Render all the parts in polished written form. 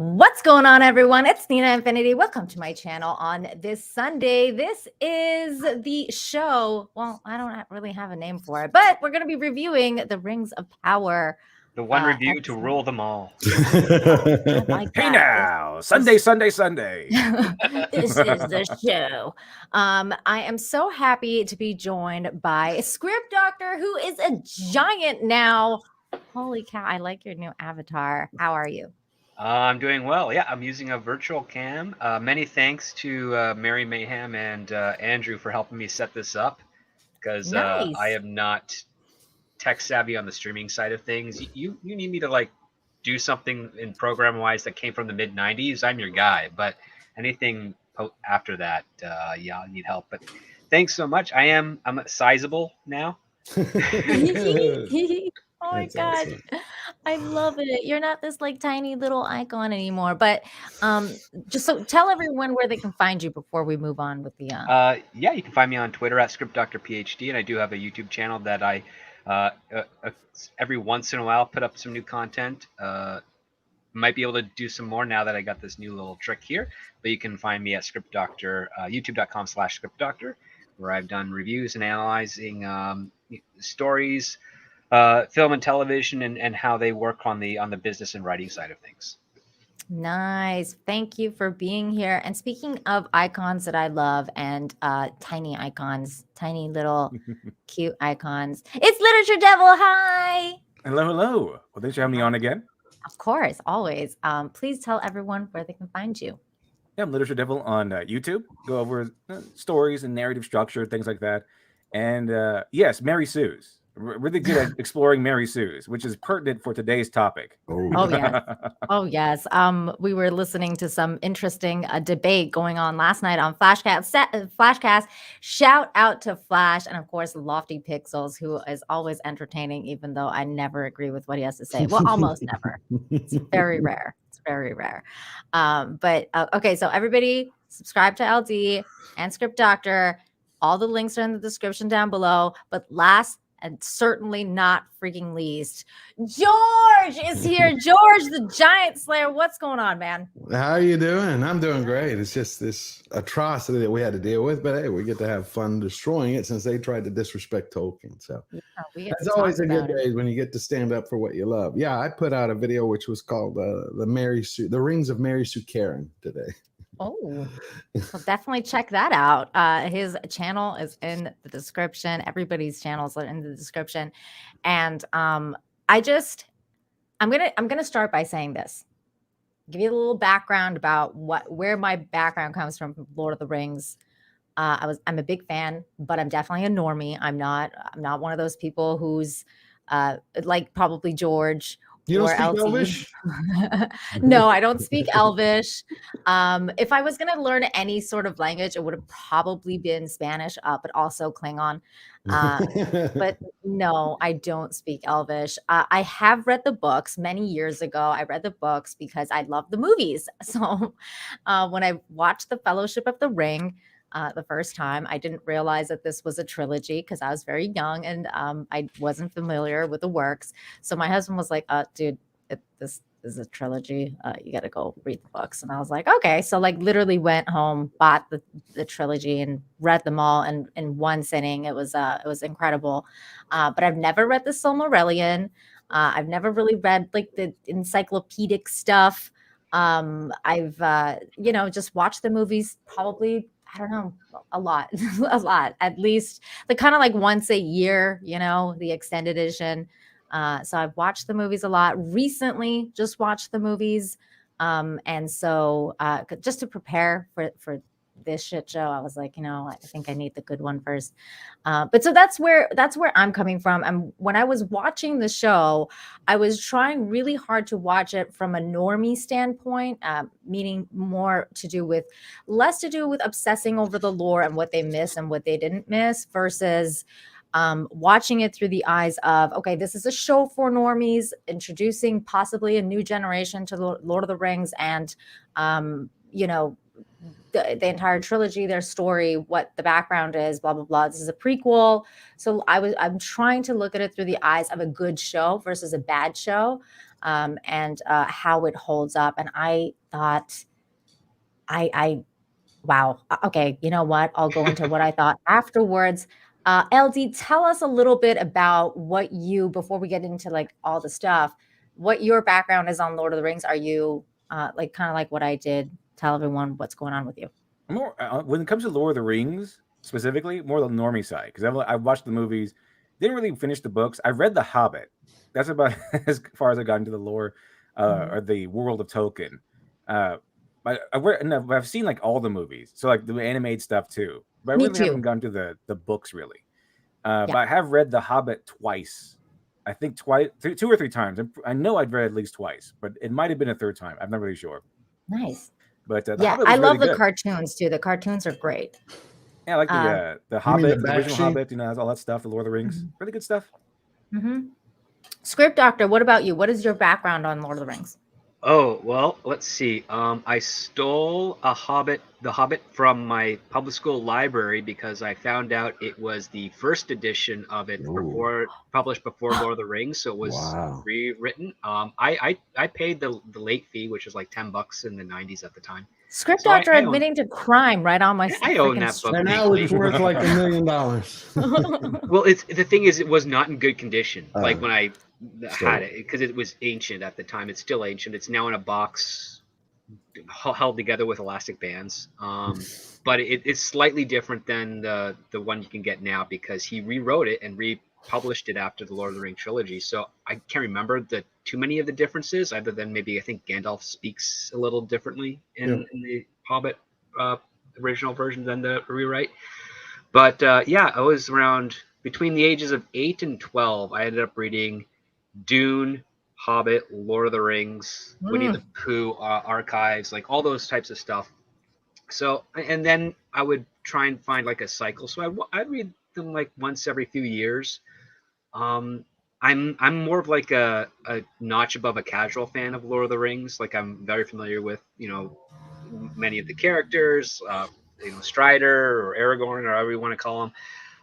What's going on, everyone? It's Nina Infinity. Welcome to my channel on this Sunday. This is the show. Well, I don't really have a name for it, but we're going to be reviewing the Rings of Power. The one review to episode. rule them all. I like Hey that. now, Sunday. This is the show. I am so happy to be joined by Script Doctor, who is a giant now. Holy cow! I like your new avatar. How are you? I'm doing well. Yeah, I'm using a virtual cam. Many thanks to Mary Mayhem and Andrew for helping me set this up, because Nice. I am not tech savvy on the streaming side of things. You need me to like do something in program wise that came from the mid '90s. I'm your guy, but anything after that, yeah, I need help. But thanks so much. I'm sizable now. Oh my That's God. awesome. I love it. You're not this like tiny little icon anymore. But just so tell everyone where they can find you before we move on with the Yeah, you can find me on Twitter at ScriptDoctorPhD, and I do have a YouTube channel that I every once in a while put up some new content. Might be able to do some more now that I got this new little trick here, but you can find me at ScriptDoctor, youtube.com/ScriptDoctor, where I've done reviews and analyzing stories, film and television, and how they work on the business and writing side of things. Nice. Thank you for being here. And speaking of icons that I love and tiny icons, tiny little cute icons, it's Literature Devil. Hi. Hello. Well, thanks for having me on again. Of course, always. Please tell everyone where they can find you. Yeah, I'm Literature Devil on YouTube. Go over stories and narrative structure, things like that. And yes, Mary Sue's. Really good at exploring Mary Sue's, which is pertinent for today's topic. Oh yes. Oh yes. We were listening to some interesting debate going on last night on Flashcast. Shout out to Flash and of course Lofty Pixels, who is always entertaining, even though I never agree with what he has to say. Well, almost never. It's very rare. It's very rare. But okay, so everybody subscribe to LD and Script Doctor. All the links are in the description down below. But last and certainly not freaking least, George is here. George, the Giant Slayer. What's going on, man? How are you doing? I'm doing great. It's just this atrocity that we had to deal with, but hey, we get to have fun destroying it since they tried to disrespect Tolkien. So it's always a good day when you get to stand up for what you love. Yeah, I put out a video which was called the Rings of Mary Sue Karen today. Oh, well, definitely check that out. His channel is in the description. Everybody's channels are in the description. And I'm gonna start by saying this. Give you a little background about where my background comes from Lord of the Rings. I'm a big fan, but I'm definitely a normie. I'm not one of those people who's like probably George. You don't speak Elvish? No, I don't speak Elvish. If I was going to learn any sort of language, it would have probably been Spanish, but also Klingon. But no, I don't speak Elvish. I have read the books many years ago. I read the books because I love the movies. So when I watched The Fellowship of the Ring, the first time, I didn't realize that this was a trilogy because I was very young and I wasn't familiar with the works. So my husband was like, dude, this is a trilogy. You got to go read the books. And I was like, okay. So like literally went home, bought the trilogy and read them all in one sitting. It was incredible. But I've never read the Silmarillion. I've never really read like the encyclopedic stuff. I've just watched the movies probably, I don't know, a lot, at least like kind of like once a year, the extended edition. So I've watched the movies a lot recently, just watched the movies. And so just to prepare for this shit show, I was like, I think I need the good one first. But so that's where I'm coming from. And when I was watching the show, I was trying really hard to watch it from a normie standpoint, meaning less to do with obsessing over the lore and what they miss and what they didn't miss versus watching it through the eyes of, okay, this is a show for normies, introducing possibly a new generation to the Lord of the Rings and, the entire trilogy, their story, what the background is, blah, blah, blah. This is a prequel. So I'm trying to look at it through the eyes of a good show versus a bad show. and how it holds up. And I thought, wow. Okay, you know what? I'll go into what I thought afterwards. LD, tell us a little bit about what you, before we get into like all the stuff, what your background is on Lord of the Rings. Are you like kind of like what I did? Tell everyone what's going on with you. More when it comes to Lord of the Rings specifically, more the normie side, because I've watched the movies, didn't really finish the books. I read The Hobbit. That's about as far as I got into the lore or the world of Tolkien. I've seen like all the movies, so like the animated stuff too. But I Me really too. haven't gone to the books really. But I have read The Hobbit twice. I think twice, 2 or 3 times. I know I've read at least twice, but it might have been a third time. I'm not really sure. Nice. But The Yeah, Hobbit I was love really the good. cartoons too. The cartoons are great. Yeah, I like the You mean the Hobbit, the back original sheet? Hobbit. Has all that stuff. The Lord of the Rings, really good stuff. Script Doctor, what about you? What is your background on Lord of the Rings? Oh, well, let's see. I stole the Hobbit from my public school library because I found out it was the first edition of it published before Lord of the Rings, so it was rewritten. I paid the late fee, which was like $10 in the 90s at the time. Script So I Doctor admitting to crime right on my I own freaking that book. And now it's worth like $1 million. Well, the thing is, it was not in good condition. Like Oh. when I had it, because it was ancient at the time. It's still ancient. It's now in a box held together with elastic bands. But it's slightly different than the one you can get now because he rewrote it and republished it after the Lord of the Rings trilogy. So I can't remember too many of the differences, other than maybe I think Gandalf speaks a little differently in the Hobbit original version than the rewrite. But yeah, I was around between the ages of 8 and 12. I ended up reading Dune, Hobbit, Lord of the Rings, Winnie the Pooh, archives, like all those types of stuff. So, and then I would try and find like a cycle. So I'd read them like once every few years. I'm more of like a notch above a casual fan of Lord of the Rings. Like I'm very familiar with many of the characters, Strider or Aragorn or however you want to call them.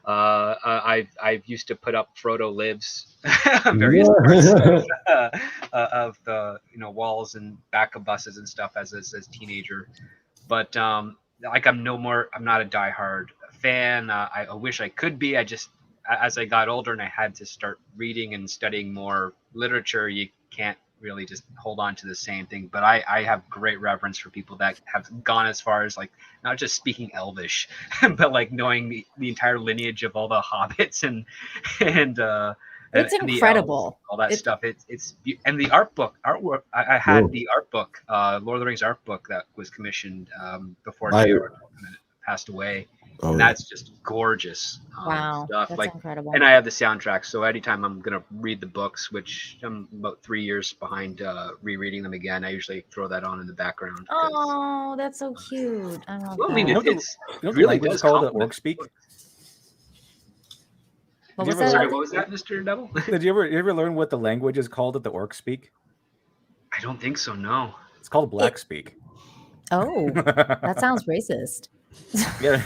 I've used to put up Frodo lives on various parts of the walls and back of buses and stuff as teenager. But like I'm not a diehard fan. I wish I could be. As I got older and I had to start reading and studying more literature, you can't really just hold on to the same thing. But I have great reverence for people that have gone as far as like not just speaking Elvish, but like knowing the entire lineage of all the hobbits and it's incredible. Elves, all that stuff. It's and the artwork. I had the art book, Lord of the Rings art book that was commissioned before J.R. Tolkien passed away. And that's just gorgeous Wow, stuff. that's like incredible. And I have the soundtrack, so anytime I'm gonna read the books, which I'm about 3 years behind rereading them again, I usually throw that on in the background. Oh, that's so cute. I love Well, that. I mean, it's the really language does is called complement Orc speak. What Did was you ever that? Sorry, learn- what was that, Mr. Devil? Did you ever learn what the language is called that the orcs speak? I don't think so. No. It's called Black speak. Oh, that sounds racist. Yeah.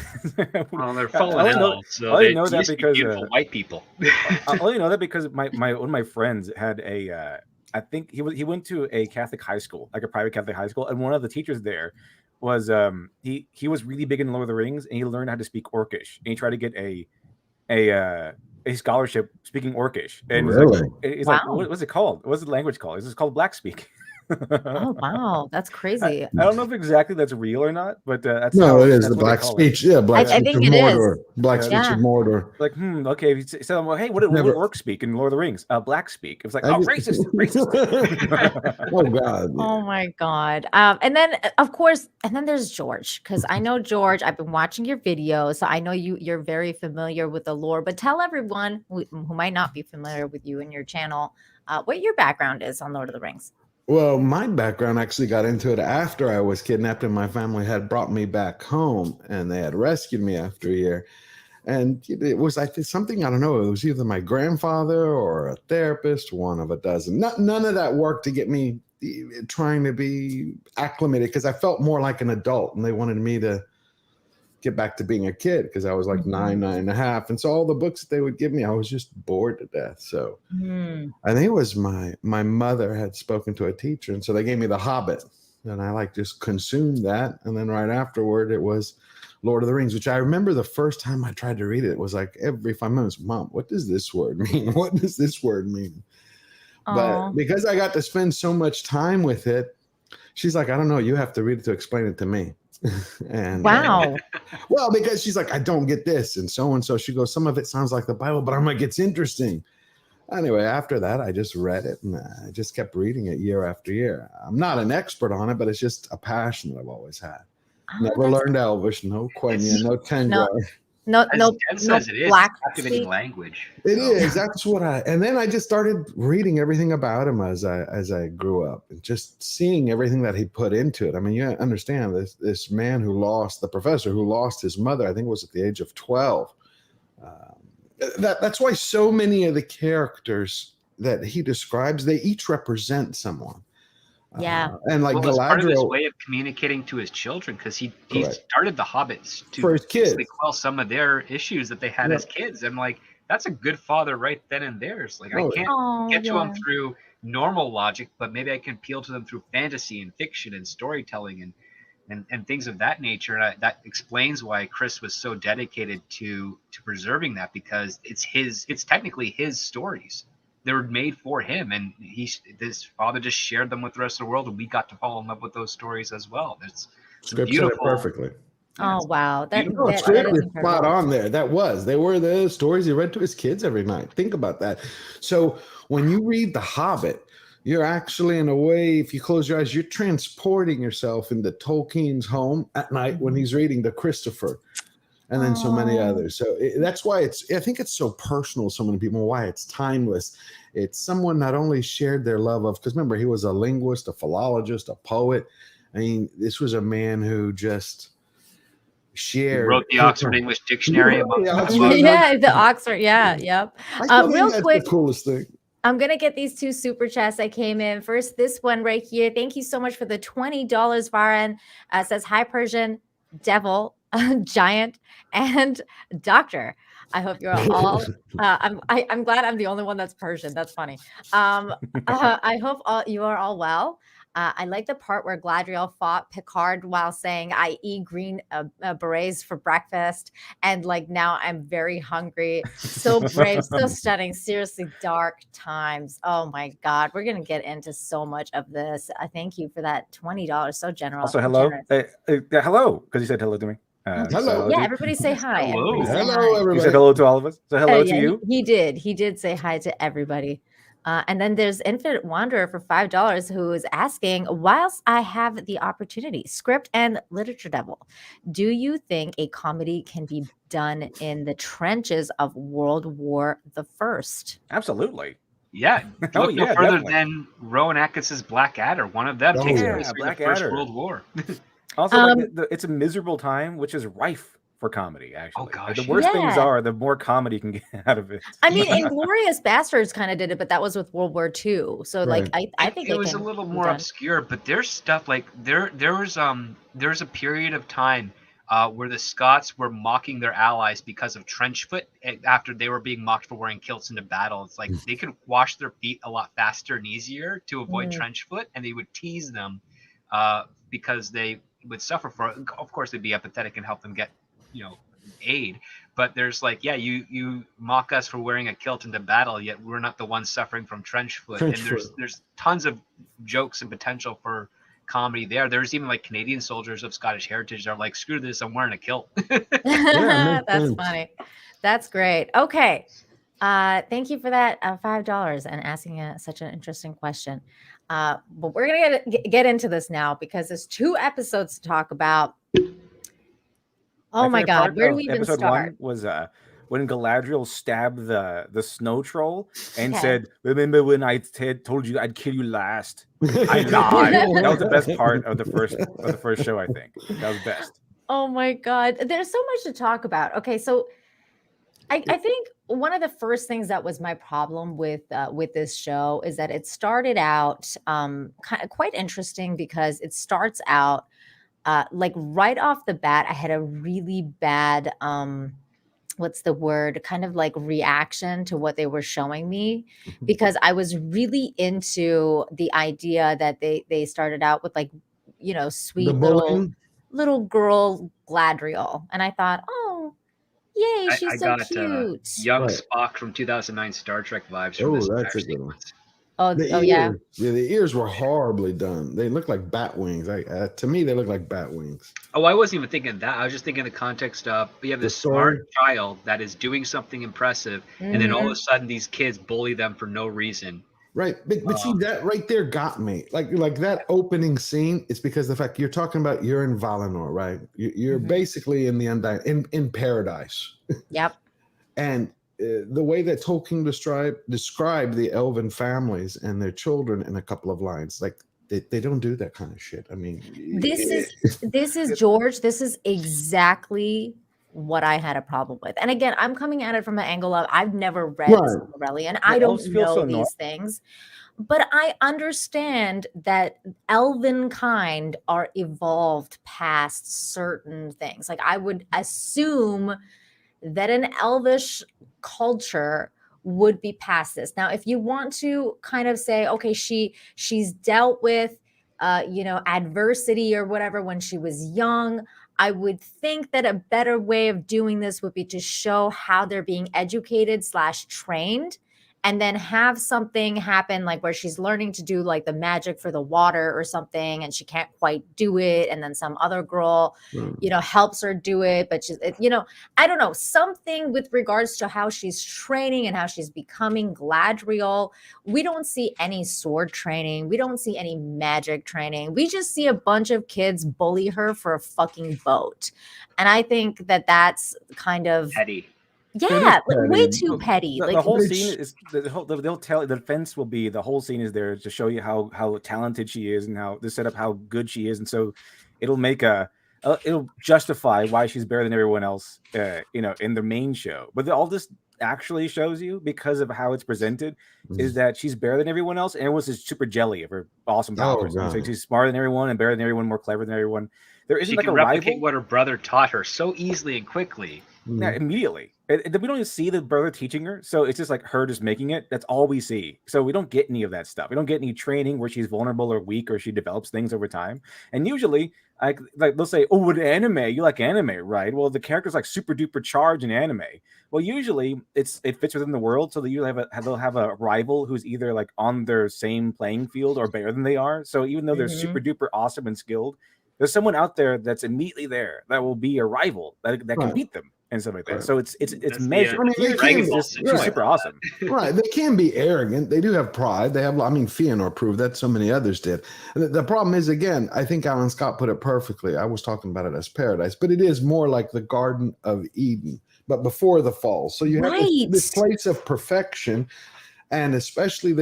Well, they're I fallen only know- elves, so I only they know that used to be because, beautiful white people. I only know that because one of my friends had I think he went to a Catholic high school, like a private Catholic high school, and one of the teachers there was he was really big in Lord of the Rings, and he learned how to speak Orcish, and he tried to get a scholarship speaking Orcish. And Really? he's like, Wow. what's it called? What's the language called? It's called Black speak. Oh wow, that's crazy. I don't know if exactly that's real or not, but that's No, it is that's the what they black call it. speech. Yeah, black I speech think of it is. Mordor. Black speech Yeah. of Mordor. Like, okay. If you say, well, hey, what Never- orc speak in Lord of the Rings? Black speak. It was like, I oh, just- racist. Oh God. Oh my God. And then of course, and then there's George, because I know George, I've been watching your videos, so I know you're very familiar with the lore, but tell everyone who might not be familiar with you and your channel, what your background is on Lord of the Rings. Well, my background actually got into it after I was kidnapped and my family had brought me back home and they had rescued me after a year. And it was, I think, something, I don't know, it was either my grandfather or a therapist, one of a dozen. None of that worked to get me trying to be acclimated because I felt more like an adult and they wanted me to get back to being a kid because I was like Mhm. 9 and a half. And so all the books that they would give me, I was just bored to death. So Mm. I think it was my mother had spoken to a teacher, and so they gave me The Hobbit, and I like just consumed that. And then right afterward, it was Lord of the Rings, which I remember the first time I tried to read it, it was like every 5 minutes, Mom, what does this word mean? What does this word mean? But Oh, because I got to spend so much time with it, she's like, I don't know, you have to read it to explain it to me. And wow. well, because she's like, I don't get this, and so. She goes, some of it sounds like the Bible, but I'm like, it's interesting. Anyway, after that, I just read it and I just kept reading it year after year. I'm not an expert on it, but it's just a passion that I've always had. Oh, Never learned Elvish, no Quenya, no Tengwar. no, As no, Dan no says, it is. It's black captivating speak. language. It So, is. That's what and then I just started reading everything about him as I grew up and just seeing everything that he put into it. I mean, you understand this man the professor who lost his mother, I think it was at the age of 12. That's why so many of the characters that he describes, they each represent someone. Yeah. And like well, it's part of his Galadriel way of communicating to his children because he Correct. started the Hobbits to for his kids. basically quell some of their issues that they had Yeah. as kids. I'm like, that's a good father right then and there. It's like, Oh, I can't Oh, get to yeah. them through normal logic, but maybe I can appeal to them through fantasy and fiction and storytelling and things of that nature. And that explains why Chris was so dedicated to preserving that, because it's technically his stories. They were made for him, and his father just shared them with the rest of the world, and we got to fall in love with those stories as well. It's Script said it beautiful. perfectly. Oh, wow. beautiful. No, That Script is is spot incredible. on there. They were the stories he read to his kids every night. Think about that. So when you read The Hobbit, you're actually, in a way, if you close your eyes, you're transporting yourself into Tolkien's home at night when he's reading to Christopher, and then so many Oh. others. So that's why I think it's so personal. So many people, why it's timeless. It's someone not only shared their love of, because remember, he was a linguist, a philologist, a poet. I mean, this was a man who just He shared. wrote the Oxford English Dictionary. Among Yeah, other Oxford. books. Yeah, the Oxford. Yeah, yep. I still think Real that's quick, the coolest thing. I'm going to get these two super chats that came in. First, this one right here. Thank you so much for the $20, Varan. Says, hi, Persian, devil, giant, and doctor. I hope you're all. I'm glad I'm the only one that's Persian. That's funny. I hope you are all well. I like the part where Gladriel fought Picard while saying, I eat green berets for breakfast. And like, now I'm very hungry. So brave, so stunning. Seriously, dark times. Oh my God. We're going to get into so much of this. I thank you for that $20. So generous. Also, hello. generous. Hello, because you said hello to me. Hello. Yeah, to- everybody say hi. Hello. Everybody say Hello, hi. You everybody. said hello to all of us. So hello to Yeah, you. He did. He did say hi to everybody. And then there's Infinite Wanderer for $5 who is asking, whilst I have the opportunity, Script and Literature Devil, do you think a comedy can be done in the trenches of World War the First? Absolutely. Yeah, Oh, look no yeah, further definitely. than Rowan Atkins's Blackadder. One of them Oh, takes yeah. place during the First Blackadder. World War. Also, like, it's a miserable time, which is rife for comedy, actually. Like, gosh, the worse things yeah. are, the more comedy you can get out of it. I mean, Inglorious Bastards kind of did it, but that was with World War II. So, like, I think it was a little more obscure, but there's stuff like there was a period of time where the Scots were mocking their allies because of trench foot after they were being mocked for wearing kilts into battle. It's like they could wash their feet a lot faster and easier to avoid trench foot, and they would tease them because they would suffer for it. Of course, they'd be empathetic and help them get, aid. But there's like, yeah, you mock us for wearing a kilt into battle, yet we're not the ones suffering from trench foot. And there's tons of jokes and potential for comedy there. There's even like Canadian soldiers of Scottish heritage that are like, screw this, I'm wearing a kilt. That's funny. That's great. Okay. Thank you for that $5 and asking such an interesting question. But we're gonna get into this now because there's 2 episodes to talk about. Oh my God, where do we even episode start? 1 was when Galadriel stabbed the snow troll and said, "Remember when I told you I'd kill you last? I lied." That was the best part of the first show. I think that was best. Oh my God, there's so much to talk about. Okay, so I think one of the first things that was my problem with this show is that it started out quite interesting because it starts out like right off the bat, I had a really bad what's the word, kind of like reaction to what they were showing me, because I was really into the idea that they started out with like, you know, The sweet bullying. little girl Gladriel, and I thought, oh yay, I she's so got cute. young Right. Spock from 2009 Star Trek vibes from Oh, this that's entire a good one. sequence. Oh, The oh yeah. ears, yeah, the ears were horribly done. They look like bat wings. To me, they look like bat wings. Oh, I wasn't even thinking that. I was just thinking the context of we have The this smart story? child that is doing something impressive, and then all of a sudden these kids bully them for no reason. Right, but see that right there got me. Like that opening scene is because the fact you're talking about you're in Valinor, right? You're basically in the Undying in paradise, Yep. and the way that Tolkien described the elven families and their children in a couple of lines, like they don't do that kind of shit. I mean, This is George. This is exactly what I had a problem with. And again, I'm coming at it from an angle of I've never read Right. Silmarillion. I don't elves feel know so these things. But I understand that elven kind are evolved past certain things. Like I would assume that an elvish culture would be past this. Now, if you want to kind of say, okay, she's dealt with you know, adversity or whatever when she was young, I would think that a better way of doing this would be to show how they're being educated slash trained, and then have something happen like where she's learning to do like the magic for the water or something and she can't quite do it, and then some other girl you know helps her do it, but she's you know, I don't know, something with regards to how she's training and how she's becoming Gladriel. We don't see any sword training, we don't see any magic training, we just see a bunch of kids bully her for a fucking boat. And I think that that's kind of Petty. yeah, like way petty. too petty. The, Like the whole It's- scene is they'll tell the defense will be the whole scene is there to show you how talented she is and how to set up how good she is, and so it'll make it'll justify why she's better than everyone else, you know, in the main show. But all this actually shows you, because of how it's presented, is that she's better than everyone else, and everyone's just super jelly of her awesome powers. And so God. she's smarter than everyone and better than everyone, more clever than everyone. There isn't She like can a replicate rival. what her brother taught her so easily and quickly. Yeah, immediately. We don't even see the brother teaching her, so it's just like her just making it. That's all we see. So we don't get any of that stuff. We don't get any training where she's vulnerable or weak or she develops things over time. And usually, like they'll say, "Oh, with anime, you like anime, right?" Well, the character's like super duper charged in anime. Well, usually it fits within the world, so they'll have a rival who's either like on their same playing field or better than they are. So even though they're super duper awesome and skilled, there's someone out there that's immediately there that will be a rival that can Right. beat them and stuff like that. Right. So it's That's measured. I mean, they Dragon can- Ball She's syndrome. super awesome. Right, they can be arrogant. They do have pride. They have, I mean, Fëanor proved that. So many others did. The problem is, again, I think Alan Scott put it perfectly. I was talking about it as paradise, but it is more like the Garden of Eden, but before the fall. So you have this place of perfection, and especially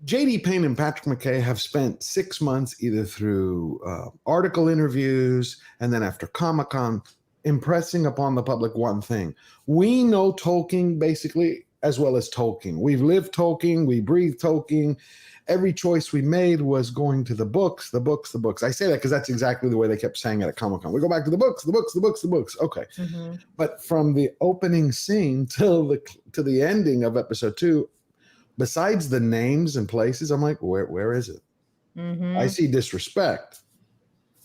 J.D. Payne and Patrick McKay have spent 6 months either through article interviews and then after Comic-Con impressing upon the public one thing. We know Tolkien basically as well as Tolkien. We've lived Tolkien, we breathe Tolkien. Every choice we made was going to the books, the books, the books. I say that because that's exactly the way they kept saying it at Comic-Con. We go back to the books, the books, the books, the books. Okay. But from the opening scene to the ending of episode 2, besides the names and places, I'm like, where is it? I see disrespect.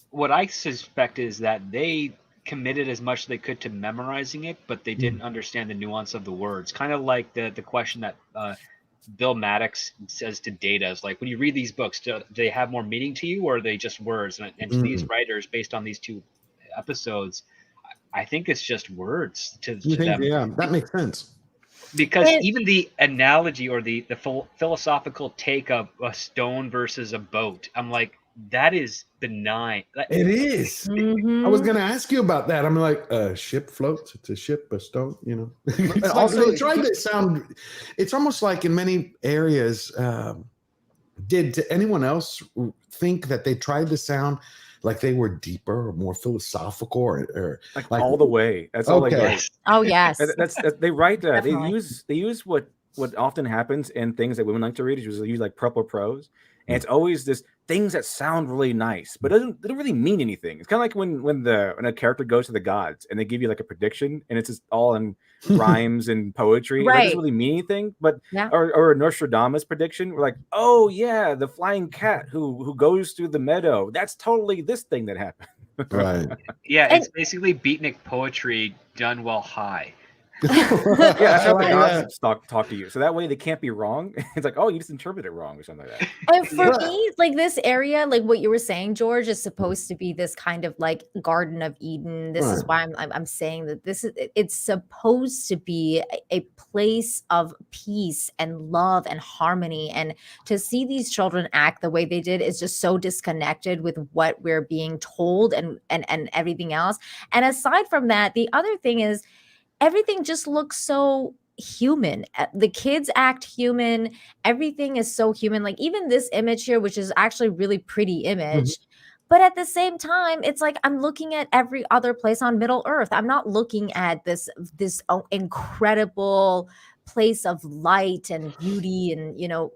What I suspect is that they committed as much as they could to memorizing it, but they didn't understand the nuance of the words. Kind of like the question that Bill Maddox says to Data is like, when you read these books, do they have more meaning to you, or are they just words? And to these writers, based on these 2 episodes, I think it's just words to them. Yeah, that makes sense. Because even the analogy or the philosophical take of a stone versus a boat, I'm like, that is benign. It is. I was going to ask you about that. I'm like, a ship floats. It's a ship, a stone, you know. It's also, like they tried to sound, it's almost like in many areas, did anyone else think that they tried to sound like they were deeper or more philosophical or like all the way? That's all they write. Oh yes. That's they write. They Definitely. use what often happens in things that women like to read, is usually like purple prose. and it's always this things that sound really nice, but it doesn't really mean anything. It's kind of like when a character goes to the gods and they give you like a prediction, and it's just all in rhymes and poetry. It doesn't really mean anything. But or a Nostradamus prediction, we're like, oh yeah, the flying cat who goes through the meadow. That's totally this thing that happened. Right. Yeah, it's basically beatnik poetry done while high. Yeah, that's how the gods talk to you. So that way they can't be wrong. It's like, oh, you just interpret it wrong or something like that. And for me, like this area, like what you were saying, George, is supposed to be this kind of like Garden of Eden. This is why I'm saying that it's supposed to be a place of peace and love and harmony. And to see these children act the way they did is just so disconnected with what we're being told and everything else. And aside from that, the other thing is, everything just looks so human. The kids act human. Everything is so human. Like even this image here, which is actually really pretty image. But at the same time, it's like I'm looking at every other place on Middle Earth. I'm not looking at this incredible place of light and beauty. And, you know,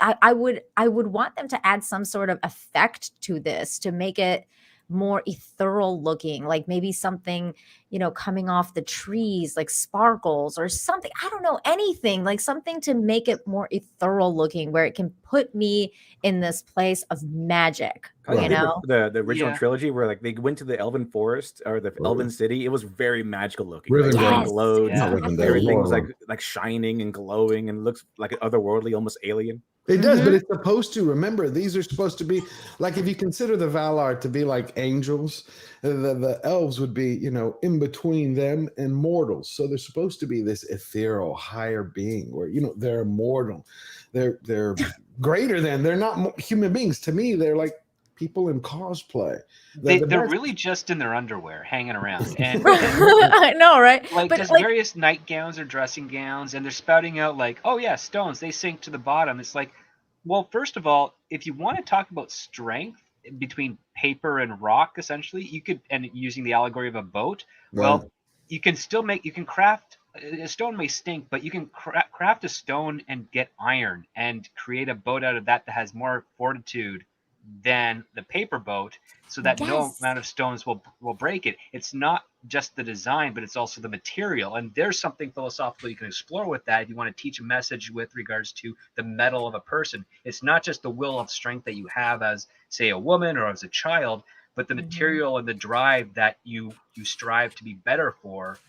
I would want them to add some sort of effect to this to make it more ethereal looking, like maybe something, you know, coming off the trees, like sparkles or something. I don't know, anything, like something to make it more ethereal looking, where it can put me in this place of magic. You know, the original trilogy where like they went to the Elven Forest or the Elven City, it was very magical looking. Rivendell glowed. Everything was like shining and glowing and looks like otherworldly, almost alien. It does, but it's supposed to. Remember, these are supposed to be like, if you consider the Valar to be like angels, the elves would be, you know, in between them and mortals. So they're supposed to be this ethereal, higher being where, you know, they're immortal. They're greater than. They're not human beings. To me, they're like people in cosplay. They're really just in their underwear, hanging around. And I know, right? Like just various nightgowns or dressing gowns, and they're spouting out like, "Oh yeah, stones, they sink to the bottom." It's like, well, first of all, if you want to talk about strength between paper and rock, essentially, you could, and using the allegory of a boat, well, you can craft a stone may stink, but you can craft a stone and get iron and create a boat out of that has more fortitude than the paper boat, so that no amount of stones will break it. It's not just the design, but it's also the material. And there's something philosophical you can explore with that if you want to teach a message with regards to the metal of a person. It's not just the will of strength that you have as, say, a woman or as a child, but the material and the drive that you strive to be better for.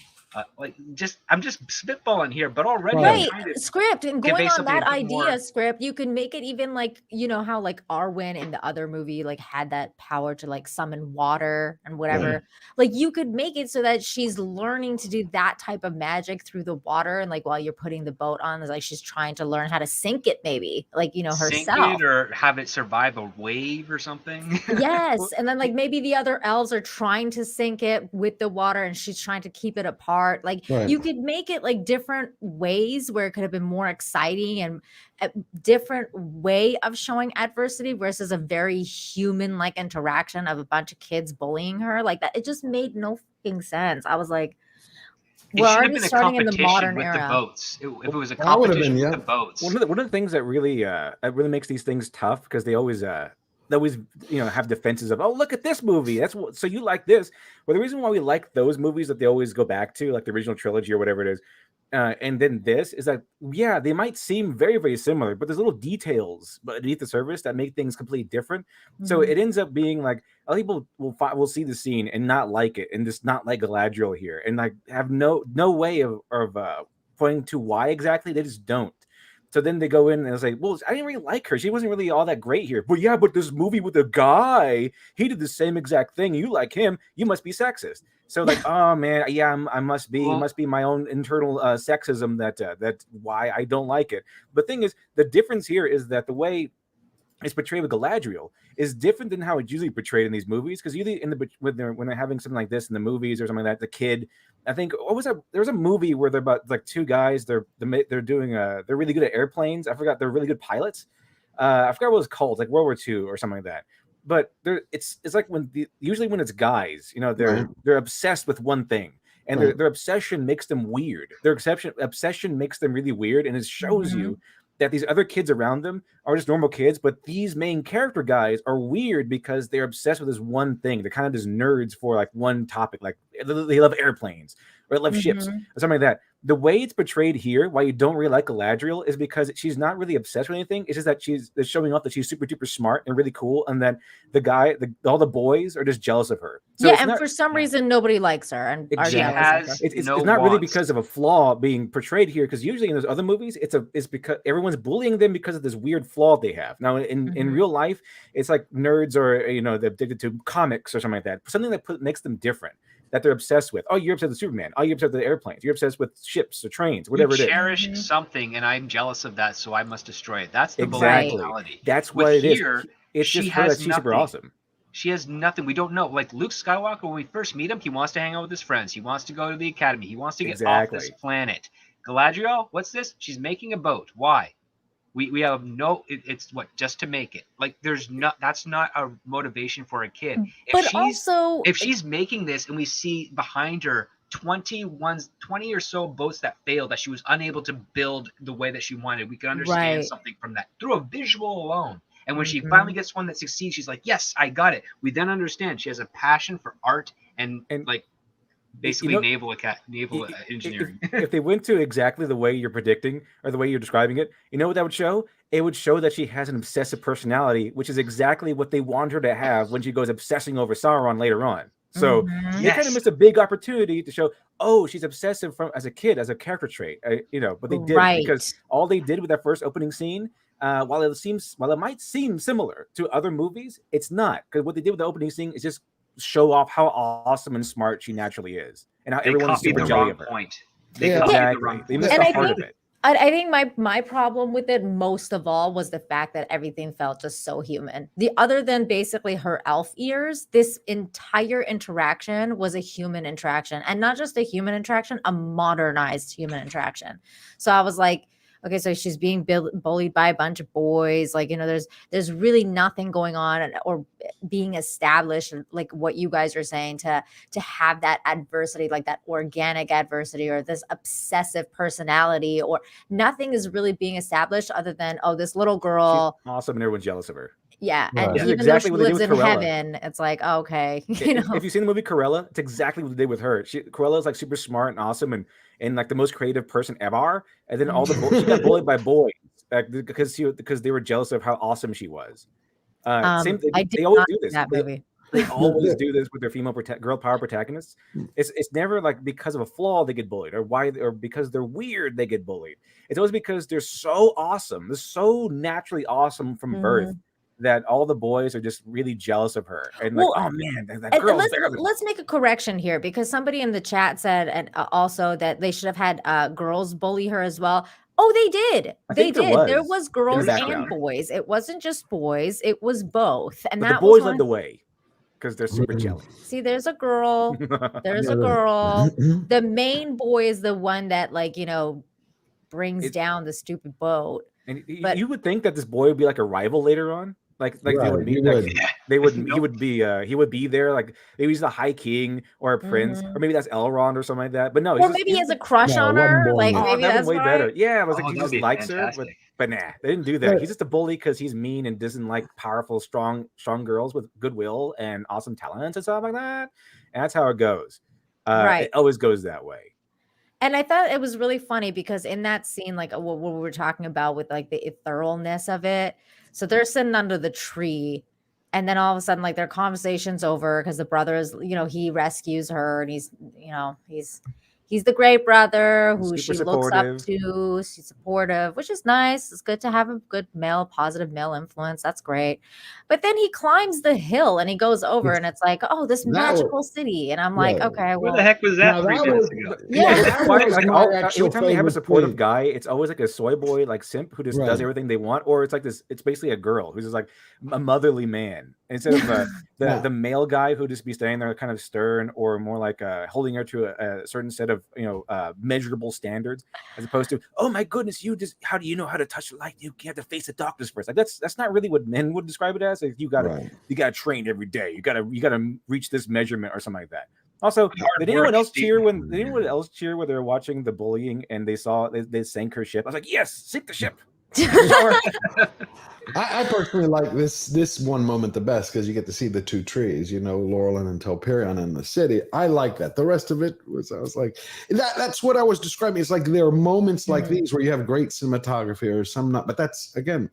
I'm just spitballing here, but already Script, and going on that idea, Script, you can make it even like, you know how like Arwen in the other movie like had that power to like summon water and whatever. Like you could make it so that she's learning to do that type of magic through the water, and like while you're putting the boat on, it's like she's trying to learn how to sink it, maybe like, you know, herself, sink it or have it survive a wave or something. Yes, and then like maybe the other elves are trying to sink it with the water, and she's trying to keep it apart. Like you could make it like different ways where it could have been more exciting and a different way of showing adversity versus a very human like interaction of a bunch of kids bullying her like that. It just made no fucking sense. I was like, we're already starting in the modern era. The boats. If it was a competition with the boats. One of the things that really makes these things tough, because they always you know have defenses of, oh, look at this movie, so you like this. Well, the reason why we like those movies that they always go back to, like the original trilogy or whatever it is, and then this is that, yeah, they might seem very, very similar, but there's little details beneath the surface that make things completely different. So it ends up being like other people will see the scene and not like it, and just not like Galadriel here, and like have no way of pointing to why exactly. They just don't. So then they go in and it's like, well, I didn't really like her. She wasn't really all that great here. But yeah, but this movie with the guy, he did the same exact thing. You like him, you must be sexist. So like, oh man, yeah, I must be. It must be my own internal sexism that's why I don't like it. But the thing is, the difference here is that the way it's portrayed with Galadriel is different than how it's usually portrayed in these movies. Because usually when they're having something like this in the movies or something like that, the kid, I think, there was a movie where they're about like two guys. They're doing they're really good at airplanes. I forgot, they're really good pilots. I forgot what it was called, like World War II or something like that. But it's like usually when it's guys, you know, they're obsessed with one thing, and their obsession makes them weird. Their obsession makes them really weird, and it shows you that these other kids around them are just normal kids, but these main character guys are weird because they're obsessed with this one thing. They're kind of just nerds for like one topic, like they love airplanes or love ships or something like that. The way it's portrayed here, why you don't really like Galadriel, is because she's not really obsessed with anything. It's just that they're showing off that she's super duper smart and really cool, and that all the boys are just jealous of her. So and for some reason nobody likes her, and exactly. It's not really because of a flaw being portrayed here, because usually in those other movies, it's because everyone's bullying them because of this weird flaw they have. Now in real life, it's like nerds or they're addicted to comics or something like that. Something that makes them different. That they're obsessed with. Oh, you're obsessed with Superman. Oh, you're obsessed with airplanes. You're obsessed with ships or trains, whatever it is. You cherish something, and I'm jealous of that, so I must destroy it. That's the mentality. That's what it is. It's just her that she's super awesome. She has nothing. We don't know. Like Luke Skywalker, when we first meet him, he wants to hang out with his friends. He wants to go to the academy. He wants to get off this planet. Galadriel, what's this? She's making a boat. Why? We have no. It's what, just to make it. Like that's not a motivation for a kid. If she's making this, and we see behind her 20 or so boats that failed, that she was unable to build the way that she wanted, we can understand something from that through a visual alone. And when she finally gets one that succeeds, she's like, "Yes, I got it." We then understand she has a passion for art and like. Basically, naval engineering. If they went to exactly the way you're predicting or the way you're describing it, you know what that would show? It would show that she has an obsessive personality, which is exactly what they want her to have when she goes obsessing over Sauron later on. So they kind of missed a big opportunity to show, oh, she's obsessive as a kid, as a character trait, but they didn't, because all they did with that first opening scene, while it might seem similar to other movies, it's not, because what they did with the opening scene is just show off how awesome and smart she naturally is, and how everyone's super jelly of her. They missed the heart of it. I think my problem with it most of all was the fact that everything felt just so human. Other than basically her elf ears, this entire interaction was a human interaction, and not just a human interaction, a modernized human interaction. So I was like, okay, so she's being bullied by a bunch of boys. Like, there's really nothing going on or being established, like what you guys are saying, to have that adversity, like that organic adversity or this obsessive personality, or nothing is really being established other than, oh, this little girl. She's awesome and everyone's jealous of her. Yeah, and even exactly though she lives in heaven, it's like, oh, okay. If you've seen the movie Cruella, it's exactly what they did with her. Cruella is like super smart and awesome and like the most creative person ever. And then she got bullied by boys because they were jealous of how awesome she was. Same thing. They always do this. They always do this with their female girl power protagonists. It's never like because of a flaw they get bullied, or because they're weird they get bullied. It's always because they're so awesome. They're so naturally awesome from birth, that all the boys are just really jealous of her, and like, oh man, that girl's better than let's make a correction here, because somebody in the chat said, and also that they should have had girls bully her as well. Oh, they did. They did. There was girls and boys. It wasn't just boys. It was both. And the boys led the way because they're super jealous. See, there's a girl. There's a girl. The main boy is the one that brings down the stupid boat. And you would think that this boy would be like a rival later on. Like they would be, he would be there, like maybe he's the High King or a prince, or maybe that's Elrond or something like that. But no, or maybe he has a crush on her. Like maybe that's way better. Yeah, I was like, he just likes her, but nah, they didn't do that. He's just a bully because he's mean and doesn't like powerful, strong girls with goodwill and awesome talents and stuff like that. And that's how it goes. It always goes that way. And I thought it was really funny because in that scene, like what we were talking about with like the etherealness of it. So they're sitting under the tree, and then all of a sudden, like their conversation's over because the brother is, he rescues her, and he's the great brother who she looks up to. She's supportive, which is nice. It's good to have a good positive male influence. That's great. But then he climbs the hill and he goes over, and it's like, oh, this magical city. And I'm like, okay, well, where the heck was that 3 minutes ago? Every time they have a supportive guy, it's always like a soy boy, like simp, who just does everything they want, or it's like this. It's basically a girl who's just like a motherly man instead of the male guy who just be standing there kind of stern, or more like holding her to a certain set of measurable standards, as opposed to, oh my goodness, how do you know how to touch light? You have to face the doctors first. Like that's not really what men would describe it as. Like, you gotta train every day. You gotta reach this measurement or something like that. Also, did anyone else cheer when they were watching the bullying and they saw they sank her ship? I was like, yes, sink the ship. I personally like this one moment the best because you get to see the two trees, Laurelin and Telperion in the city. I like that. The rest of it was, I was like, that's what I was describing. It's like there are moments like these where you have great cinematography or some not, but that's, again,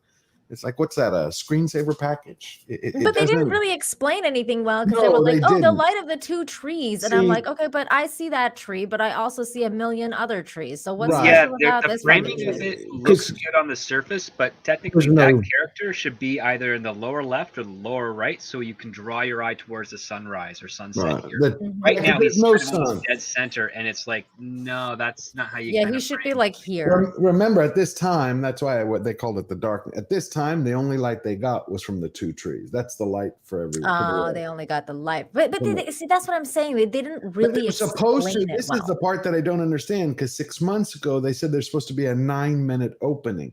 it's like, what's that, a screensaver package? But they didn't really explain anything well because they No, were like, they oh, the didn't. light of the two trees. And I'm See- like, okay, but I see that tree, but I also see a million other trees. So what's Right. Yeah, special about the this one? framing of tree? it looks good on the surface, but technically There's that no- character should be either in the lower left or the lower right, so you can draw your eye towards the sunrise or sunset Right. here. Mhm. Right now, there's he's no kind of almost sun. dead center, and it's like, no, that's not how you. Yeah, kind he of should be frame. like here. Remember, at this time, that's why what they called it the dark. At this time, the only light they got was from the two trees. That's the light for everyone. Oh, they only got the light. But see, that's what I'm saying. They didn't But really they're supposed to. explain it This well. is the part that I don't understand because 6 months ago they said there's supposed to be a 9-minute opening.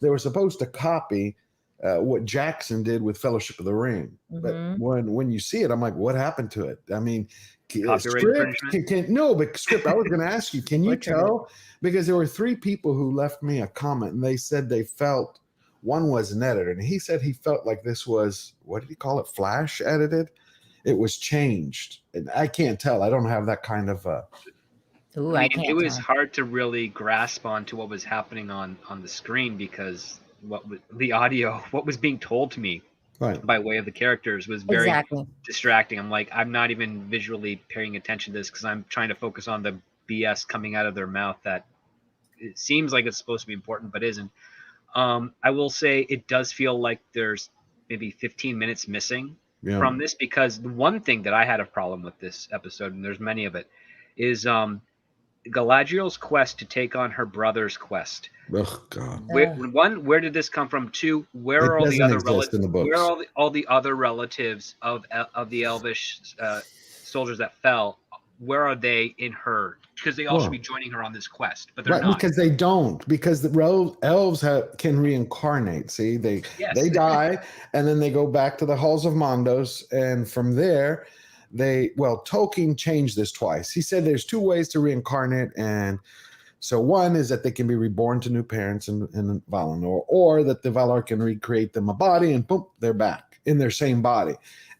They were supposed to copy what Jackson did with Fellowship of the Ring. But Mhm. when you see it, I'm like, what happened to it? I mean, Copyright script infringement? no, but script. I was going to ask you, can you Butchered it. tell? Because there were 3 people who left me a comment, and they said they felt. One was an editor, and he said he felt like this was, what did he call it? Flash edited. It was changed, and I can't tell. I don't have that kind of. Ooh, I I mean, can't it was tell. hard to really grasp onto what was happening on the screen because the audio, what was being told to me Right. by way of the characters was very Exactly. distracting. I'm like, I'm not even visually paying attention to this because I'm trying to focus on the BS coming out of their mouth that it seems like it's supposed to be important but isn't. I will say it does feel like there's maybe 15 minutes missing Yeah. from this because the one thing that I had a problem with this episode, and there's many of it, is Galadriel's quest to take on her brother's quest. Oh God. Where did this come from? 2, where It are all the doesn't other exist relatives? in the books. Where are all the other relatives of the Elvish soldiers that fell? Where are they in her? Because they all should be joining her on this quest, but they're Right, not. because they don't. Because the elves can reincarnate. See, they die, and then they go back to the halls of Mondos, and from there, Tolkien changed this twice. He said there's 2 ways to reincarnate, and so one is that they can be reborn to new parents in Valinor, or that the Valar can recreate them a body, and boom, they're back in their same body.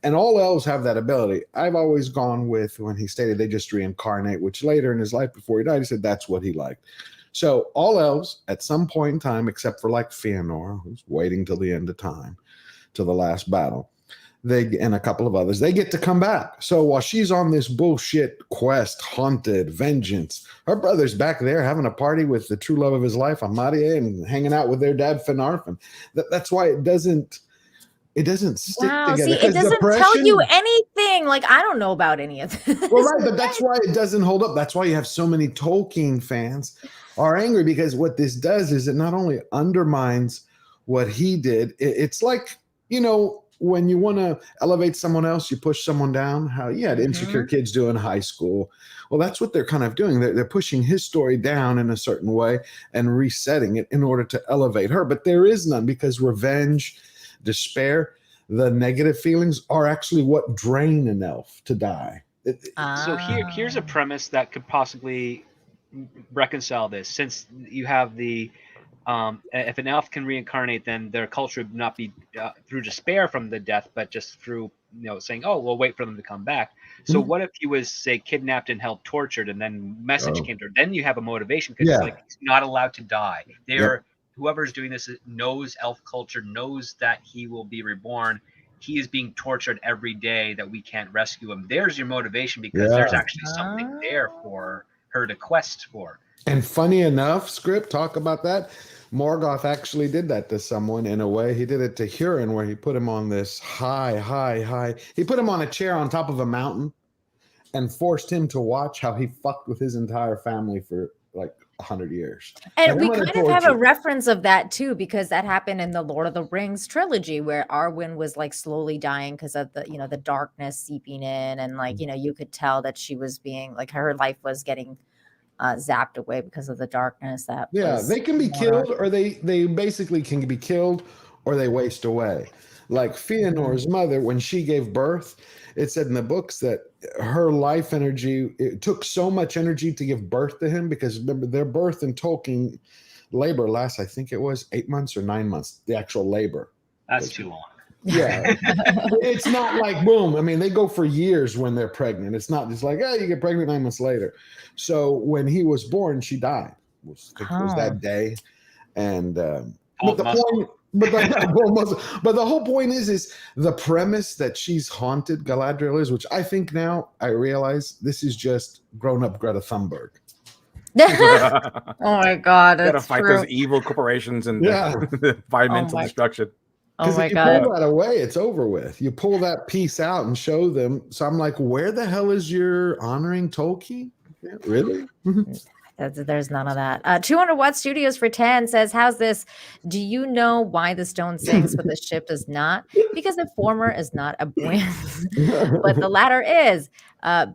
And all elves have that ability. I've always gone with when he stated they just reincarnate, which later in his life before he died, he said that's what he liked. So all elves at some point in time, except for like Fëanor, who's waiting till the end of time, till the last battle, and a couple of others, they get to come back. So while she's on this bullshit quest, haunted, vengeance, her brother's back there having a party with the true love of his life, Amadia, and hanging out with their dad, Finarfin. That's why it doesn't stick Wow, together. see, it doesn't tell you anything. Like, I don't know about any of this. Well, right, but that's why it doesn't hold up. That's why you have so many Tolkien fans are angry, because what this does is it not only undermines what he did, it's like, when you want to elevate someone else, you push someone down. How you had insecure kids do in high school. Well, that's what they're kind of doing. They're pushing his story down in a certain way and resetting it in order to elevate her. But there is none, because revenge, despair, the negative feelings are actually what drain an elf to die. So here's a premise that could possibly reconcile this, since you have the if an elf can reincarnate, then their culture would not be through despair from the death, but just through saying, oh, we'll wait for them to come back. So what if he was, say, kidnapped and held tortured, and then message came to her? Then you have a motivation, because it's like he's not allowed to die. Whoever's doing this knows elf culture, knows that he will be reborn. He is being tortured every day, that we can't rescue him. There's your motivation, because there's actually something there for her to quest for. And funny enough, script, talk about that. Morgoth actually did that to someone in a way. He did it to Huron, where he put him on this high. He put him on a chair on top of a mountain and forced him to watch how he fucked with his entire family for like 100 years. And we kind of have a reference of that too, because that happened in the Lord of the Rings trilogy, where Arwen was like slowly dying because of the, the darkness seeping in, and like, you could tell that she was being like, her life was getting zapped away because of the darkness. They can be killed, or they basically can be killed, or they waste away. Like Fëanor's mother, when she gave birth, it said in the books that her life energy, it took so much energy to give birth to him, because remember, their birth in Tolkien, labor lasts, I think it was 8 months or 9 months, the actual labor. That's too long. Yeah. It's not like boom. I mean, they go for years when they're pregnant. It's not just like, oh, you get pregnant 9 months later. So when he was born, she died. I think it was that day. And but the point, but the whole point is the premise that she's haunted, Galadriel is, which I think now I realize this is just grown up Greta Thunberg. Oh my God. Gotta That's fight true. those evil corporations and Yeah. environmental my- destruction. Oh Because my if you God. pull that away, it's over with. You pull that piece out and show them. So I'm like, where the hell is your honoring Tolkien? Yeah, really? There's none of that. 200 Watt Studios for 10 says, how's this? Do you know why the stone sinks, but the ship does not? Because the former is not a buoyant, but the latter is.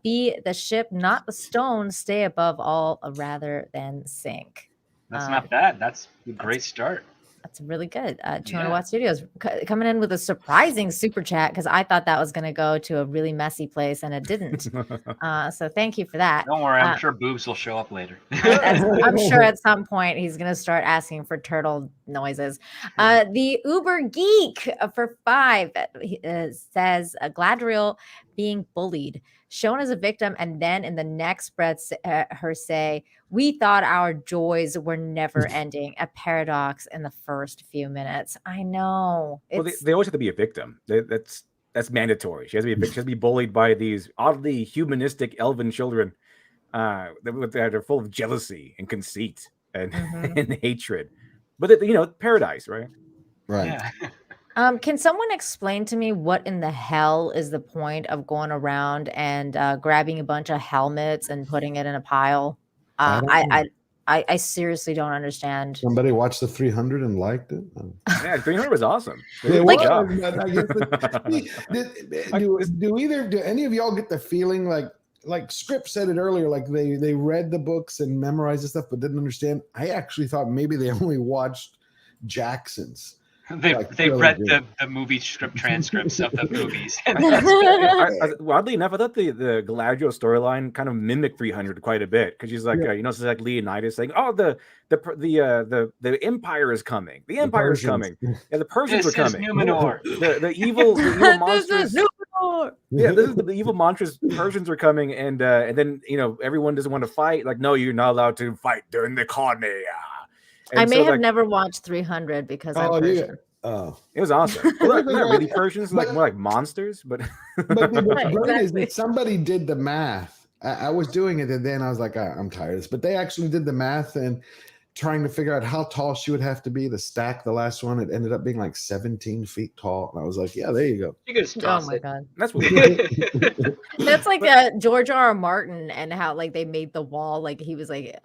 B, the ship, not the stone, stay above all rather than sink. That's not bad. That's a great start. That's really good. 200 Yeah. Watt Studios coming in with a surprising super chat because I thought that was going to go to a really messy place and it didn't. So thank you for that. Don't worry, I'm sure boobs will show up later. I'm sure at some point he's going to start asking for turtle noises. The Uber Geek for 5 says Gladriel being bullied, shown as a victim, and then in the next breath her say, we thought our joys were never ending. A paradox in the first few minutes. I know. Well, they always have to be a victim. That's mandatory. She has to be a victim. She has to be bullied by these oddly humanistic elven children that are full of jealousy and conceit and, and hatred. But paradise, right? Right. Yeah. Can someone explain to me what in the hell is the point of going around and grabbing a bunch of helmets and putting it in a pile? I seriously don't understand. Somebody watched the 300 and liked it. Yeah, 300 was awesome. It Good was, job. but I guess do any of y'all get the feeling like Script said it earlier, like they read the books and memorized the stuff but didn't understand? I actually thought maybe they only watched Jackson's. They really read good. the movie script transcripts of the movies. Oddly enough, I thought the Galadriel storyline kind of mimicked 300 quite a bit because she's like, it's like Leonidas saying, "Oh, the Empire is coming. The Empire is coming. Yeah, the Persians This are is coming. Numenor. The evil monsters. This is Numenor. Yeah, this is the evil monsters. Persians are coming, and then everyone doesn't want to fight. Like, no, you're not allowed to fight during the Khania." I may have never watched 300 because I'm Persian. Oh, it was awesome. Well, not really Persians, like more like monsters, but but the Right, point is exactly. that somebody did the math. I was doing it, and then I was like, I'm tired of this. But they actually did the math and trying to figure out how tall she would have to be to stack the last one. It ended up being like 17 feet tall, and I was like, yeah, there you go. You can just Oh toss my it. God. that's what. That's like George R. R. Martin and how like they made the wall like he was like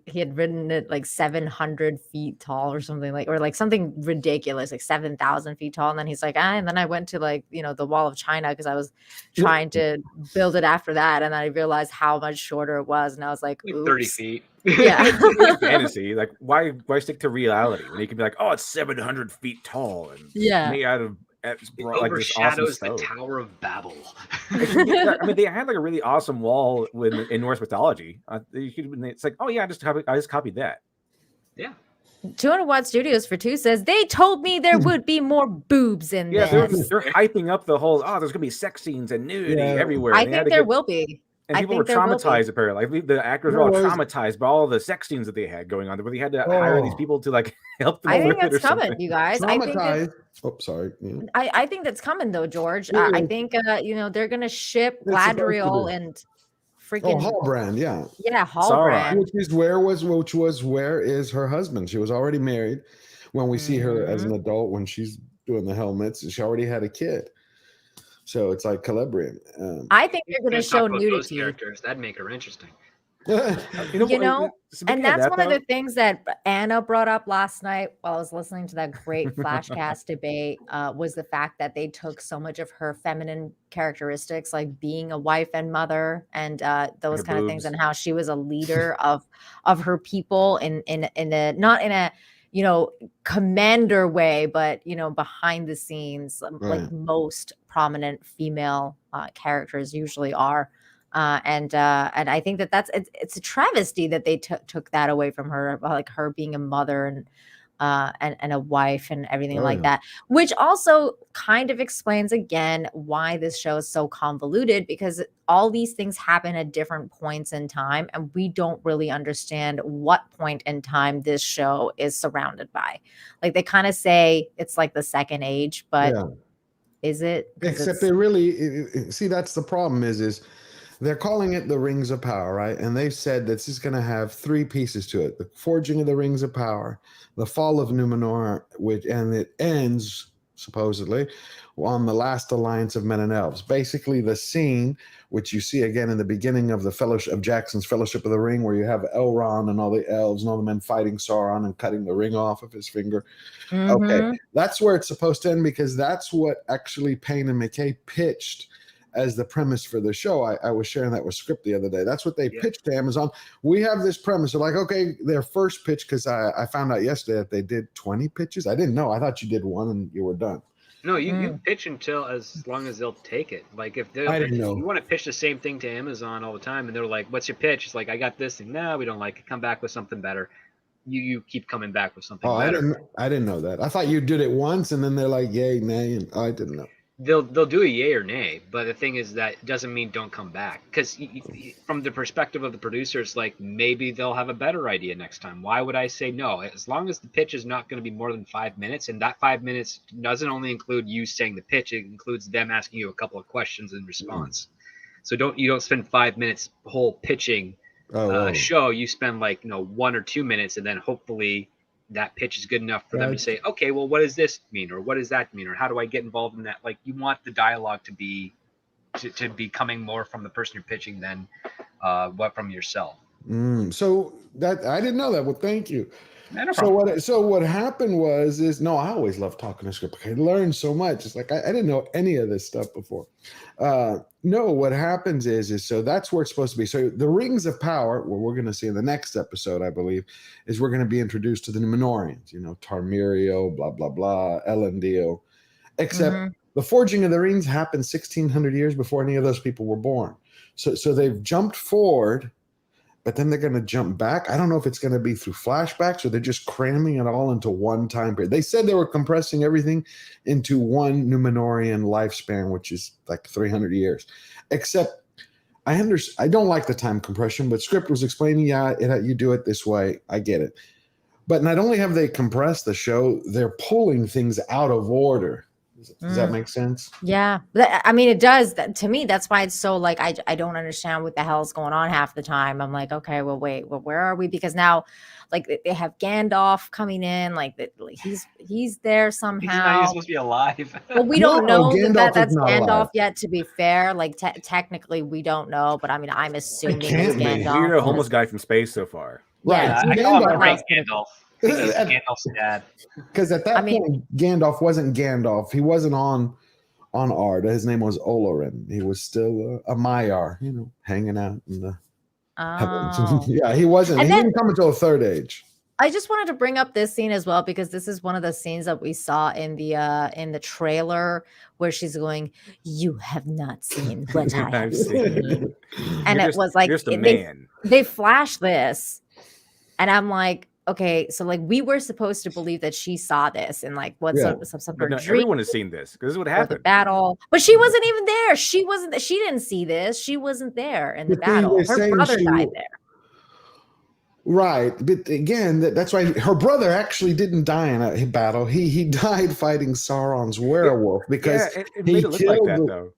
he had written it like 700 feet tall or something or like something ridiculous like 7,000 feet tall, and then he's like and then I went to like the Wall of China because I was trying to build it after that, and then I realized how much shorter it was, and I was like, Like oops. 30 feet. Yeah. It's fantasy. Like, why stick to reality when you can be like, oh, it's 700 feet tall and Yeah. made out of It like this awesome overshadows the stone. Tower of Babel. I mean, they had like a really awesome wall in Norse mythology. It's like, oh yeah, I just copied that. Yeah. 200 Watt Studios for 2 says they told me there would be more boobs in Yeah, this. they're hyping up the whole. Oh, there's gonna be sex scenes and nudity everywhere. I And they had think to there get- will be. And I people were think there will be. traumatized apparently. Like the actors were all traumatized by all the sex scenes that they had going on. Where they had to hire these people to like help them. I think with it or that's coming, something. you guys. I think Traumatized. Oh, sorry. Yeah. I think that's coming though, George. I think they're gonna ship They're supposed to Gladriel be. and Oh, freaking Hallbrand, yeah. Hallbrand. Which was where is her husband? She was already married when we see her as an adult when she's doing the helmets. She already had a kid. So it's like Celebrian. I think they're gonna Talk show about those nudity. characters. That'd make her interesting. And Speaking that's of one of though, the things that Anna brought up last night while I was listening to that great Flashcast debate was the fact that they took so much of her feminine characteristics, like being a wife and mother, and those Her kind of things, boobs. and how she was a leader of her people in a not in a commander way, but behind the scenes, like Right. most prominent female characters usually are. And I think it's a travesty that they took that away from her, like her being a mother and a wife and everything like that, which also kind of explains again why this show is so convoluted, because all these things happen at different points in time and we don't really understand what point in time this show is surrounded by. Like they kind of say it's like the second age, but is it? Except they really see, that's the problem is they're calling it the Rings of Power, right? And they've said that this is going to have 3 pieces to it: the forging of the Rings of Power, the fall of Numenor, and it ends supposedly on the last alliance of men and elves. Basically, the scene which you see again in the beginning of the Fellowship of Jackson's Fellowship of the Ring, where you have Elrond and all the elves and all the men fighting Sauron and cutting the ring off of his finger. Okay, that's where it's supposed to end, because that's what actually Payne and McKay pitched as the premise for the show. I was sharing that with Script the other day. That's what they pitched to Amazon. We have this premise. They're like, okay, their first pitch, because I found out yesterday that they did 20 pitches. I didn't know. I thought you did one and you were done. No, you pitch until as long as they'll take it. Like if you want to pitch the same thing to Amazon all the time, and they're like, "What's your pitch?" It's like, "I got this thing." No, we don't like it. Come back with something better. You keep coming back with something better. I didn't know that. I thought you did it once and then they're like, yay, nay, and I didn't know. They'll do a yay or nay, but the thing is that doesn't mean don't come back, because from the perspective of the producers, like maybe they'll have a better idea next time. Why would I say no? As long as the pitch is not going to be more than 5 minutes, and that 5 minutes doesn't only include you saying the pitch, it includes them asking you a couple of questions in response. So you don't spend 5 minutes whole pitching a show. You spend 1 or 2 minutes, and then hopefully that pitch is good enough for them to say, okay, well, what does this mean? Or what does that mean? Or how do I get involved in that? Like, you want the dialogue to be coming more from the person you're pitching than what from yourself. So that I didn't know that. Well, thank you. No so what happened I always love talking to Script. I learned so much. It's like I didn't know any of this stuff before. What happens is so that's where it's supposed to be. So the Rings of Power, what we're going to see in the next episode, I believe, is we're going to be introduced to the Numenorians. Tarmerio, blah blah blah, Elendil. Except the forging of the rings happened 1,600 years before any of those people were born. So they've jumped forward. But then they're going to jump back. I don't know if it's going to be through flashbacks or they're just cramming it all into one time period. They said they were compressing everything into one Numenorian lifespan, which is like 300 years. Except I don't like the time compression, but Script was explaining, you do it this way. I get it. But not only have they compressed the show, they're pulling things out of order. Does that make sense? Yeah. I mean, it does. To me, that's why it's so I don't understand what the hell's going on half the time. I'm like, okay, well, wait, where are we? Because now, they have Gandalf coming in, he's there somehow. He's not even supposed to be alive. Well, we don't know that's Gandalf yet, to be fair. Technically, we don't know, but I mean, I'm assuming it's Gandalf. We're a homeless guy from space so far. Right. I call him Gandalf. Gandalf's dad. Because at that point, Gandalf wasn't Gandalf. He wasn't on Arda. His name was Olorin. He was still a Maiar, hanging out in the heavens. Yeah, he wasn't. He didn't come until the Third Age. I just wanted to bring up this scene as well, because this is one of the scenes that we saw in the trailer where she's going, "You have not seen what I have seen," and it was like they flashed this, and I'm like, okay, so we were supposed to believe that she saw this and some dream. Everyone has seen this because this is what happened. The battle, but she wasn't even there. She didn't see this. She wasn't there in the battle. Her brother died there. Right, but again, that's why her brother actually didn't die in a battle. He died fighting Sauron's werewolf because it made it look like that though.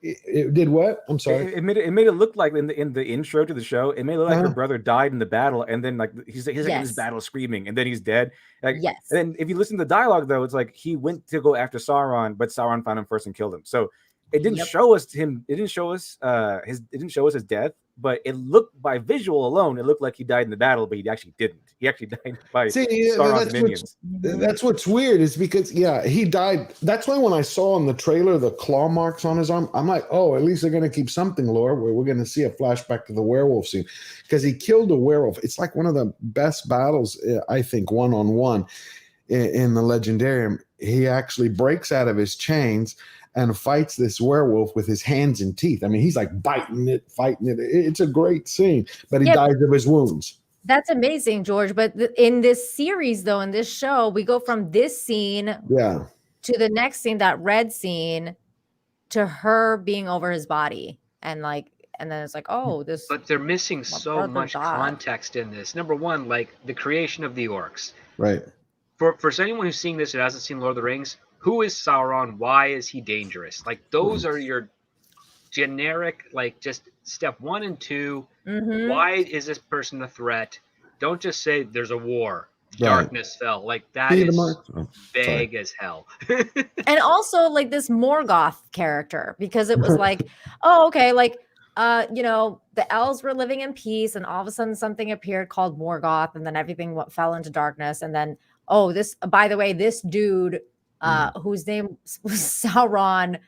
It did what? I'm sorry. It made it look like in the intro to the show. It made it look like her brother died in the battle, and then he's in this battle screaming, and then he's dead. Yes. And then if you listen to the dialogue though, it's like he went to go after Sauron, but Sauron found him first and killed him. So it didn't show us him. It didn't show us his death. But it looked, by visual alone, it looked like he died in the battle, but he actually didn't. He actually died by Sauron's minions. That's what's weird, is because he died. That's why when I saw in the trailer the claw marks on his arm, I'm like, oh, at least they're going to keep something, Laura, where we're going to see a flashback to the werewolf scene, because he killed a werewolf. It's like one of the best battles, I think, one-on-one in the Legendarium. He actually breaks out of his chains, and fights this werewolf with his hands and teeth. I mean, he's like biting it, fighting it. It's a great scene, but he dies of his wounds. That's amazing, George. But in this series, though, in this show, we go from this scene to the next scene, that red scene, to her being over his body. And then it's like, oh, this. But they're missing so much context in this. Number one, like the creation of the orcs. Right. For anyone who's seeing this who hasn't seen Lord of the Rings, who is Sauron? Why is he dangerous? Like those are your generic, like just step 1 and 2. Mm-hmm. Why is this person a threat? Don't just say there's a war. Darkness fell. Like that is vague as hell. And also like this Morgoth character, because it was like, oh, okay, like the elves were living in peace, and all of a sudden something appeared called Morgoth, and then everything fell into darkness. And then, by the way, this dude, whose name was Sauron,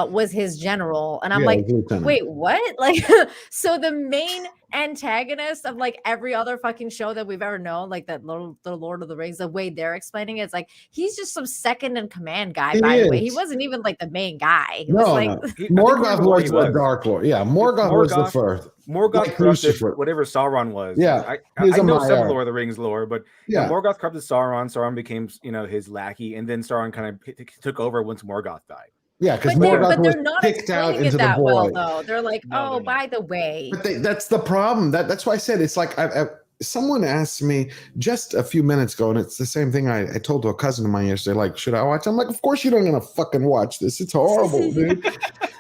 was his general. And I'm like, wait, what? Like, so the main antagonist of like every other fucking show that we've ever known, like the Lord of the Rings, the way they're explaining it, it's like he's just some second in command guy. By the way, he wasn't even like the main guy. He was Morgoth was the Dark Lord. Yeah, Morgoth was the first. Morgoth corrupted whatever Sauron was. Yeah, I know some Lord of the Rings lore, but Morgoth corrupted Sauron. Sauron became his lackey, and then Sauron kind of took over once Morgoth died. Yeah, because Morgoth was they're not kicked out into that the void. Well, though. They're like, by the way. But that's the problem. That's why I said it's like someone asked me just a few minutes ago, and it's the same thing I told to a cousin of mine yesterday. Like, should I watch? I'm like, of course you don't gonna fucking watch this. It's horrible, dude.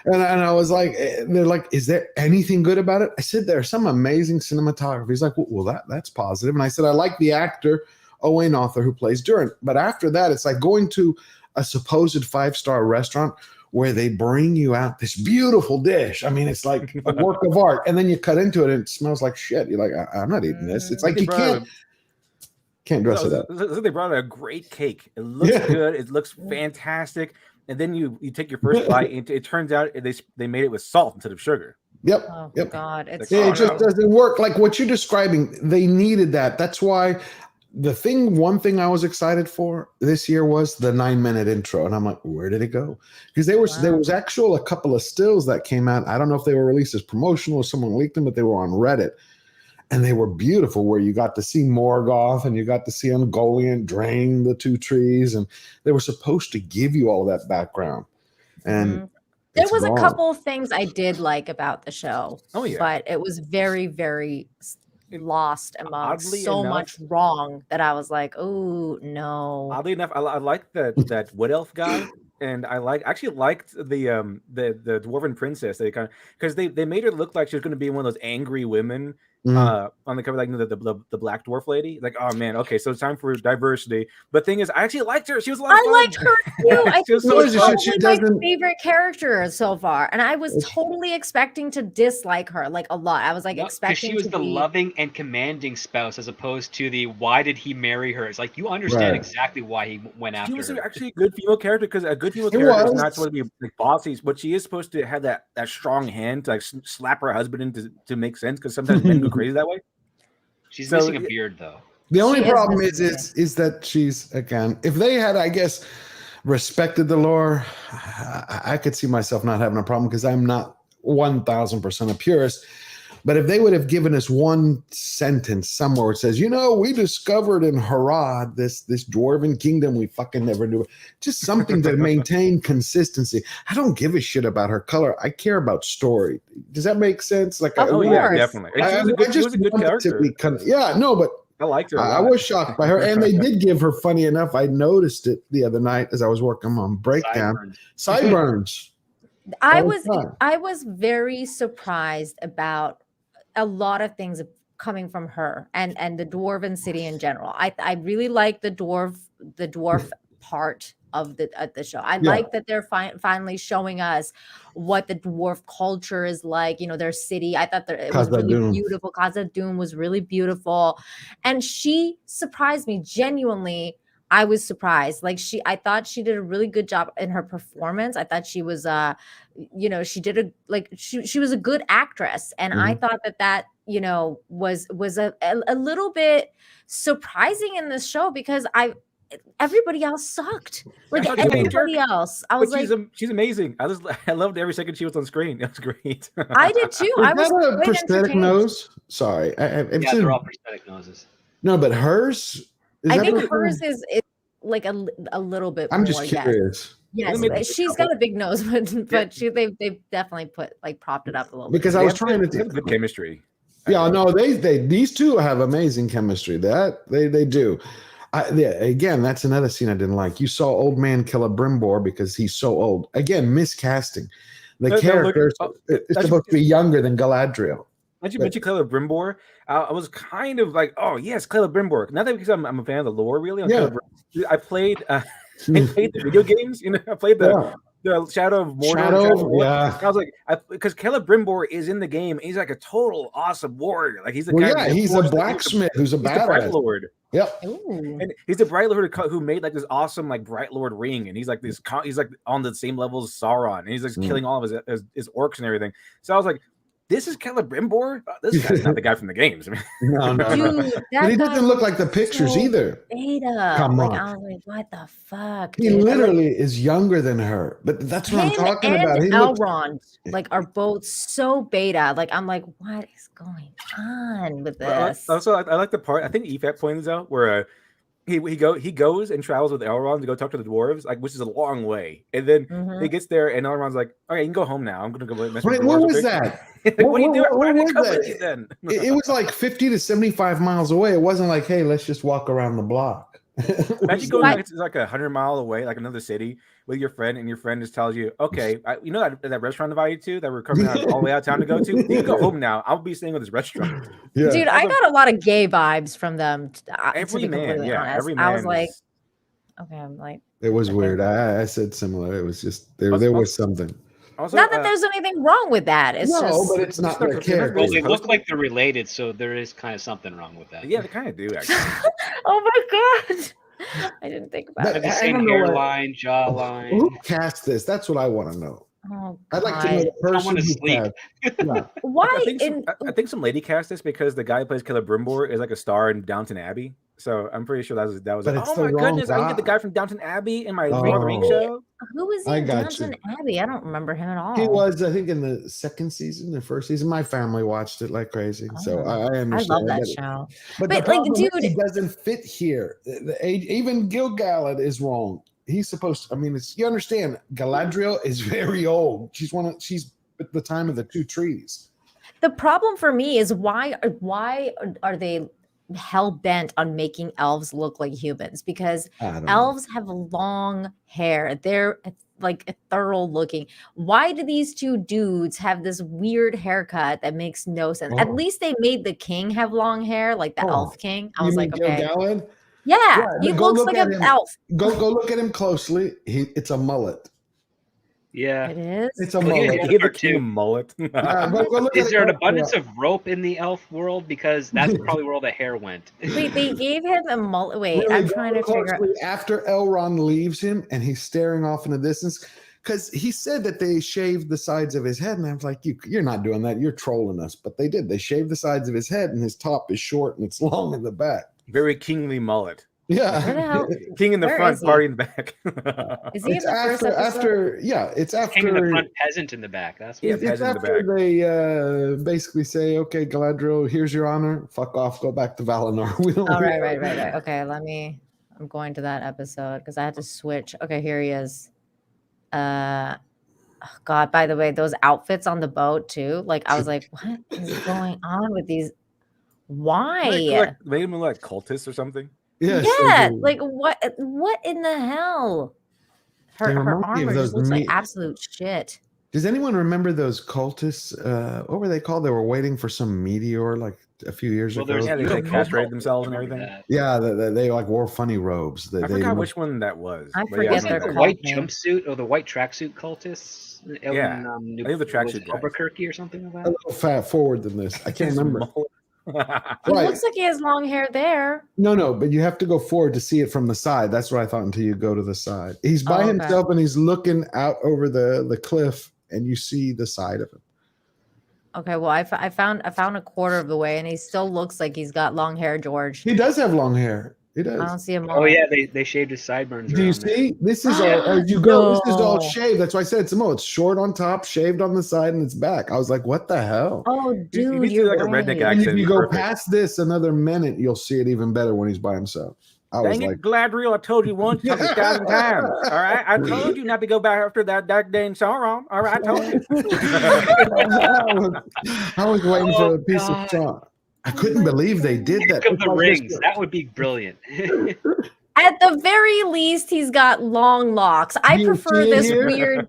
And I was like, they're like, is there anything good about it? I said, there's some amazing cinematography. He's like, well, that's positive. And I said, I like the actor Owain Arthur who plays Durin. But after that, it's like going to a supposed 5-star restaurant where they bring you out this beautiful dish. I mean, it's like a work of art. And then you cut into it and it smells like shit. You're like, I'm not eating this. It's like you can't dress it up. So they brought out a great cake. It looks good. It looks fantastic. And then you take your first bite, and it turns out they made it with salt instead of sugar. Yep. Oh, yep. God. It just doesn't work. Like what you're describing, they needed that. That's why one thing I was excited for this year was the 9-minute intro. And I'm like, where did it go? Because there was a couple of stills that came out. I don't know if they were released as promotional or someone leaked them, but they were on Reddit. And they were beautiful, where you got to see Morgoth and you got to see Ungoliant drain the 2 trees. And they were supposed to give you all that background. And there was a couple of things I did like about the show. Oh, yeah. But it was very, very lost among much wrong that I was like, oh, no. Oddly enough, I like that Wood Elf guy. And I actually liked the Dwarven princess. Because they made her look like she was going to be one of those angry women on the cover, like the black dwarf lady. Like, oh man, okay, so it's time for diversity. But thing is, I actually liked her. She was a lot of fun. I liked her too. I think she was my favorite character so far, and I was totally expecting to dislike her like a lot. I was like expecting she was the loving and commanding spouse, as opposed to the why did he marry her? It's like you understand exactly why he went after her. She was actually a good female character, because a good female character is not supposed to be like bossy, but she is supposed to have that strong hand to like slap her husband into to make sense, because sometimes men go crazy that way. She's missing a beard though. The only problem is that she's, again, if they had, I guess, respected the lore, I could see myself not having a problem, because I'm not 1,000% a purist. But if they would have given us one sentence somewhere where it says, we discovered in Harad this dwarven kingdom we fucking never knew, just something to maintain consistency. I don't give a shit about her color. I care about story. Does that make sense? Like, yeah, definitely. She was a good character. But I liked her. I was shocked by her, and they did give her. Funny enough, I noticed it the other night as I was working on Breakdown. Sideburns. I was very surprised about a lot of things coming from her and the dwarven city in general. I really like the dwarf part of the show. I like that they're finally showing us what the dwarf culture is like, their city. I thought that it was really beautiful. Khazad-dûm was really beautiful, and she surprised me genuinely. I was surprised. I thought she did a really good job in her performance. I thought she was, she did she was a good actress. And I thought that, was a little bit surprising in this show, because everybody else sucked. Like thought she was a everybody jerk. else. I But was like, she's amazing. I loved every second she was on screen. It was great. I did too. I was Is that a quite prosthetic entertained. nose? Sorry. I've Yeah, seen- they're all prosthetic noses. No, but hers? Is I that think what- hers is like a little bit I'm more. just Yes. curious. Yes, Let me- but she's got a big nose, but they definitely propped it up a little Because bit. I was They trying have to good chemistry. Yeah, no, these two have amazing chemistry. That they do. Again, that's another scene I didn't like. You saw old man kill a Brimbor because he's so old. Again, miscasting. The character is supposed to be younger than Galadriel. Once you mentioned Clella Brimbor, I was kind of like, oh yes, Clella Brimbor. Not that because I'm a fan of the lore, really. I played I played the video games. You know, I played the Shadow of Mordor. Shadow of War. Yeah. I was like, because Caleb Brimbor is in the game. He's like a total awesome warrior. Like he's the guy. He's a blacksmith who's a badass. Bright Lord. Yep. Ooh. And he's the Bright Lord who made like this awesome like Bright Lord ring, and he's like this. He's like on the same level as Sauron, and he's like killing all of his orcs and everything. So I was like, this is Caleb Brimbor. This guy's not the guy from the games. I mean, No. Dude, But he doesn't look like the pictures either. Beta. Come like, on. I was like, what the fuck? He dude? literally is younger than her. But that's what I'm Him talking and about. He Elrond like are both so beta. Like I'm like, what is going on with this? also, I like the part. I think Efat points out where he goes and travels with Elrond to go talk to the dwarves, like which is a long way, and then he gets there and Elrond's like, "Okay, you can go home now. I'm gonna go mess with the dwarves." What was that? What are you doing? Why What didn't was you come that? with you then? It was like 50 to 75 miles away. It wasn't like, hey, let's just walk around the block. Imagine going it's like 100-mile away, like another city, with your friend, and your friend just tells you, "Okay, you know that restaurant I invited you to that we're coming out all the way out of town to go to. You can go home now. I'll be staying with this restaurant." Yeah. Dude, I got a lot of gay vibes from them. Every to be man, completely yeah, honest. every man. I was like, is- okay, I'm like, It was weird. I said similar. It was just there was something. also, not that there's anything wrong with that. It's No, just but it's not not- their it's not character. Well, really they supposed look to like they're related, so there is kind of something wrong with that. yeah, they kind of do actually. oh my god. I didn't think about But- Have it. you I seen don't know what- hairline, jawline? Who cast this? That's what I want to know. Oh, I'd like to know God. the person wanna who sleep. cast. Yeah. Why? I think some lady cast this because the guy who plays Caleb Brimbor is like a star in Downton Abbey. So I'm pretty sure that was But like, it's oh the my wrong goodness, I can get the guy. guy from Downton Abbey in my Oh. ring show. Who was I in got Downton Abbey? I don't remember him at all. He was, I think, in the second season, the first season. My family watched it like crazy, so Oh. I I understand. love that but- show. But, But, the like, problem is dude- he doesn't fit here. Even Gil Galad is wrong. He's supposed to. I mean, you understand? Galadriel is very old. She's at the time of the two trees. The problem for me is why are they hell bent on making elves look like humans? Because I don't know. elves have long hair. They're like ethereal looking. Why do these two dudes have this weird haircut that makes no sense? At Oh. least they made the king have long hair, like the Oh. elf king. I You was mean like, Gil okay, Galad? yeah, he go looks look like at an him. elf. Go look at him closely. It's a mullet. Yeah. It is. It's a Look at mullet. him. He had the king of mullet. Go look Is at there it. an abundance of rope in the elf world? Because that's probably where all the hair went. Wait, they gave him a mullet. Wait, Really, I'm go trying to figure out. closely after Elrond leaves him and he's staring off in the distance because he said that they shaved the sides of his head, and I was like, you're not doing that. You're trolling us. But they did. They shaved the sides of his head, and his top is short and it's long in the back. Very kingly mullet. Yeah. Where the hell? King in the Where front, is he? party in the back. Is he in It's the first episode? it's after King in the front, peasant in the back. That's Yeah, what it's peasant in the after they basically say, okay, Galadriel, here's your honor. Fuck off. Go back to Valinor. We don't. Oh, right. Okay, I'm going to that episode because I had to switch. Okay, here he is. Oh God, by the way, those outfits on the boat too. Like I was like, what is going on with these? Why? Made him look like cultists or something. Yes, Yeah, they do. like what in the hell? Her They her remind me of armor those just looks like meat- absolute shit. Does anyone remember those cultists? What were they called? They were waiting for some meteor like a few years Well, ago. there's Yeah, they, no like, castrated cult. themselves and Remember everything. that. Yeah, they like wore funny robes. I forgot which one that was. I but forget yeah, Wasn't their it the cult white name. jumpsuit or the white tracksuit cultists? Yeah, New, I think the tracksuit guys. Albuquerque or something like a that. little fat forward than this. I can't remember. He Right. looks like he has long hair there. No, but you have to go forward to see it from the side. That's what I thought until you go to the side. He's by Oh, okay. himself and he's looking out over the cliff and you see the side of him. Okay, well, I found a quarter of the way, and he still looks like he's got long hair, George. He does have long hair. He I does. don't see a mullet. Oh yeah, they shaved his sideburns. Do you around there. see? This is all as you go. This is all No. shaved. That's why I said it's a mullet. It's short on top, shaved on the side, and it's back. I was like, what the hell? Oh, You dude, need to you're do like a right. redneck And accent. if you Be go perfect. past this another minute, you'll see it even better when he's by himself. I was Dang like, it, Galadriel, I told you once, told you 1,000 times. All right, I told you not to go back after that dang Sauron. All right, I told you. I was waiting for a piece God. of straw. I couldn't believe they did that. Pick of It's the like rings. this- That would be brilliant. At the very least, he's got long locks. I Do you prefer see it this here? weird,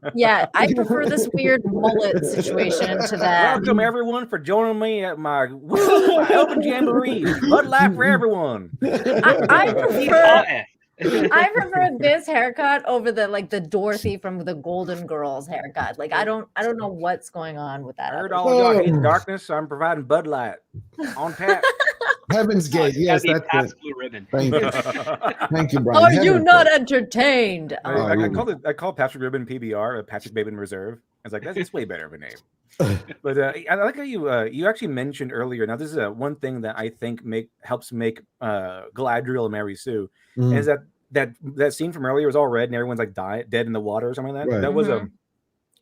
I prefer this weird mullet situation to that. Welcome everyone for joining me at my open jamboree. Bud Light for everyone. I prefer Yeah. I prefer this haircut over the Dorothy from the Golden Girls haircut. Like I don't know what's going on with that. I heard other- all of y'all hate darkness, so I'm providing Bud Light on tap. Heaven's Gate. Yes, That'd be that's Pabst it. Blue Ribbon. Thank you. Thank you, Brian. Are you Heaven's not Gate. entertained? I Oh. call Patrick Ribbon PBR, Patrick Bateman Reserve. I was like, that's way better of a name. But I like how you actually mentioned earlier. Now, this is one thing that I think helps make Galadriel and Mary Sue Mm. is that scene from earlier was all red and everyone's like dead in the water or something like that. Right. That was Mhm.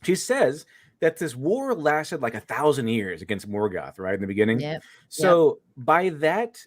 She says that this war lasted like 1,000 years against Morgoth, right in the beginning. Yep. So by that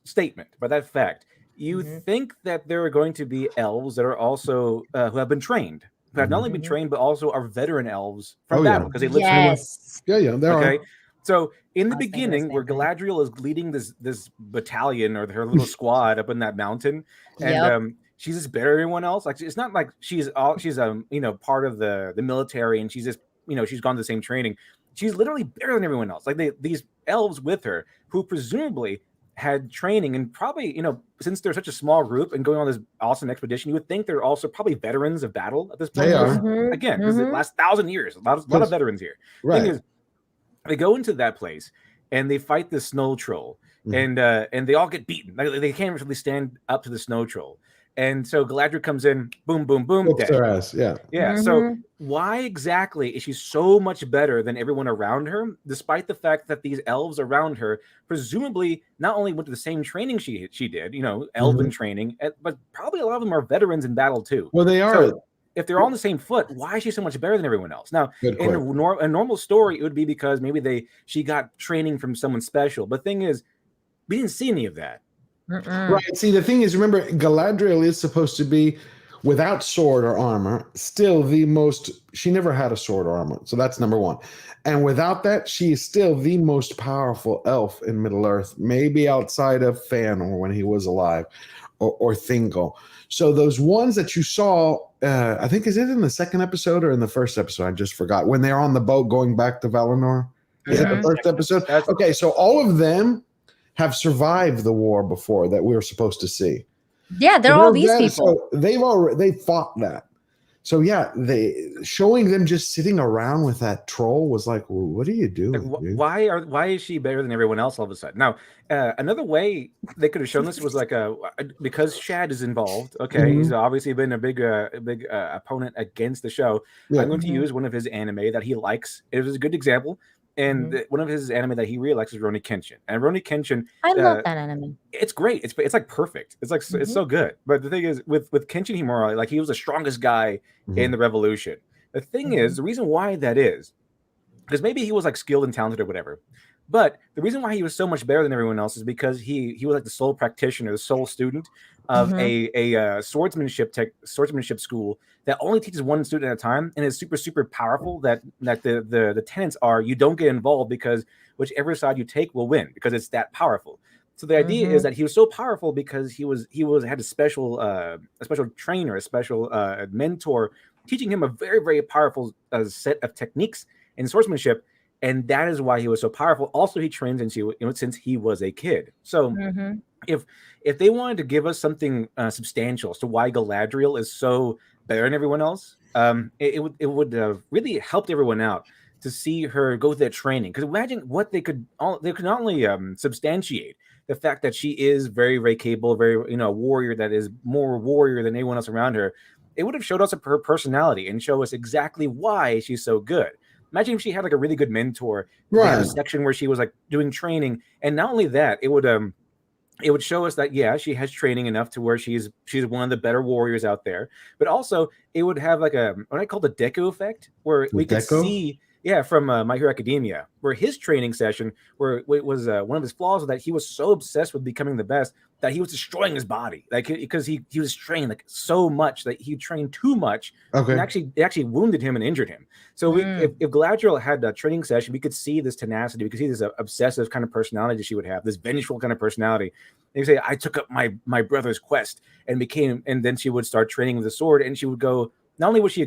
statement, by that fact, you Mhm. think that there are going to be elves that are also who have been trained, who have not only been Mhm. trained but also are veteran elves from Oh, yeah. battle because they live through. Yes. Yeah, there Okay, are. so in the I was thinking the beginning, where same thing. Galadriel is leading this battalion or her little squad up in that mountain, and Yep. she's just better than everyone else. Like it's not like she's part of the military and she's just she's gone to the same training. She's literally better than everyone else. Like these elves with her who presumably had training and probably since they're such a small group and going on this awesome expedition, you would think they're also probably veterans of battle at this point. They are. Mhm. Again, this is the Mhm. last 1,000 years. A lot of veterans here. Right. Thing is, they go into that place and they fight the snow troll, Mhm. and they all get beaten. Like, they can't really stand up to the snow troll. And so Galadriel comes in, boom, boom, boom, Whoops dead. their ass. Yeah. Yeah. So Mhm. why exactly is she so much better than everyone around her, despite the fact that these elves around her presumably not only went to the same training she did, elven training, but probably a lot of them are veterans in battle too. Well, they are. So if they're all on the same foot, why is she so much better than everyone else? Now, Good in a, question. a normal story, it would be because maybe she got training from someone special. But the thing is, we didn't see any of that. Mm-mm. Right. See, the thing is, remember, Galadriel is supposed to be without sword or armor, still the most. She never had a sword or armor, so that's number one. And without that, she is still the most powerful elf in Middle Earth, maybe outside of Fëanor when he was alive, or Thingol. So those ones that you saw, I think, is it in the second episode or in the first episode? I just forgot when they're on the boat going back to Valinor. Is it the Mhm. first episode? That's- Okay, so all of them have survived the war before that we were supposed to see. Yeah, they're all these people. So they fought that. So yeah, they showing them just sitting around with that troll was like, well, what are you doing? Like, dude? why is she better than everyone else all of a sudden? Now, another way they could have shown this was like because Shad is involved. Okay, he's obviously been a big opponent against the show. Yeah. I'm going to Mhm. use one of his anime that he likes. It was a good example, and one of his anime that he really likes is Rurouni Kenshin. And Rurouni Kenshin, I love that anime. it's great. It's like perfect. It's like it's so good. But the thing is, with Kenshin Himura, like he was the strongest guy in the revolution. The thing is, the reason why that is, because maybe he was like skilled and talented or whatever. But the reason why he was so much better than everyone else is because he was like the sole practitioner, the sole student of a swordsmanship school that only teaches one student at a time and is super powerful. That the tenets are you don't get involved because whichever side you take will win because it's that powerful. So the idea is that he was so powerful because he had a special trainer, a special mentor teaching him a very powerful set of techniques in swordsmanship. And that is why he was so powerful. Also, he trained since he was a kid. So if they wanted to give us something substantial as to why Galadriel is so better than everyone else, it would really helped everyone out to see her go through that training. Because imagine what they could not only substantiate the fact that she is very capable, a warrior that is more warrior than anyone else around her. It would have showed us her personality and show us exactly why she's so good. Imagine if she had like a really good mentor, right? A section where she was like doing training, and not only that, it would it would show us that she has training enough to where she's one of the better warriors out there, but also it would have like a what I call the Deku effect, where we could see from My Hero Academia, where his training session, where it was one of his flaws was that he was so obsessed with becoming the best that he was destroying his body, like because he was trained like so much that he trained too much, and it actually wounded him and injured him. So if Galadriel had a training session, we could see this tenacity, we could see this obsessive kind of personality she would have, this vengeful kind of personality. And you say, I took up my brother's quest and then she would start training with the sword, and she would go. Not only would she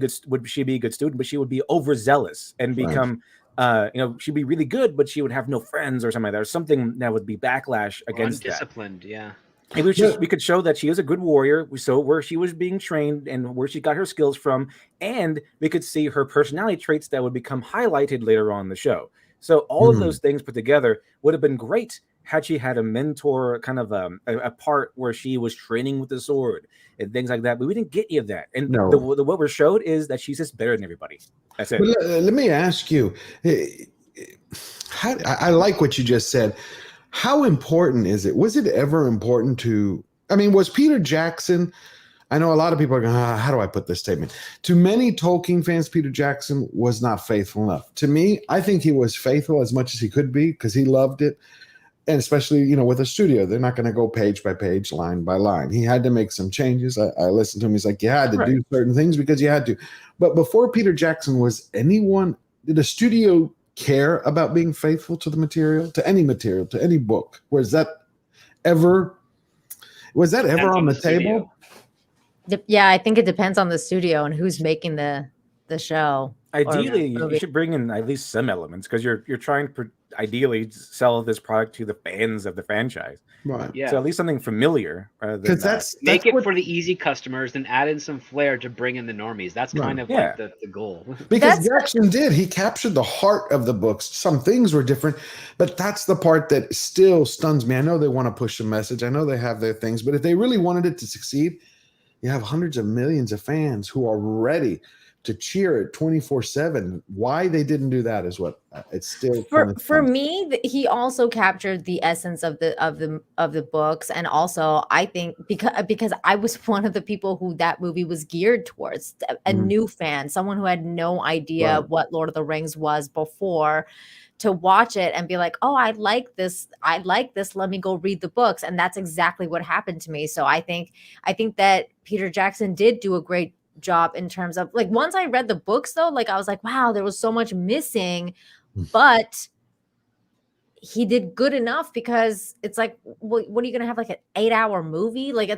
be a good student, but she would be overzealous and become, she'd be really good, but she would have no friends or something like that, or something that would be backlash against undisciplined, that. And we could show that she is a good warrior. We saw where she was being trained and where she got her skills from, and we could see her personality traits that would become highlighted later on in the show. So all of those things put together would have been great had she had a mentor, kind of a part where she was training with the sword and things like that. But we didn't get any of that. And what we're showed is that she's just better than everybody. That's it. Let me ask you, I like what you just said. How important is it? Was it ever important was Peter Jackson? I know a lot of people are going, how do I put this statement? To many Tolkien fans, Peter Jackson was not faithful enough. To me, I think he was faithful as much as he could be because he loved it. And especially, with a studio, they're not going to go page by page, line by line. He had to make some changes. I listened to him. He's like, you had to do certain things because you had to. But before Peter Jackson, did a studio care about being faithful to the material, to any book? Was that ever on the table? Yeah, I think it depends on the studio and who's making the show. Ideally, you should bring in at least some elements because you're trying to ideally sell this product to the fans of the franchise. Right. Yeah. So at least something familiar. Because that's make it for the easy customers, then add in some flair to bring in the normies. That's kind of like the goal. Because Jackson he captured the heart of the books. Some things were different, but that's the part that still stuns me. I know they want to push a message. I know they have their things, but if they really wanted it to succeed, you have hundreds of millions of fans who are ready to cheer it 24/7. Why they didn't do that is what it's still for me. He also captured the essence of the books, and also I think because I was one of the people who that movie was geared towards, a new fan, someone who had no idea what Lord of the Rings was before, to watch it and be like, oh, I like this, let me go read the books. And that's exactly what happened to me. So I think that Peter Jackson did do a great job in terms of, like, once I read the books though, like I was like, wow, there was so much missing, but he did good enough, because it's like, what are you gonna have, like an 8-hour movie? Like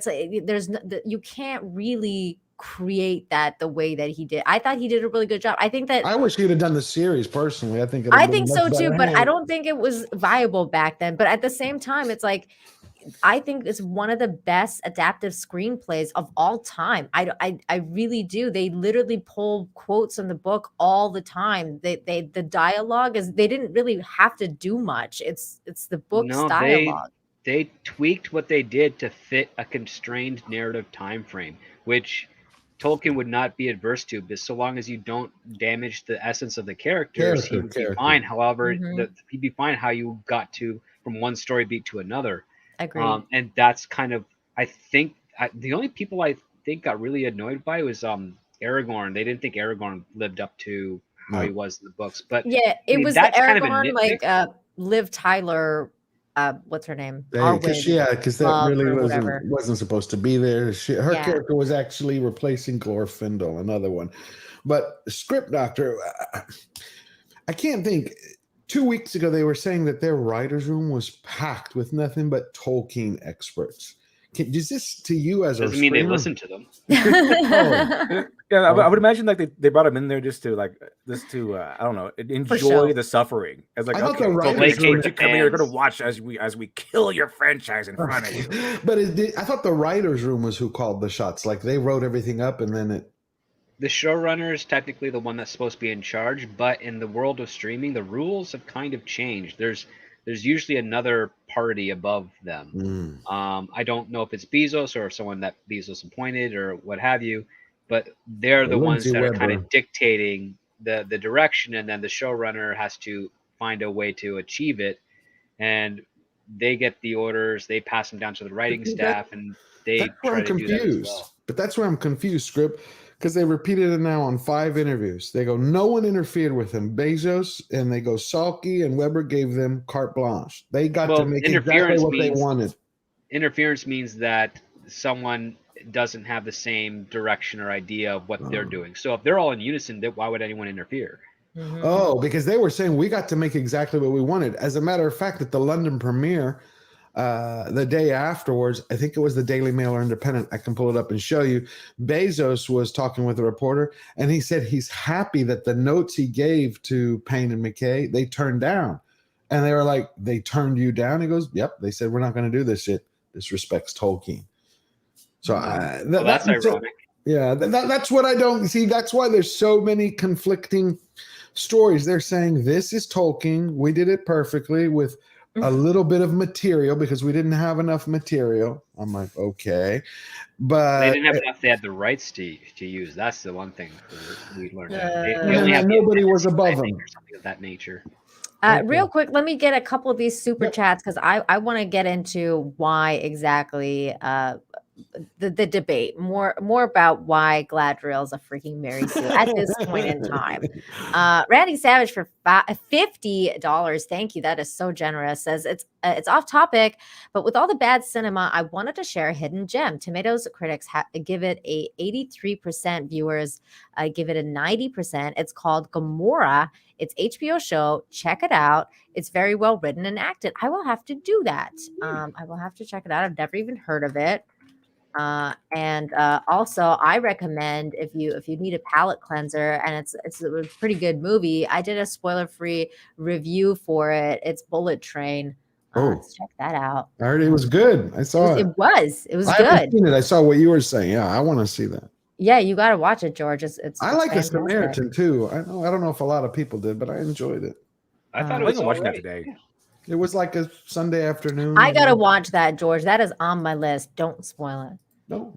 you can't really create that the way that he did. I thought he did a really good job. I think that I wish he'd have done the series personally. I think so too, but I don't think it was viable back then. But at the same time, it's like, I think it's one of the best adaptive screenplays of all time. I really do. They literally pull quotes from the book all the time. The dialogue is, they didn't really have to do much. It's the book's dialogue. They tweaked what they did to fit a constrained narrative time frame, which Tolkien would not be adverse to, but so long as you don't damage the essence of the characters, he would be fine. However, he'd be fine how you got to from one story beat to another. Agreed. And that's kind of, I think, the only people I think got really annoyed by was Aragorn. They didn't think Aragorn lived up to how he was in the books. But yeah, it was the Aragorn, like Liv Tyler. What's her name? Because that really wasn't supposed to be there. Her character was actually replacing Glorfindel, another one. But Script Doctor, I can't think. 2 weeks ago, they were saying that their writer's room was packed with nothing but Tolkien experts. Is this to you as doesn't mean they listen to them? Yeah, I would imagine like they brought him in there just to I don't know, enjoy the suffering. As like, okay, so come here, you're gonna watch as we kill your franchise in front of you. But I thought the writer's room was who called the shots. Like they wrote everything up and then it. The showrunner is technically the one that's supposed to be in charge, but in the world of streaming, the rules have kind of changed. There's usually another party above them. I don't know if it's Bezos or someone that Bezos appointed or what have you, but they're the ones that are kind of dictating the direction, and then the showrunner has to find a way to achieve it. And they get the orders, they pass them down to the writing staff, and they That's where try I'm to do that as confused. well. But that's where I'm confused, Script, because they repeated it now on 5 interviews. They go, no one interfered with him. Bezos and they go, Salky and Weber gave them carte blanche. They got to make exactly what they wanted. Interference means that someone doesn't have the same direction or idea of what they're doing. So if they're all in unison, why would anyone interfere? Mhm. Oh, because they were saying we got to make exactly what we wanted. As a matter of fact, at the London premiere, the day afterwards, I think it was the Daily Mail or Independent, I can pull it up and show you, Bezos was talking with a reporter, and he said he's happy that the notes he gave to Payne and McKay, they turned down. And they were like, they turned you down? He goes, yep. They said, we're not going to do this shit. This respects Tolkien. So that's ironic. Yeah, that's what I don't see. That's why there's so many conflicting stories. They're saying this is Tolkien. We did it perfectly with a little bit of material because we didn't have enough material. I'm like, okay, but they didn't have enough. They had the rights to use. That's the one thing we learned. They only had nobody was above them or something of that nature. Real quick, let me get a couple of these super chats because I want to get into why exactly the debate, more about why Gladriel is a freaking Mary Sue at this point in time. Randy Savage for $50. Thank you. That is so generous. Says it's off topic, but with all the bad cinema, I wanted to share a hidden gem. Tomatoes critics give it a 83%. Viewers give it a 90%. It's called Gomorrah. It's HBO show. Check it out. It's very well written and acted. I will have to do that. I will have to check it out. I've never even heard of it. And also I recommend if you need a palate cleanser, and it's a pretty good movie. I did a spoiler-free review for it. It's Bullet Train. Let's check that out. I heard it was good. I saw it. It was I good. haven't seen it. I saw what you were saying. Yeah, I want to see that. Yeah, you got to watch it, George. I like The Samaritan too. I don't know if a lot of people did, but I enjoyed it. I thought it was watching that today. It was like a Sunday afternoon. I gotta watch that, George. That is on my list. Don't spoil it. No.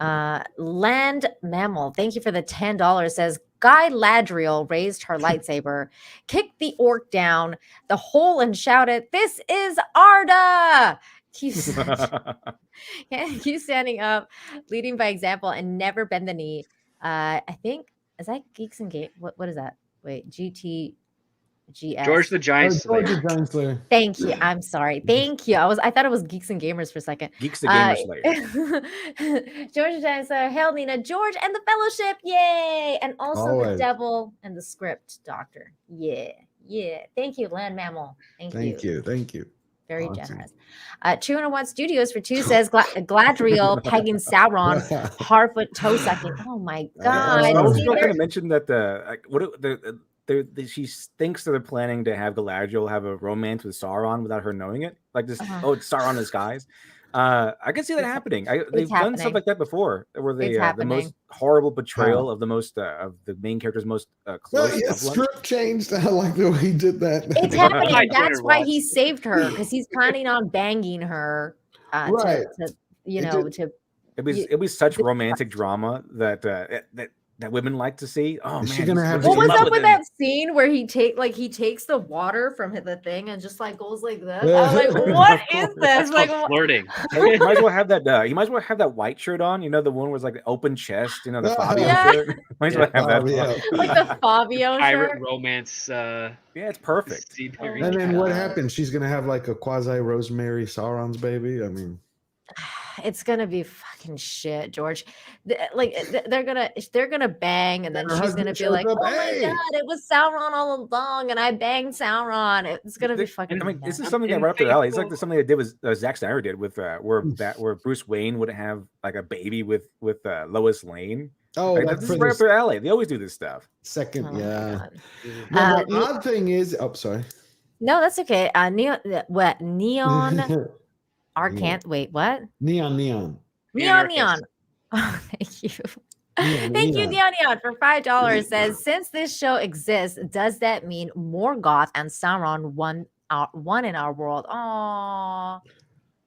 Land Mammal, thank you for the $10. Says Guy Ladriel raised her lightsaber, kicked the orc down the hole, and shouted, "This is Arda!" Keep standing up, leading by example, and never bend the knee. I think is that Geeks and Game. What is that? Wait, GTGS. George the Giant Slayer. Thank you. I'm sorry. Thank you. I thought it was Geeks and Gamers for a second. Geeks the Gamer Slayer. George the Giant Slayer. Hail Nina, George, and the Fellowship. Yay! And also the Devil and the Script Doctor. Yeah. Thank you, Land Mammal. Thank you. Very generous. 201 Studios for 2 says Gladriel pegging Sauron, Harfoot toe sucking. Oh my god! I was going to mention that she thinks that they're planning to have Galadriel have a romance with Sauron without her knowing it. Like this, it's Sauron in disguise. I can see that happening. They've done stuff like that before, where the most horrible portrayal of the most of the main character's most close. Script changed. I like the way he did that. It's happening. That's why he saved her, because he's planning on banging her. Right. It was such romantic drama that women like to see. Oh man, what was up with that scene where he takes the water from the thing and just like goes like this? I was like, what is this? Like flirting. He might as well have that. He might as well have that white shirt on. You know, the one was like the open chest. You know, the Fabio shirt. Might as well have that. Like the Fabio pirate shirt. romance. Yeah, it's perfect. And then what happens? She's gonna have like a quasi Rosemary Sauron's baby. I mean. It's gonna be fucking shit, George. They're gonna bang, and then she's gonna be like, "Oh my god, it was Sauron all along, and I banged Sauron." It's gonna be fucking. I mean, this is something that right up their alley. It's like something they did with Zack Snyder did with where Bruce Wayne would have like a baby with Lois Lane. Oh, like, this is right up their alley. They always do this stuff. The odd thing is, sorry. No, that's okay. Neon. Arcant. Wait, what? Neon. Oh, thank you. Thank you, Neon, for $5. Says, since this show exists, does that mean Morgoth and Sauron won in our world? Oh,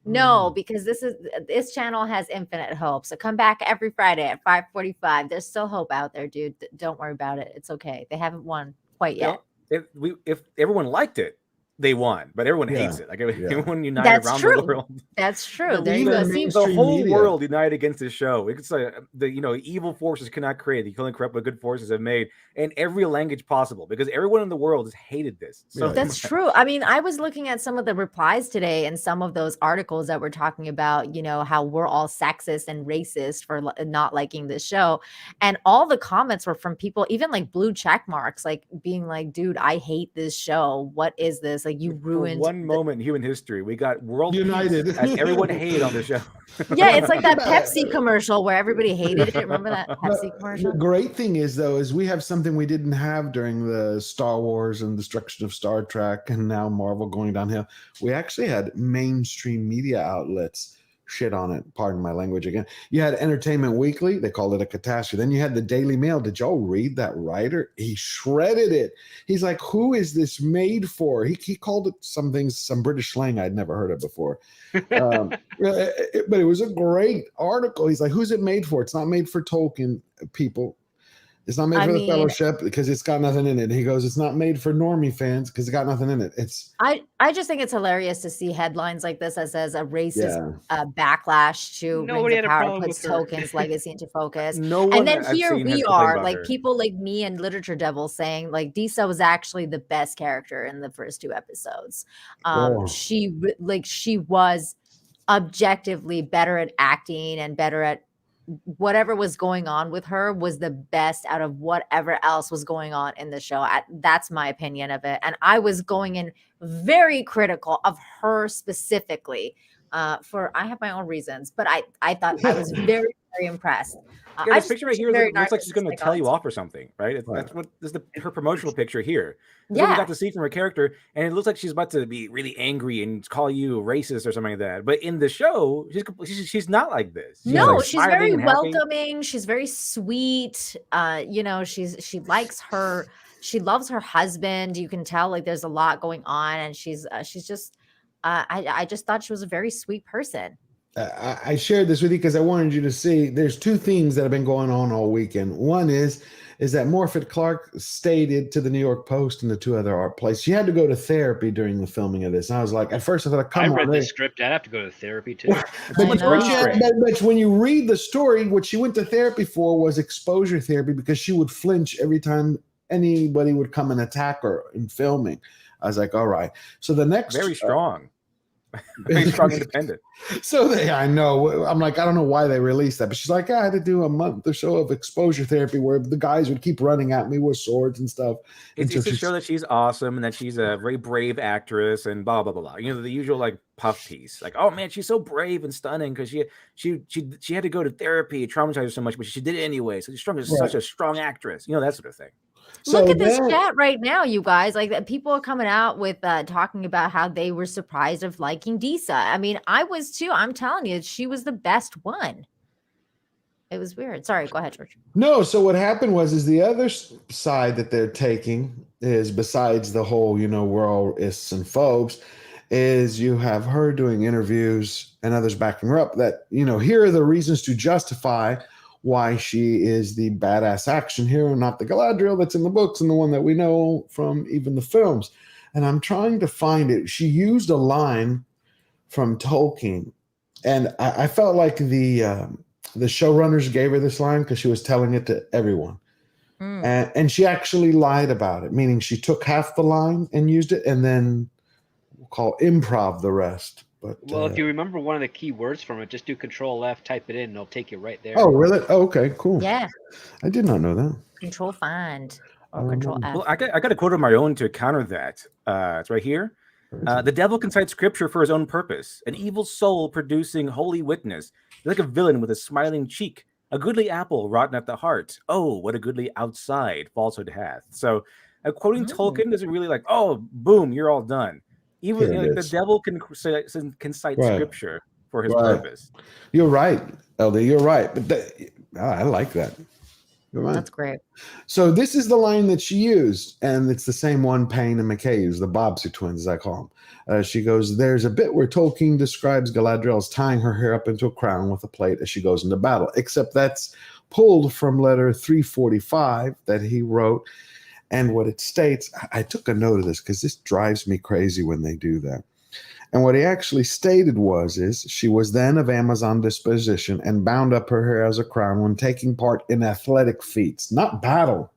no, because this channel has infinite hope. So come back every Friday at 5:45. There's still hope out there, dude. Don't worry about it. It's okay. They haven't won quite yet. If everyone liked it, they won, but everyone hates Yeah, it. Like yeah. everyone united That's around true. the world. That's true. But There you even go. See, The mainstream whole media. world united against this show. It's like evil forces cannot create. You can only corrupt what good forces have made in every language possible because everyone in the world has hated this. So Yeah. that's true. I mean, I was looking at some of the replies today and some of those articles that were talking about, how we're all sexist and racist for not liking this show. And all the comments were from people, even like blue check marks, like being like, dude, I hate this show. What is this? Like, you for ruined one moment in human history, we got world United. peace as everyone hated on the show. Yeah, it's like that Pepsi commercial where everybody hated it. Remember that Pepsi commercial? The great thing is, though, is we have something we didn't have during the Star Wars and destruction of Star Trek, and now Marvel going downhill. We actually had mainstream media outlets shit on it. Pardon my language again. You had Entertainment Weekly. They called it a catastrophe. Then you had the Daily Mail. Did y'all read that writer? He shredded it. He's like, who is this made for? He called it some British slang I'd never heard of before. But it was a great article. He's like, who's it made for? It's not made for Tolkien people. It's not made for the Fellowship because it's got nothing in it. He goes, it's not made for normie fans because it's got nothing in it. I just think it's hilarious to see headlines like this that says a racist backlash to Nobody Rings had of a Power problem puts with her. Tolkien's legacy into focus. No one And then I've here seen we has complained are, about like her. people like me and Literature Devil saying like Disa was actually the best character in the first 2 episodes. She was objectively better at acting and better at whatever was going on with her was the best out of whatever else was going on in the show. That's my opinion of it. And I was going in very critical of her specifically for I have my own reasons, but I thought I was very, very impressed. Yeah, I this just picture think right she's here very looks like she's going to narcissistic tell on you TV. off or something, right? That's what this is her promotional picture here. This is what we Yeah. got to see from her character, and it looks like she's about to be really angry and call you racist or something like that. But in the show, she's not like this. She's No, like she's very smiling and happy. welcoming. She's very sweet. She likes her. She loves her husband. You can tell like there's a lot going on, and she's just. I just thought she was a very sweet person. I shared this with you because I wanted you to see there's 2 themes that have been going on all weekend. One is that Morfydd Clark stated to the New York Post and the 2 other art places she had to go to therapy during the filming of this. And I was like, at first I thought, I come read on. the script. I'd have to go to therapy too. But when you read the story, what she went to therapy for was exposure therapy because she would flinch every time anybody would come and attack her in filming. I was like, all right. So the next Very strong. Very strong, independent. So I know. I'm like, I don't know why they released that, but she's like, I had to do a month or so of exposure therapy where the guys would keep running at me with swords and stuff. It's to show that she's awesome and that she's a very brave actress and blah blah blah blah. The usual like puff piece. Like, oh man, she's so brave and stunning because she had to go to therapy, it traumatized her so much, but she did it anyway. So she's strong, such a strong actress. That sort of thing. Look at this chat right now, you guys. Like people are coming out with talking about how they were surprised of liking Disa. I mean, I was too. I'm telling you, she was the best one. It was weird. Sorry, go ahead, George. No, so what happened is the other side that they're taking is besides the whole, we're all ists and phobes, is you have her doing interviews and others backing her up that, here are the reasons to justify why she is the badass action hero, not the Galadriel that's in the books and the one that we know from even the films. And I'm trying to find it. She used a line from Tolkien, and I felt like the showrunners gave her this line because she was telling it to everyone. And she actually lied about it, meaning she took half the line and used it, and then we'll call improv the rest. But if you remember one of the key words from it, just do Control F, type it in, and it'll take you right there. Oh, really? Oh, okay, cool. Yeah. I did not know that. Control Find or Control F. Well, I got a quote of my own to counter that. It's right here. The devil can cite scripture for his own purpose. An evil soul producing holy witness. Like a villain with a smiling cheek. A goodly apple rotten at the heart. Oh, what a goodly outside falsehood hath. So quoting Tolkien isn't really like, oh, boom, you're all done. Even the devil can cite scripture for his purpose. You're right, LD. You're right. But I like that. You're right. That's great. So this is the line that she used, and it's the same one Payne and McKay use, the Bobbsey twins, as I call them. She goes, there's a bit where Tolkien describes Galadriel as tying her hair up into a crown with a plate as she goes into battle, except that's pulled from letter 345 that he wrote. And what it states, I took a note of this because this drives me crazy when they do that. And what he actually stated is she was then of Amazon disposition and bound up her hair as a crown when taking part in athletic feats, not battle.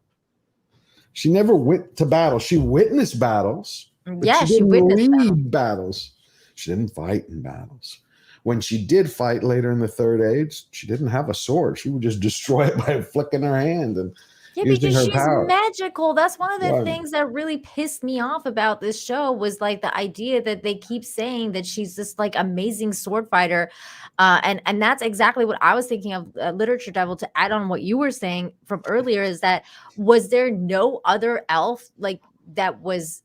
She never went to battle. She witnessed battles. Yeah, she witnessed lead battles. She didn't fight in battles. When she did fight later in the Third Age, she didn't have a sword. She would just destroy it by flicking her hand and using her power. Magical. That's one of the things that really pissed me off about this show was like the idea that they keep saying that she's this like amazing sword fighter. And that's exactly what I was thinking of, Literature Devil, to add on what you were saying from earlier, is that was there no other elf like that was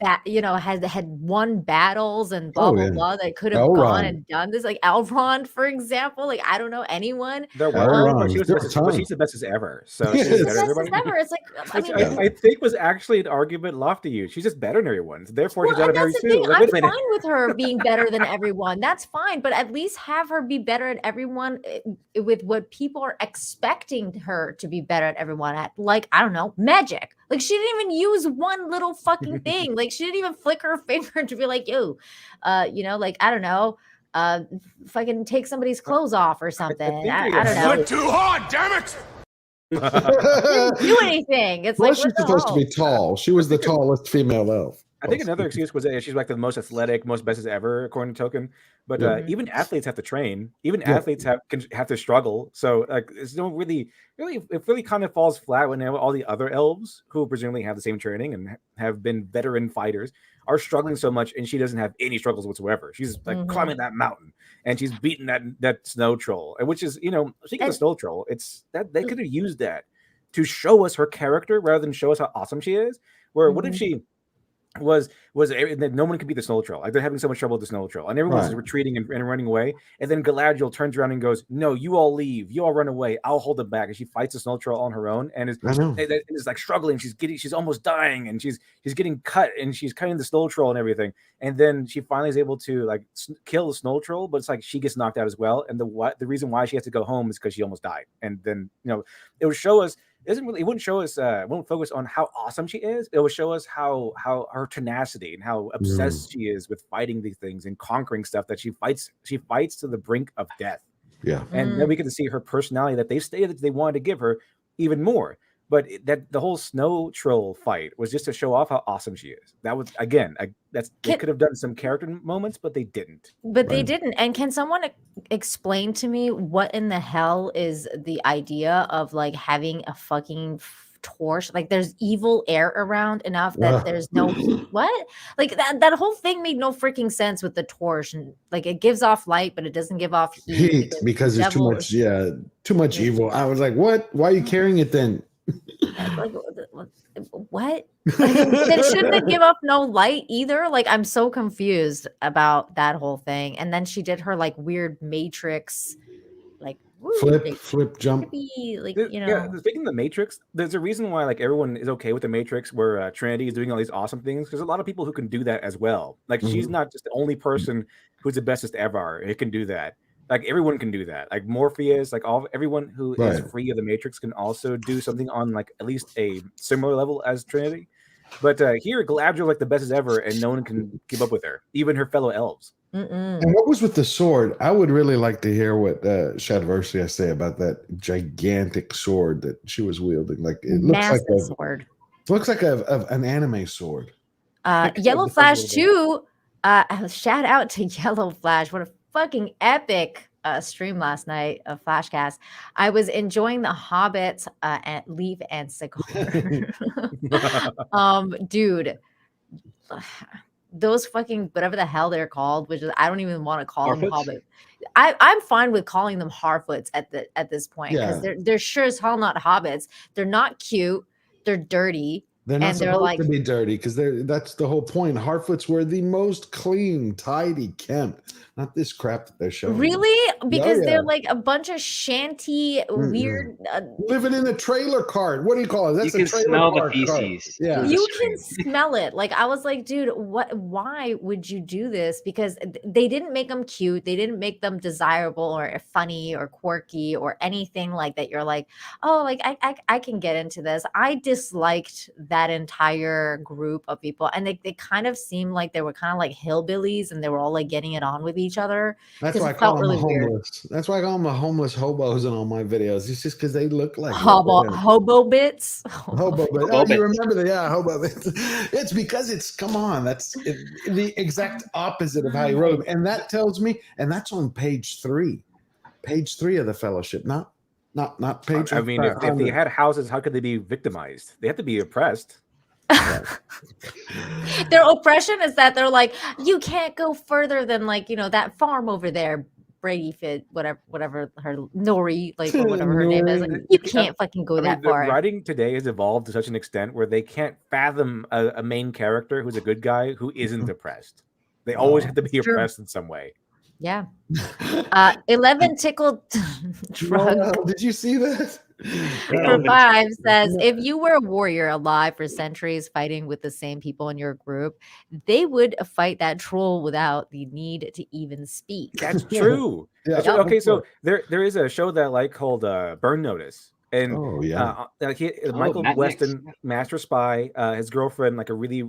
had won battles and blah blah that could have gone and done this, like Elrond, for example. Like, I don't know anyone. There were, she's the bestest ever. So she's the best as ever. It's like, I think was actually an argument lofty to you. She's just better than everyone. Therefore, she's better than everyone. I'm fine with her being better than everyone. That's fine, but at least have her be better at everyone with what people are expecting her to be better at everyone at. Like, I don't know, magic. Like, she didn't even use one little fucking thing. Like, she didn't even flick her finger to be like, yo, like, I don't know, fucking take somebody's clothes off or something. I don't know. Went too hard, damn it! Didn't do anything. It's like, she's supposed to be tall. She was the tallest female elf. I think another excuse was that she's like the most athletic, most bestest ever, according to Token. But even athletes have to train. Even athletes have to struggle. So like, it's no really, it really kind of falls flat when all the other elves who presumably have the same training and have been veteran fighters are struggling so much, and she doesn't have any struggles whatsoever. She's like climbing that mountain, and she's beating that snow troll, which is, speaking of the snow troll, it's that they could have used that to show us her character rather than show us how awesome she is. Where what if she was that no one could beat the snow troll? Like, they're having so much trouble with the snow troll, and everyone's retreating and running away. And then Galadriel turns around and goes, "No, you all leave. You all run away. I'll hold them back." And she fights the snow troll on her own, and is like struggling. She's almost dying, and she's getting cut, and she's cutting the snow troll and everything. And then she finally is able to like kill the snow troll, but it's like she gets knocked out as well. And the reason why she has to go home is because she almost died. And then it would show us. It wouldn't show us. It won't focus on how awesome she is. It will show us how her tenacity and how obsessed she is with fighting these things and conquering stuff that she fights. She fights to the brink of death. Yeah, and then we get to see her personality that they stated that they wanted to give her even more. But that the whole snow troll fight was just to show off how awesome she is. That was, again, they could have done some character moments, but they didn't. They didn't. And can someone explain to me what in the hell is the idea of like having a fucking torch? Like, there's evil air around enough that there's no what? Like, that whole thing made no freaking sense with the torch. And like, it gives off light, but it doesn't give off heat because there's too much evil. I was like, what? Why are you carrying it then? Like, what? Then shouldn't it give up no light either? Like, I'm so confused about that whole thing. And then she did her like weird Matrix, like flip jump. Like, speaking of the Matrix, there's a reason why like everyone is okay with the Matrix, where Trinity is doing all these awesome things, because a lot of people who can do that as well. Like, she's not just the only person who's the bestest ever. It can do that. Like, everyone can do that. Like Morpheus, like everyone who is free of the Matrix can also do something on like at least a similar level as Trinity. But here, Galadriel like the best as ever, and no one can keep up with her, even her fellow elves. And what was with the sword? I would really like to hear what Shadversity has to say about that gigantic sword that she was wielding. Like, it looks like a sword. Looks like an anime sword. Yellow Flash too. Shout out to Yellow Flash. What a fucking epic stream last night of Flashcast. I was enjoying the Hobbit and Leaf and Cigar. Dude, those fucking whatever the hell they're called, which is, I don't even want to call them Hobbit. I'm fine with calling them Harfoots at this point, because they're sure as hell not hobbits. They're not cute. They're dirty. They're not And they're supposed like, to be dirty because that's the whole point. Harfoots were the most clean, tidy, kempt. Not this crap that they're showing. really? Because yeah. they're like a bunch of shanty, weird. Living in a trailer cart. What do you call it? That's You can a trailer smell the park feces. Yeah. through the You can screen. smell it. Like, I was like, dude, why would you do this? Because they didn't make them cute. They didn't make them desirable or funny or quirky or anything like that. You're like, oh, like I can get into this. I disliked that entire group of people. And they kind of seemed like they were kind of like hillbillies and they were all like getting it on with each other. That's 'Cause why I it call felt them really weird. homeless. That's why I call them homeless hobos in all my videos. It's just because they look like Hobo bits. hobo. But Hobo you bits. remember hobo. It's because it's come on. That's the exact opposite of how he wrote them, and that tells me. And that's on page 3 of the Fellowship, not page. I mean, if they 100. had houses, how could they be victimized? They have to be oppressed. Their oppression is that they're like, you can't go further than like, that farm over there, Brady Fit, whatever her Nori, like, or whatever her name is. Like, you can't fucking go that the far. writing today has evolved to such an extent where they can't fathom a main character who's a good guy who isn't oppressed. They always have to be True. oppressed in some way. Yeah. 11 tickled shrug. Wow, did you see that? For 5 says, if you were a warrior alive for centuries fighting with the same people in your group, they would fight that troll without the need to even speak. That's true. Yeah. That's true. Okay, so there is a show that I like called Burn Notice. And Michael Matt Weston, Nix. master spy, his girlfriend, like a really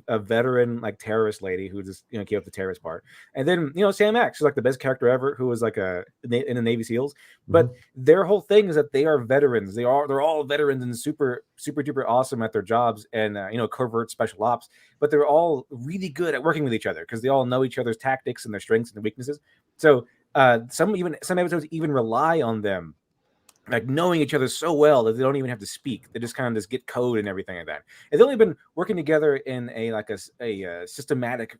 veteran, like terrorist lady who just came up the terrorist part. And then Sam X, who's like the best character ever, who was like in the Navy SEALs. But their whole thing is that they are veterans. They're all veterans and super duper awesome at their jobs and covert special ops. But they're all really good at working with each other because they all know each other's tactics and their strengths and their weaknesses. So some episodes even rely on them, like knowing each other so well that they don't even have to speak. They just kind of just get code and everything like that. And they've only been working together in a systematic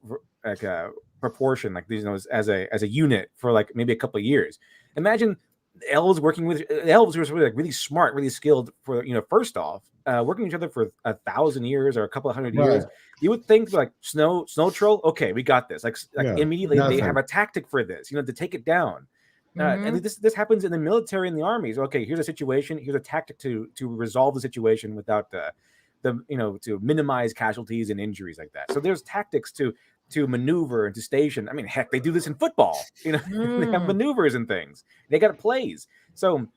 proportion, like as a unit for like maybe a couple of years. Imagine elves working with elves who are really, like, really smart, really skilled for first off, working with each other for 1,000 years or a couple of 100 years. You would think like snow troll, okay, we got this. Like immediately they have a tactic for this, to take it down. And this happens in the military and the armies. Okay, here's a situation. Here's a tactic to resolve the situation without to minimize casualties and injuries like that. So there's tactics to maneuver and to station. I mean, heck, they do this in football. They have maneuvers and things. They got plays. So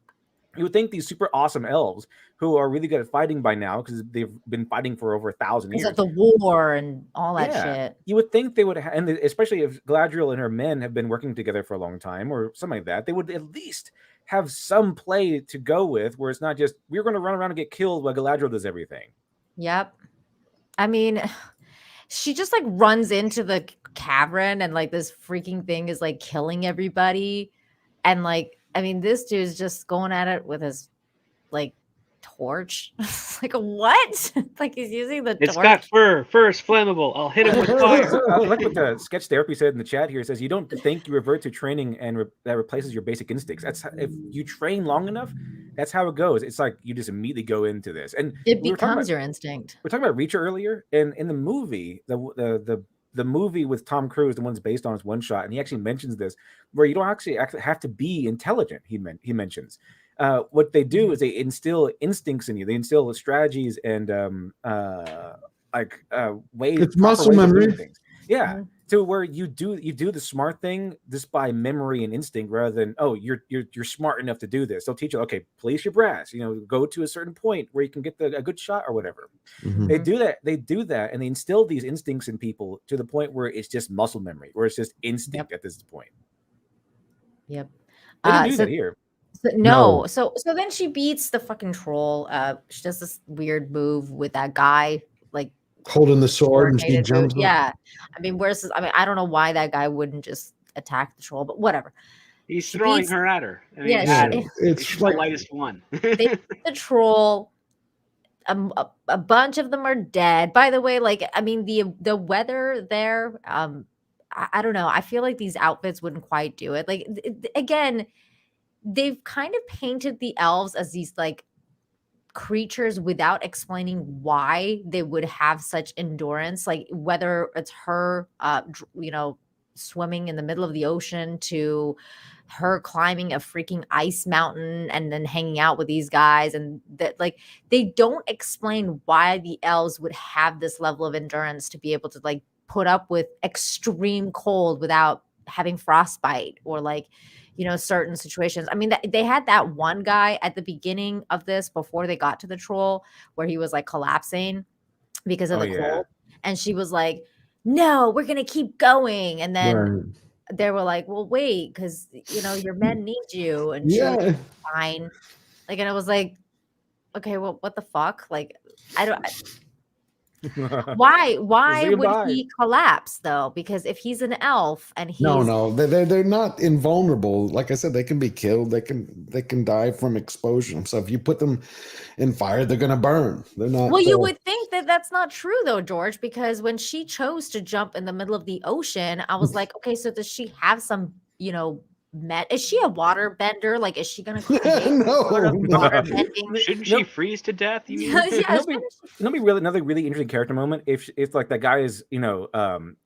you would think these super awesome elves who are really good at fighting by now because they've been fighting for over 1,000 years. Of the war and all that shit. You would think they would, and especially if Galadriel and her men have been working together for a long time or something like that, they would at least have some play to go with where it's not just we're going to run around and get killed while Galadriel does everything. Yep. I mean, she just like runs into the cavern and like this freaking thing is like killing everybody. And like, I mean, this dude's just going at it with his like torch. Like, what? Like he's using the torch. It's got fur. Fur is flammable. I'll hit him with fire. I like what the sketch therapy said in the chat here. It says you don't think you revert to training and that replaces your basic instincts. That's if you train long enough, that's how it goes. It's like you just immediately go into this, and it becomes your instinct. We're talking about Reacher earlier, and in the movie, the movie with Tom Cruise, the one's based on his One Shot, and he actually mentions this, where you don't actually have to be intelligent. He mentions what they do is they instill instincts in you. They instill strategies and ways. It's muscle memory. Things. Yeah, to where you do the smart thing just by memory and instinct rather than you're smart enough to do this. They'll teach you, okay, place your brass. Go to a certain point where you can get a good shot or whatever. They do that, and they instill these instincts in people to the point where it's just muscle memory, where it's just instinct at this point. Yep. They didn't do that here. No. So then she beats the fucking troll. She does this weird move with that guy, like holding the sword and she jumps. Yeah. I mean, I don't know why that guy wouldn't just attack the troll, but whatever. He's throwing her at her. I mean, it's like the lightest one. They beat the troll. A bunch of them are dead. By the way, like, I mean, the weather there, I don't know. I feel like these outfits wouldn't quite do it. Like, again, they've kind of painted the elves as these like creatures without explaining why they would have such endurance, like whether it's her swimming in the middle of the ocean to her climbing a freaking ice mountain and then hanging out with these guys, and that, like, they don't explain why the elves would have this level of endurance to be able to like put up with extreme cold without having frostbite or like certain situations. I mean, they had that one guy at the beginning of this before they got to the troll where he was like collapsing because of the cold. And she was like, no, we're going to keep going. And then they were like, well, wait, because, your men need you. And she was like, fine. Like, and I was like, okay, well, what the fuck? Like, I don't... Why would he collapse though? Because if he's an elf and he's no, they're not invulnerable. Like I said, they can be killed. They can die from exposure. So if you put them in fire, they're gonna burn. They're not. Well, you would think that that's not true though, George, because when she chose to jump in the middle of the ocean, I was like, okay, so does she have some, is she a water bender? Like, is she gonna create water bending? Shouldn't she freeze to death? You mean? Another really interesting character moment. If like that guy is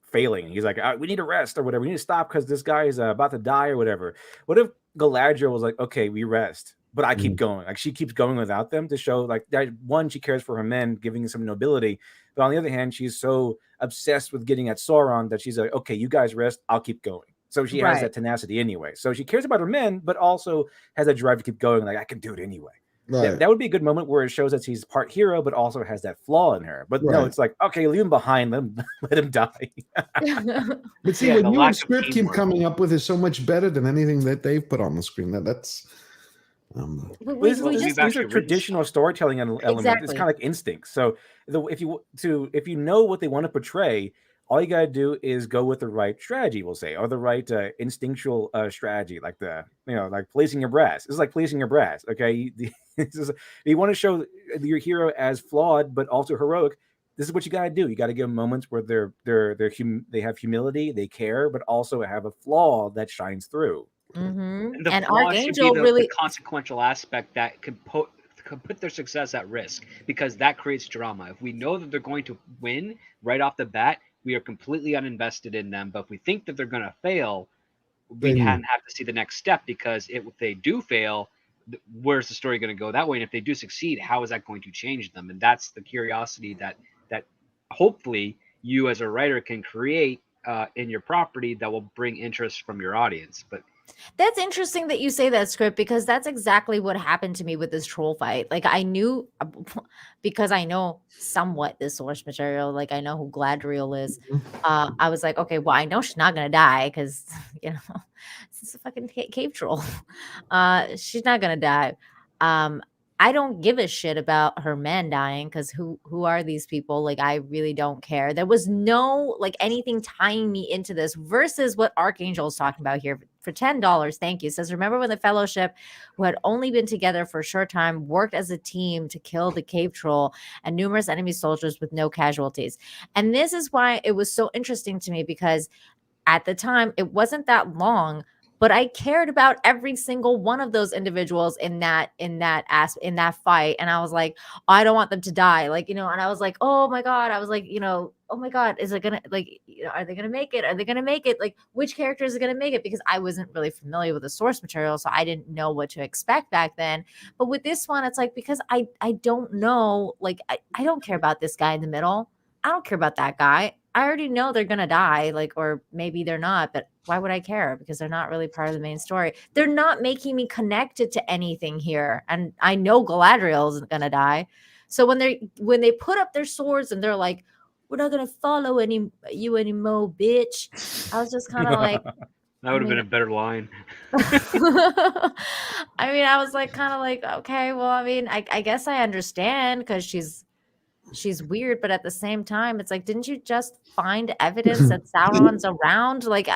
failing, he's like, we need to rest or whatever. We need to stop because this guy is about to die or whatever. What if Galadriel was like, okay, we rest, but I keep going. Like she keeps going without them to show like that one, she cares for her men, giving some nobility. But on the other hand, she's so obsessed with getting at Sauron that she's like, okay, you guys rest, I'll keep going. So she has that tenacity anyway. So she cares about her men, but also has a drive to keep going. Like, I can do it anyway. Right. That would be a good moment where it shows that she's part hero, but also has that flaw in her. But no, it's like, okay, leave him behind. Let him die. But see, what you and script keep coming up with is so much better than anything that they've put on the screen. That's... these are traditional storytelling elements. Exactly. It's kind of like instincts. So if you know what they want to portray, all you gotta do is go with the right strategy, we'll say, or the right instinctual strategy, like like placing your brass. It's like placing your brass. Okay, you want to show your hero as flawed but also heroic. This is what you gotta do. You gotta give them moments where they have humility, they care, but also have a flaw that shines through. Mm-hmm. And Archangel really the consequential aspect that could put their success at risk, because that creates drama. If we know that they're going to win right off the bat, we are completely uninvested in them. But if we think that they're going to fail, we have to see the next step, because if they do fail, where's the story going to go that way? And if they do succeed, how is that going to change them? And that's the curiosity that hopefully you as a writer can create in your property that will bring interest from your audience. But that's interesting that you say that, Script, because that's exactly what happened to me with this troll fight. Like, I knew, because I know somewhat this source material, like I know who Galadriel is. I was like, okay, well, I know she's not gonna die because it's a fucking cave troll. She's not gonna die. I don't give a shit about her men dying, because who are these people? Like, I really don't care. There was no like anything tying me into this versus what Archangel is talking about here. For $10, thank you. It says, remember when the Fellowship, who had only been together for a short time, worked as a team to kill the cave troll and numerous enemy soldiers with no casualties. And this is why it was so interesting to me, because at the time it wasn't that long, but I cared about every single one of those individuals in that fight. And I was like, oh, I don't want them to die. Like, and I was like, oh my God. I was like, oh my God, is it gonna, like, are they gonna make it? Are they gonna make it? Like, which character is gonna make it? Because I wasn't really familiar with the source material, so I didn't know what to expect back then. But with this one, it's like, because I don't know, like, I don't care about this guy in the middle. I don't care about that guy. I already know they're gonna die, like, or maybe they're not, but why would I care? Because they're not really part of the main story. They're not making me connected to anything here. And I know Galadriel isn't gonna die. So when they put up their swords and they're like, we're not gonna follow you anymore, bitch. I was just kind of like, that would have been a better line. I mean, I was like, kind of like, okay, well, I mean, I guess I understand, because she's weird, but at the same time, it's like, didn't you just find evidence that Sauron's around? Like,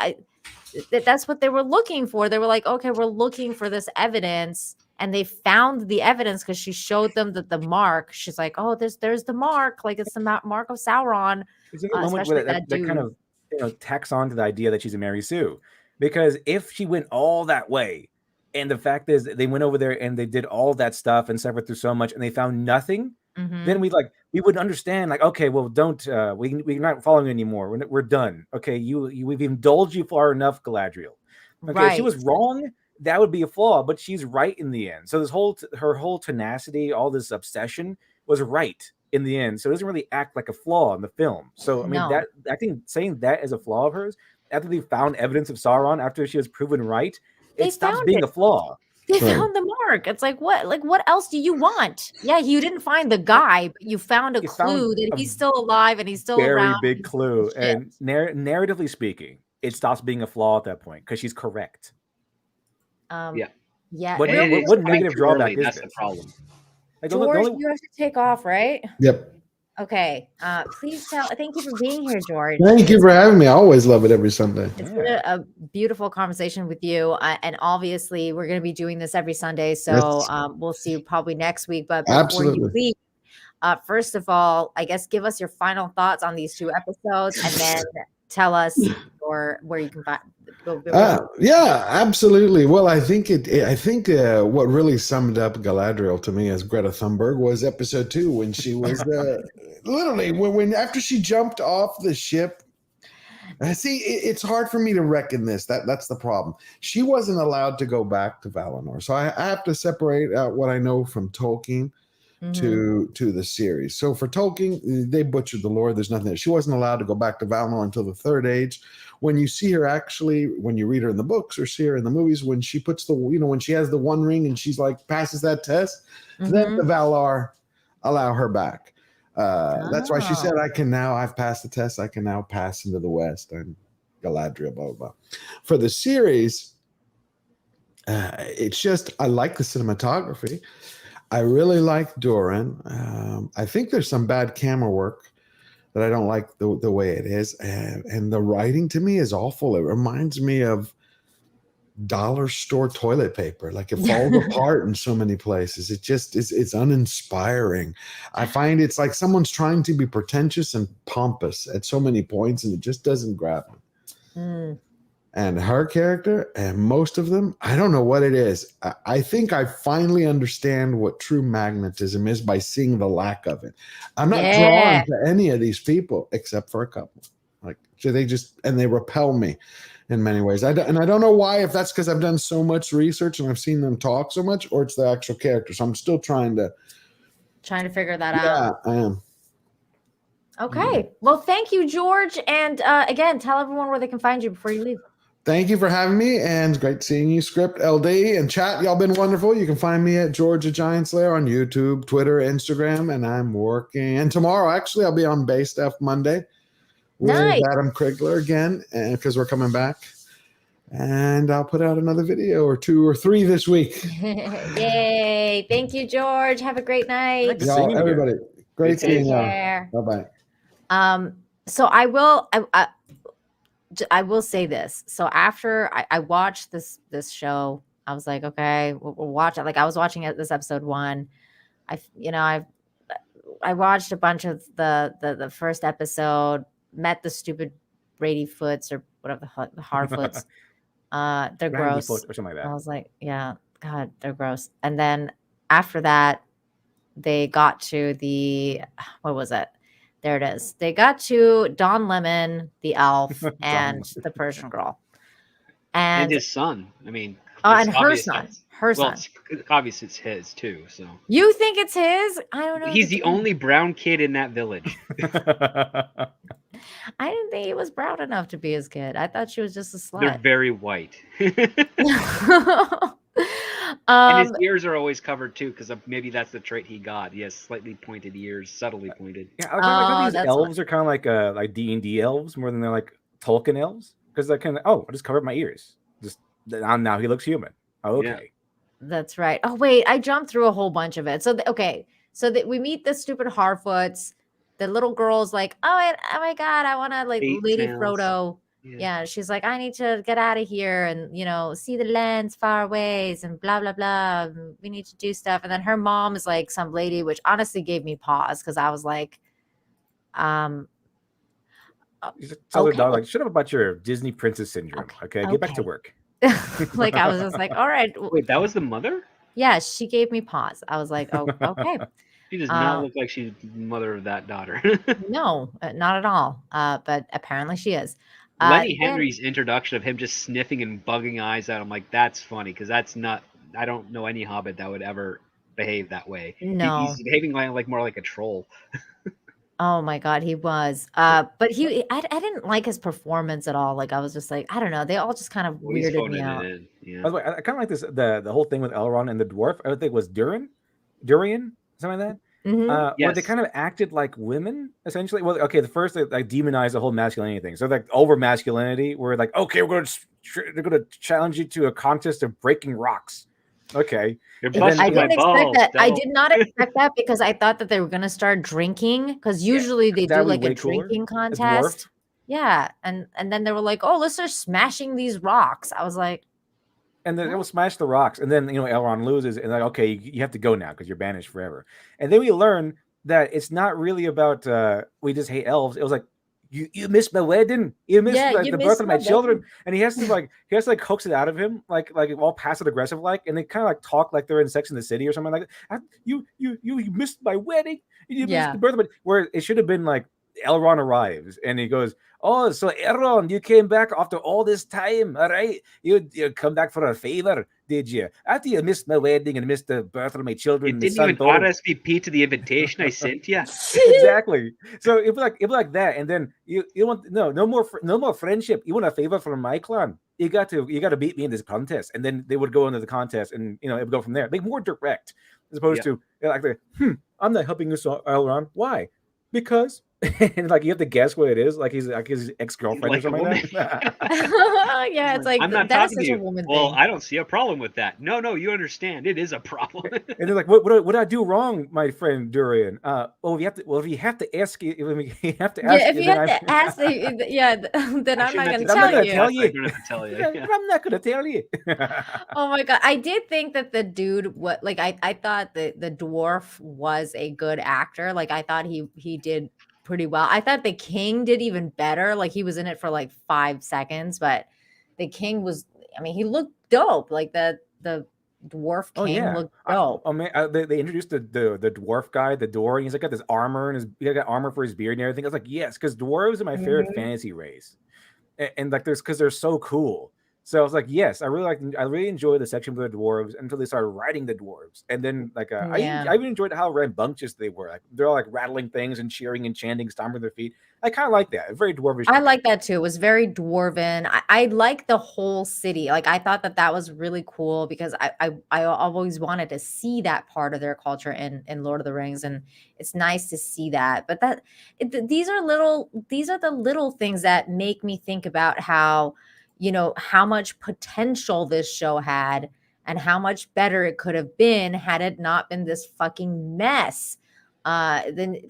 that's what they were looking for. They were like, okay, we're looking for this evidence, and they found the evidence because she showed them that the mark. She's like, oh, there's the mark, like it's the mark of Sauron. There's a moment where that kind of tacks on to the idea that she's a Mary Sue, because if she went all that way And the fact is, they went over there and they did all that stuff and suffered through so much, and they found nothing. Then we would understand, like, okay, well, don't we're not following anymore. We're done. Okay, we've indulged you far enough, Galadriel. Okay, if she was wrong, that would be a flaw, but she's right in the end. So this her whole tenacity, all this obsession was right in the end. So it doesn't really act like a flaw in the film. So I mean, that I think saying that as a flaw of hers, after they found evidence of Sauron, after she was proven right, it stops being a flaw. They found the mark. It's like, what else do you want? Yeah, you didn't find the guy, but you found a clue that he's still alive and he's still around. Very big clue. And narratively speaking, it stops being a flaw at that point because she's correct. Yeah. What negative drawback is that's this? the problem? Like, George, you have to take off, right? Yep. Okay. Please thank you for being here, George. Thank you for having me. I always love it every Sunday. It's been a beautiful conversation with you. And obviously, we're going to be doing this every Sunday. So we'll see you probably next week. But before you leave, first of all, I guess give us your final thoughts on these 2 episodes and then tell us where you can find. Yeah, absolutely. Well, I think what really summed up Galadriel to me as Greta Thunberg was episode 2 when she was literally when after she jumped off the ship. See, it's hard for me to reckon this. That's the problem. She wasn't allowed to go back to Valinor, so I have to separate out what I know from Tolkien to the series. So for Tolkien, they butchered the lore. There's nothing there. She wasn't allowed to go back to Valinor until the Third Age. When you see her actually, when you read her in the books or see her in the movies, when she puts when she has the One Ring and she's like passes that test, then the Valar allow her back. That's why she said, I've passed the test. I can now pass into the West. I'm Galadriel, blah, blah, blah. For the series, it's just, I like the cinematography. I really like Doran. I think there's some bad camera work that I don't like the way it is. And the writing to me is awful. It reminds me of dollar store toilet paper. Like it falls apart in so many places. It just it's uninspiring. I find it's like someone's trying to be pretentious and pompous at so many points, and it just doesn't grab me. And her character, and most of them, I don't know what it is. I think I finally understand what true magnetism is by seeing the lack of it. I'm not drawn to any of these people except for a couple. Like they repel me in many ways. I don't know why, if that's because I've done so much research and I've seen them talk so much, or it's the actual character. So I'm still trying to figure that out. Yeah, I am. Okay. Well, thank you, George. And again, tell everyone where they can find you before you leave. Thank you for having me, and great seeing you, Script LD and chat. Y'all been wonderful. You can find me at George the Giant Slayer on YouTube, Twitter, Instagram, and I'm working. And tomorrow, actually, I'll be on Bay Stuff Monday with Adam Krigler again, because we're coming back. And I'll put out another video or 2 or 3 this week. Yay! Thank you, George. Have a great night. Y'all, everybody, great seeing you. Bye bye. So I will say this. So after I watched this show, I was like, okay, we'll watch it. Like I was watching this episode 1. I watched a bunch of the first episode, met the stupid Brady Foots or whatever the Harfoots. They're gross. Or something like that. I was like, yeah, God, they're gross. And then after that, they got to what was it? There it is. They got to Don Lemon, the elf, and the Persian girl. And his son. I mean, and her son. Her son. Obviously, it's his too. So you think it's his? I don't know. He's the only brown kid in that village. I didn't think he was brown enough to be his kid. I thought she was just a slut. They're very white. And his ears are always covered too, because maybe that's the trait he got. He has slightly pointed ears, subtly pointed. Yeah, I these elves are kind of like D&D elves more than they're like Tolkien elves, because they're kind of I just covered my ears. Just now he looks human. Oh, okay. Yeah. That's right. Oh wait, I jumped through a whole bunch of it. So we meet the stupid Harfoots. The little girl's like, oh my God, I want to like Lady Frodo. Yeah, she's like, I need to get out of here and, see the lands far away and blah, blah, blah. We need to do stuff. And then her mom is like some lady, which honestly gave me pause because I was like, tell the dog, like, shut up about your Disney princess syndrome. Okay, get back to work. Like I was just like, all right, Wait, that was the mother? yeah, she gave me pause. I was like, oh, okay. She does not look like she's the mother of that daughter. No, not at all. But apparently she is. Lenny Then- Henry's introduction of him just sniffing and bugging eyes at him, like, that's funny because that's not. I don't know any Hobbit that would ever behave that way. No. He's behaving like more like a troll. Oh my God, he was. But I didn't like his performance at all. Like I was just like, I don't know. They all just kind of Well, he's weirded phoning me it out. in. Yeah. By the way, I kind of like this the whole thing with Elrond and the dwarf. I would think it was Durian, something like that. Mhm. Where they Yes. kind of acted like women, essentially. Well, okay, the first they like demonized the whole masculinity thing. So like over masculinity, we're like, okay, they're going to challenge you to a contest of breaking rocks. Okay, You're And then- busting I my didn't expect balls. that. I Del. did not expect that because I thought that they were gonna start drinking. Because usually they that do would like be a way cooler. drinking As dwarf. contest. Yeah, and then they were like, "Oh, let's start smashing these rocks." I was like, And then it What? will smash the rocks, and then Elrond loses, and like, okay, you have to go now because you're banished forever. And then we learn that it's not really about we just hate elves. It was like you missed my wedding, you missed Yeah, like, you the birth missed of my my children, and he has to coax it out of him like all passive aggressive like, and they kind of like talk like they're in Sex in the City or something like that. You missed my wedding, you missed Yeah. the birth of my, where it should have been like Elrond arrives and he goes, "Oh, so Elrond, you came back after all this time, all right? You come back for a favor, did you? After you missed my wedding and missed the birth of my children, You my didn't son even Thor." RSVP to the invitation I sent you. Exactly. So it'd be like that, and then you want no more friendship. You want a favor from my clan. You got to beat me in this contest, and then they would go into the contest, and it would go from there. Like more direct, as opposed to like I'm not helping you, Elrond. Why? Because and like you have to guess what it is. Like he's like his ex-girlfriend Like or a something like that. yeah, it's like I'm not that is talking to such a you. woman Well, thing. I don't see a problem with that. No, you understand. It is a problem. And they're like, what did I do wrong, my friend Durian? If you have to ask you, you have to ask. Yeah, if you then had I'm- to ask, then I'm not going to I'm not tell gonna you. tell you. I don't have to tell you. Yeah. I'm not gonna tell you. Oh my God. I did think that the dude what like I thought that the dwarf was a good actor. Like I thought he did pretty well. I thought the king did even better. Like he was in it for like 5 seconds, but the king was he looked dope. Like the dwarf Oh, king yeah. looked dope. Oh man, they introduced the dwarf guy, the Dor, and he's like got this armor and he got armor for his beard and everything. I was like, yes, because dwarves are my favorite Mhm. fantasy race, and like because they're so cool. So I was like, yes, I really enjoyed the section with the dwarves until they started riding the dwarves, and then like Yeah. I even enjoyed how rambunctious they were. Like they're all like rattling things and cheering and chanting, stomping their feet. I kind of like that. Very dwarvish. I like that too. It was very dwarven. I like the whole city. Like I thought that was really cool because I always wanted to see that part of their culture in Lord of the Rings, and it's nice to see that. But these are the little things that make me think about how how much potential this show had and how much better it could have been had it not been this fucking mess. Then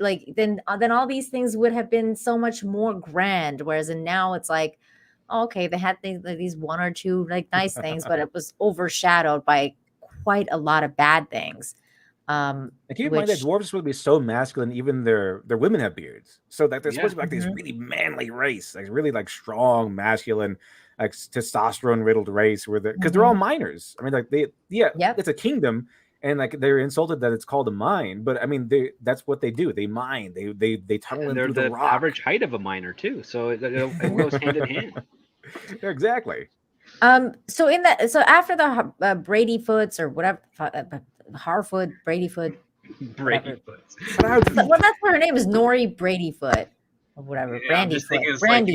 all these things would have been so much more grand, whereas now it's like, okay, they had these one or two like nice things, but it was overshadowed by quite a lot of bad things. And keep in mind that dwarves are supposed to be so masculine, even their women have beards. So that they're supposed to be like this really manly race, like really like strong, masculine, like testosterone riddled race where because they're all miners. I mean, like it's a kingdom, and like they're insulted that it's called a mine, but I mean that's what they do. They mine. They tunnel And in they're through the the rock. average height of a miner too, so it goes hand in hand. Exactly. So after the Bradyfoots or whatever, Harfoot, Bradyfoot, Bradyfoot. well, that's what her name is, Nori Bradyfoot or whatever. Yeah, I'm just thinking it's like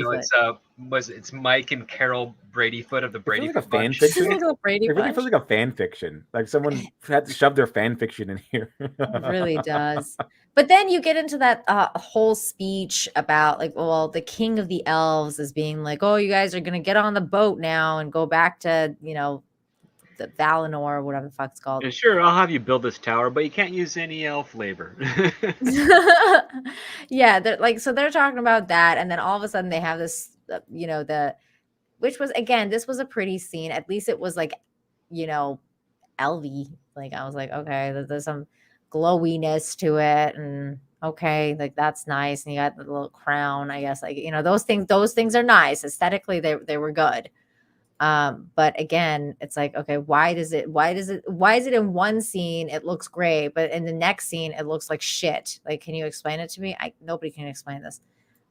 it's Mike and Carol Bradyfoot of the Brady Like a fan bunch. fiction. It Really feels like a fan fiction. Like someone had to shove their fan fiction in here. It really does. But then you get into that whole speech about like, well, the king of the elves is being like, oh, you guys are gonna get on the boat now and go back to the Valinor or whatever the fuck it's called. And sure, I'll have you build this tower, but you can't use any elf labor. Yeah, they're talking about that, and then all of a sudden they have this, which was again, this was a pretty scene. At least it was like, elvy. Like I was like, okay, there's some glowiness to it, and okay, like that's nice. And you got the little crown, I guess. Like those things are nice aesthetically. They were good. But again, it's like, okay, why is it in one scene it looks great, but in the next scene it looks like shit? Like, can you explain it to me? Nobody can explain this.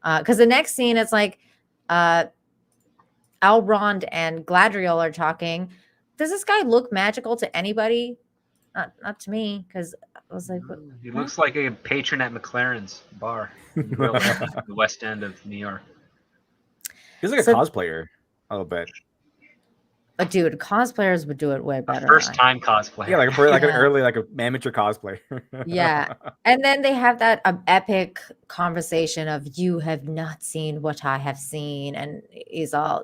Because the next scene, it's like Elrond and Gladriel are talking. Does this guy look magical to anybody? Not to me, because I was like, what? He looks like a patron at McLaren's bar in real life, the West End of New York. He's like a cosplayer a little bit. But dude, cosplayers would do it way better. First time cosplayer. Yeah, like an early, like an amateur cosplayer. Yeah. And then they have that epic conversation of, you have not seen what I have seen. And he's all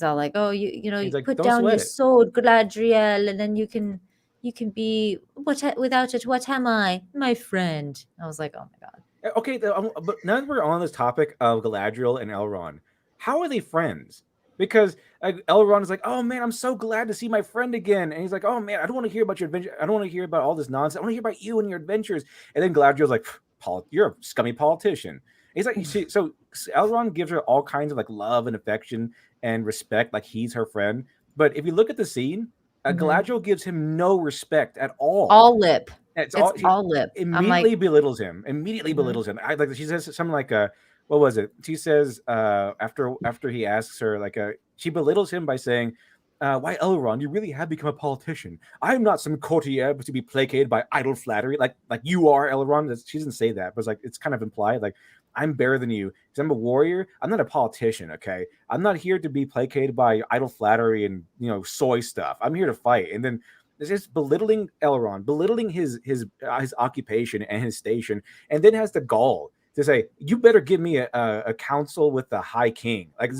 like, oh, you like, put "Don't down sweat your it." sword, Galadriel, and then you can be without it. What am I, my friend? I was like, oh my God. Okay, but now that we're on this topic of Galadriel and Elrond, how are they friends? Because Elrond is like, oh man, I'm so glad to see my friend again. And he's like, oh man, I don't want to hear about your adventure. I don't want to hear about all this nonsense. I want to hear about you and your adventures. And then Galadriel's like, you're a scummy politician. And he's like, so Elrond gives her all kinds of like love and affection and respect, like he's her friend. But if you look at the scene, Galadriel gives him no respect at all. All lip. It's all lip. Immediately belittles him. Immediately belittles him. She says something like, what was it? She says after he asks her, she belittles him by saying, why, Elrond, you really have become a politician. I am not some courtier to be placated by idle flattery, like you are, Elrond. She doesn't say that, but it's kind of implied, like, I'm better than you because I'm a warrior. I'm not a politician, okay? I'm not here to be placated by idle flattery and soy stuff. I'm here to fight. And then it's just belittling Elrond, belittling his occupation and his station, and then has the gall to say, you better give me a council with the High King. Like,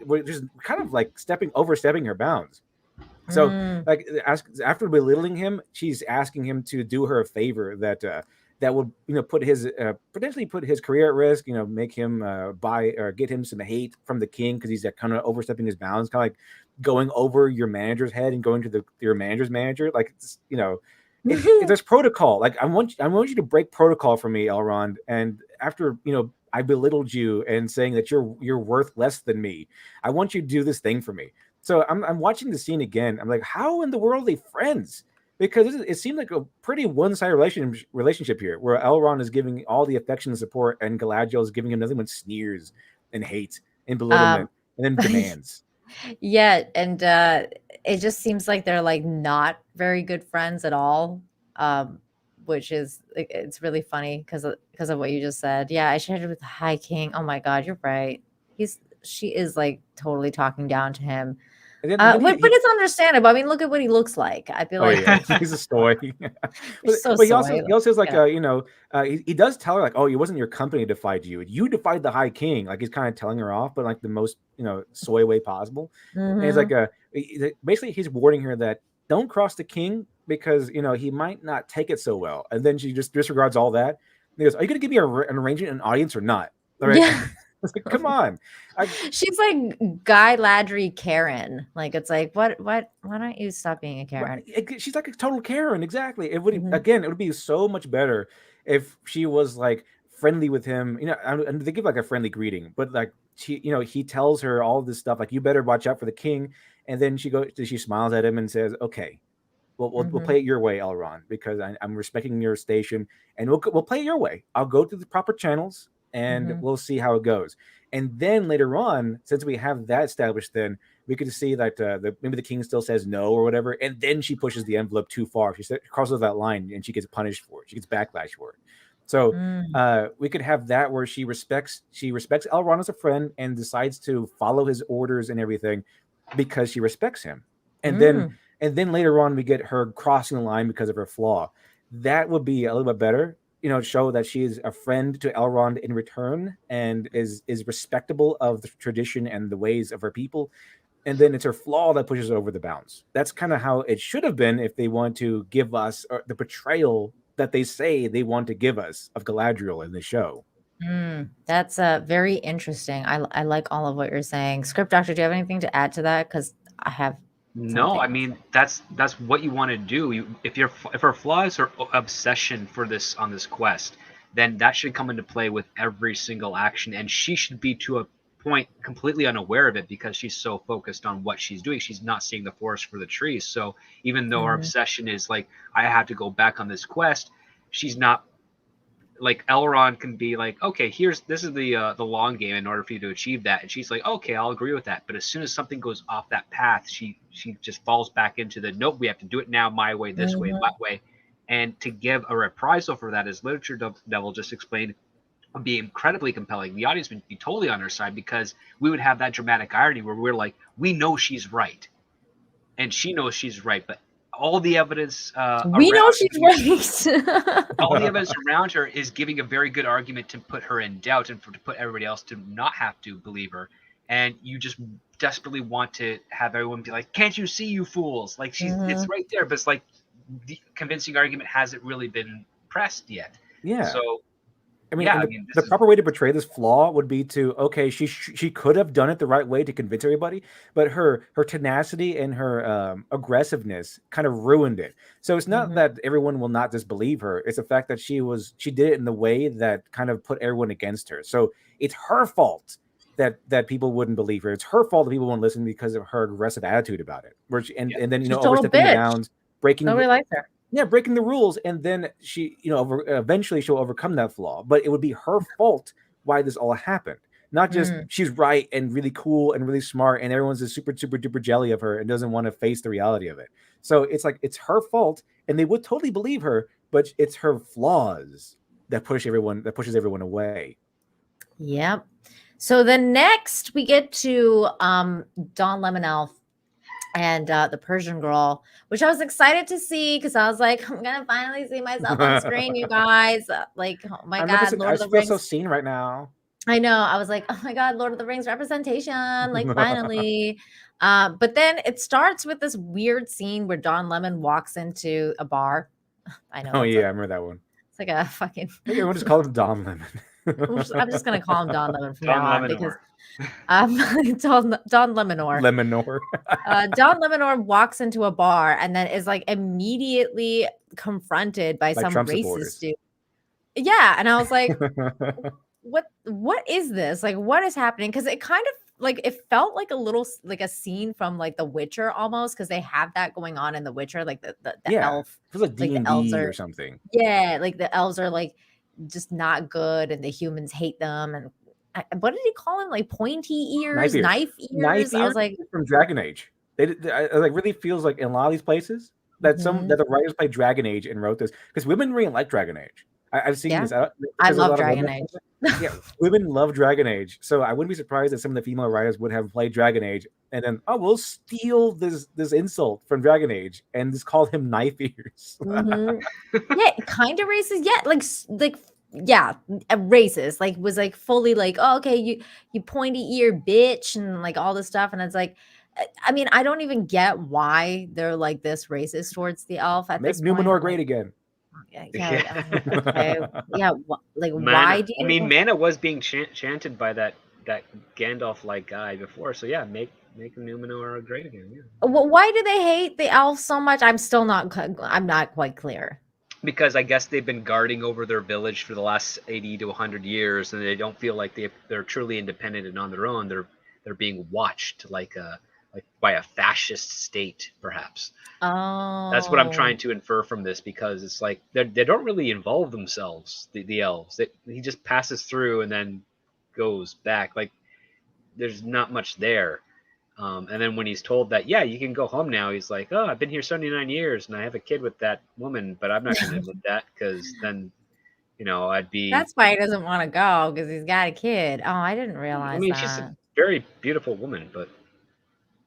we're just kind of like overstepping her bounds. So after belittling him, she's asking him to do her a favor that would put his potentially put his career at risk, make him buy or get him some hate from the king because he's kind of overstepping his bounds, kind of like going over your manager's head and going to your manager's manager. Like, if there's protocol, like I want you to break protocol for me, Elrond. And after I belittled you and saying that you're worth less than me, I want you to do this thing for me. So I'm watching the scene again. I'm like, how in the world are they friends? Because it seemed like a pretty one-sided relationship here, where Elrond is giving all the affection and support, and Galadriel is giving him nothing but sneers and hate and belittlement, and then demands. Yeah, and it just seems like they're like not very good friends at all, which is, it's really funny because of what you just said. Yeah, I shared it with the High King. Oh my God, you're right. She is like totally talking down to him. But it's understandable. I mean, look at what he looks like. I feel like he's a stoy. but he also says like, he does tell her like, oh, it wasn't your company that defied you. You defied the High King. Like, he's kind of telling her off, but like the most soy way possible. And it's like basically he's warning her that don't cross the king because he might not take it so well. And then she just disregards all that. And he goes, are you going to give me an arrangement, an audience, or not? All right. Yeah. It's like, come on. She's like Guy Ladry Karen. Like, it's like, what? Why don't you stop being a Karen? She's like a total Karen. Exactly. It would again, it would be so much better if she was like friendly with him. And they give like a friendly greeting, but like he tells her all this stuff, like, you better watch out for the king. And then she smiles at him and says, okay, we'll play it your way, Elrond, because I'm respecting your station, and we'll play it your way. I'll go through the proper channels. And we'll see how it goes. And then later on, since we have that established, then we could see that maybe the king still says no or whatever. And then she pushes the envelope too far. She crosses that line and she gets punished for it. She gets backlash for it. So we could have that where she respects Elrond as a friend and decides to follow his orders and everything because she respects him. And then later on, we get her crossing the line because of her flaw. That would be a little bit better. Show that she is a friend to Elrond in return and is respectable of the tradition and the ways of her people. And then it's her flaw that pushes her over the bounds. That's kind of how it should have been if they want to give us the portrayal that they say they want to give us of Galadriel in the show. That's very interesting. I like all of what you're saying. Script Doctor, do you have anything to add to that? Because I have. No, I mean that's what you want to do. If her flaw is her obsession on this quest, then that should come into play with every single action, and she should be to point completely unaware of it because she's so focused on what she's doing. She's not seeing the forest for the trees. So even though her obsession is like, I have to go back on this quest, she's not like Elrond can be like, okay, this is the long game in order for you to achieve that, and she's like, okay, I'll agree with that. But as soon as something goes off that path, she just falls back into the nope, we have to do it now, my way, this way, that way. And to give a reprisal for that, as Literature Devil just explained, would be incredibly compelling. The audience would be totally on her side because we would have that dramatic irony where we're like, we know she's right, and she knows she's right, but all the evidence we know she's right. all the evidence around her is giving a very good argument to put her in doubt and to put everybody else to not have to believe her. And you just desperately want to have everyone be like, can't you see, you fools? Like, it's right there, but it's like the convincing argument hasn't really been pressed yet. Yeah. So I mean, the proper way to portray this flaw would be to, okay, she could have done it the right way to convince everybody, but her tenacity and her aggressiveness kind of ruined it. So it's not that everyone will not disbelieve her. It's the fact that she did it in the way that kind of put everyone against her. So it's her fault that people wouldn't believe her. It's her fault that people won't listen because of her aggressive attitude about it. And then, you know, overstepping the bounds, breaking. Nobody likes her. Yeah, breaking the rules, and then she, you know, eventually she'll overcome that flaw. But it would be her fault why this all happened, not just she's right and really cool and really smart, and everyone's just super duper jelly of her and doesn't want to face the reality of it. So it's like it's her fault, and they would totally believe her, but it's her flaws that pushes everyone away. Yep. So then next we get to Dawn Lemon Elf and the Persian Girl, which I was excited to see because I was like, I'm gonna finally see myself on screen, you guys. Like, oh my God, Lord of the Rings. I feel so seen right now. I know. I was like, oh my God, Lord of the Rings representation, like finally. But then it starts with this weird scene where Dawn Lemon walks into a bar. I know. Oh yeah, I remember that one. It's like a fucking. Everyone just call him Dawn Lemon. I'm just gonna call him Dawn Lemon from now on because Dawn Lemonor. Dawn Lemonor walks into a bar and then is like immediately confronted by some Trump racist dude. Yeah, and I was like, what is this? Like, what is happening? Because it kind of like it felt like a little like a scene from like The Witcher almost, because they have that going on in The Witcher, like the elf. It was like D&D or something. Yeah, like the elves are like just not good and the humans hate them. And what did he call him? Like pointy ears, knife ears. I was like, from Dragon Age. It like really feels like in a lot of these places that that the writers played Dragon Age and wrote this, because women really like Dragon Age. I've seen this. I love Dragon Age. Yeah, women love Dragon Age, so I wouldn't be surprised that some of the female writers would have played Dragon Age and then, oh, we'll steal this insult from Dragon Age and just call him knife ears. Yeah, kind of racist. Yeah, like yeah, racist. Like was like fully like, oh, okay, you pointy ear bitch and like all this stuff, and it's like, I mean, I don't even get why they're like this racist towards the elf at this point. Make Numenor great again. Yeah. Like Mana, why do you? I mean, Mana was being chanted by that Gandalf-like guy before, so yeah, make Numenor great again. Yeah. Well, why do they hate the elves so much? I'm not quite clear. Because I guess they've been guarding over their village for the last 80 to 100 years, and they don't feel like they're truly independent and on their own. They're being watched like by a fascist state, perhaps. Oh, that's what I'm trying to infer from this, because it's like they don't really involve themselves, the elves. He just passes through and then goes back. Like there's not much there. And then when he's told that, yeah, you can go home now, he's like, oh, I've been here 79 years and I have a kid with that woman, but I'm not going to admit that because then, you know, I'd be. That's why he doesn't want to go, because he's got a kid. Oh, I didn't realize. I mean, she's a very beautiful woman, but.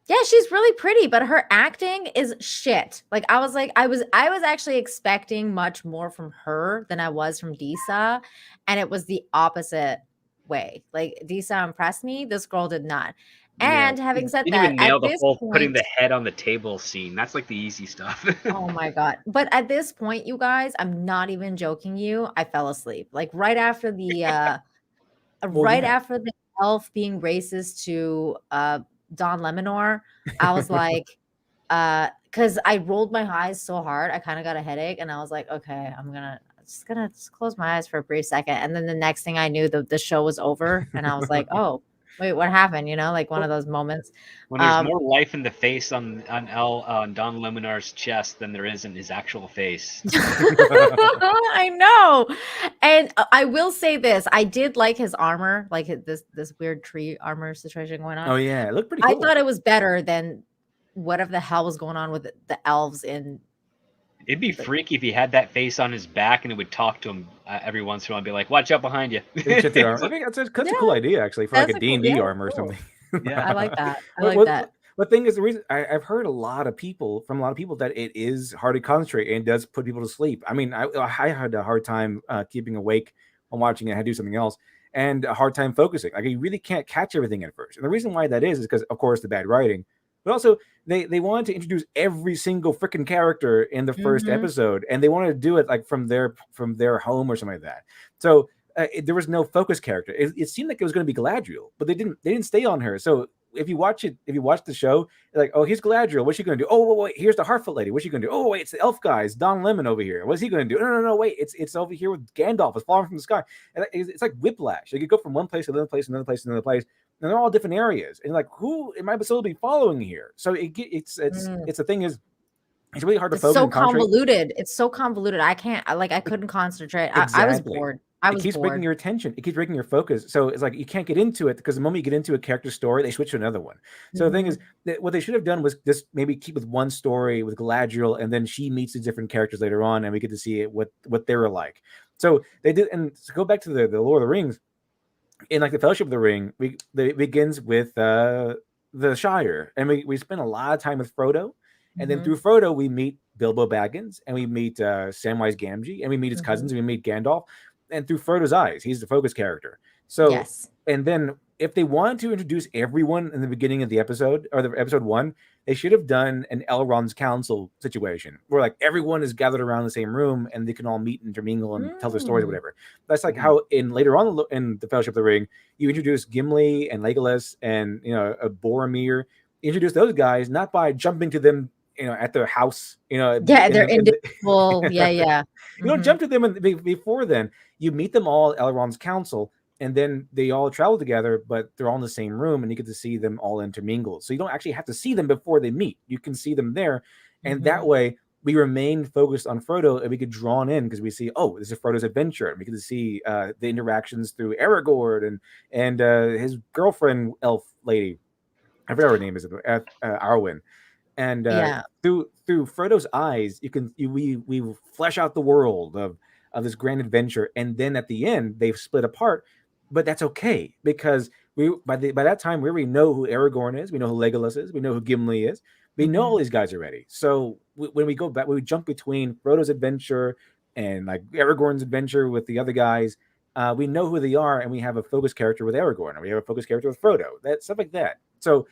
Yeah, she's really pretty, but her acting is shit. Like I was actually expecting much more from her than I was from Disa, and it was the opposite way. Like Disa impressed me, this girl did not. And having said that, even nail the whole putting the head on the table scene. That's like the easy stuff. Oh my God. But at this point, you guys, I'm not even joking you, I fell asleep. Like right after the after the elf being racist to Dawn Lemonor, I was like, because I rolled my eyes so hard, I kind of got a headache, and I was like, okay, I'm just gonna close my eyes for a brief second, and then the next thing I knew, the show was over, and I was like, oh, wait, what happened? You know, like one of those moments. When there's more life in the face on Don Luminar's chest than there is in his actual face. I know. And I will say this, I did like his armor, like this weird tree armor situation going on. Oh yeah, it looked pretty I cool. thought it was better than whatever the hell was going on with the elves in. It'd be freaky if he had that face on his back and it would talk to him every once in a while and be like, watch out behind you. I think that's a cool idea, actually, for like a D&D armor or something. Yeah. I like that. I like that. The thing is, the reason I've heard a lot of people that it is hard to concentrate and it does put people to sleep. I mean, I had a hard time keeping awake when watching it. I had to do something else and a hard time focusing. Like, you really can't catch everything at first. And the reason why that is because, of course, the bad writing, but also they wanted to introduce every single freaking character in the first episode, and they wanted to do it like from their home or something like that. So there was no focus character. It seemed like it was going to be Galadriel, but they didn't stay on her. So if you watch the show, like, oh, here's Galadriel. What's she going to do? Oh, wait, here's the Harfoot lady. What's she going to do? Oh, wait, it's the elf guy. It's Don Lemon over here. What's he going to do? No, wait, it's over here with Gandalf. It's falling from the sky. And it's like Whiplash. Like, you go from one place to another place, another place, another place, and they're all different areas. And like, who am I supposed to be following here? So it's the thing is, it's really hard to focus. It's so convoluted. It's so convoluted. I couldn't concentrate. Exactly. I was bored. It keeps breaking your attention. It keeps breaking your focus. So it's like you can't get into it because the moment you get into a character story, they switch to another one. So the thing is that what they should have done was just maybe keep with one story with Galadriel, and then she meets the different characters later on, and we get to see what they were like. So they did. And to go back to the Lord of the Rings, in like the Fellowship of the Ring, it begins with the Shire, and we spend a lot of time with Frodo, and then through Frodo we meet Bilbo Baggins, and we meet Samwise Gamgee, and we meet his cousins, and we meet Gandalf. And through Frodo's eyes, he's the focus character. So, yes. And then if they wanted to introduce everyone in the beginning of the episode or the episode 1, they should have done an Elrond's Council situation where like everyone is gathered around the same room and they can all meet and intermingle and tell their stories or whatever. That's like how later on in the Fellowship of the Ring, you introduce Gimli and Legolas and Boromir. You introduce those guys not by jumping to them at their house, they're individual. Yeah. You don't jump to them before then. You meet them all at Elrond's Council, and then they all travel together, but they're all in the same room, and you get to see them all intermingle. So you don't actually have to see them before they meet. You can see them there, and that way we remain focused on Frodo, and we get drawn in because we see, oh, this is Frodo's adventure, and we get to see the interactions through Aragorn and his girlfriend, elf lady. I forgot her name is Arwen. And through Frodo's eyes, we flesh out the world of this grand adventure, and then at the end they've split apart, but that's okay because by that time we already know who Aragorn is, we know who Legolas is, we know who Gimli is, we know all these guys already. So when we go back, when we jump between Frodo's adventure and like Aragorn's adventure with the other guys, we know who they are, and we have a focus character with Aragorn, and we have a focus character with Frodo. That stuff like that. So,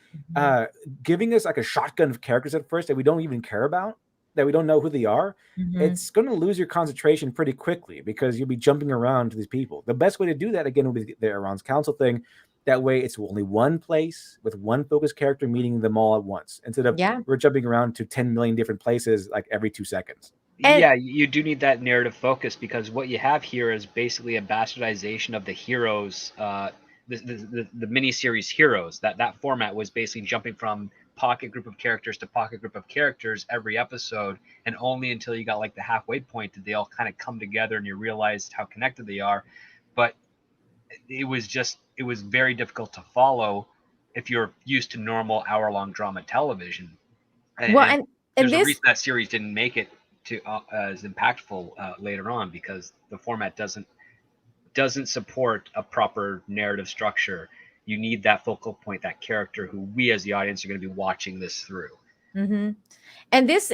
giving us like a shotgun of characters at first that we don't even care about, that we don't know who they are, it's going to lose your concentration pretty quickly because you'll be jumping around to these people. The best way to do that again would be the Elrond's Council thing. That way, it's only one place with one focus character meeting them all at once instead of we're jumping around to 10 million different places like every 2 seconds. Yeah, you do need that narrative focus because what you have here is basically a bastardization of the heroes. The miniseries Heroes. That format was basically jumping from pocket group of characters to pocket group of characters every episode, and only until you got like the halfway point did they all kind of come together and you realized how connected they are. But it was very difficult to follow if you're used to normal hour-long drama television. And there's a reason that series didn't make it to as impactful later on because the format doesn't support a proper narrative structure. You need that focal point, that character who we as the audience are going to be watching this through. And this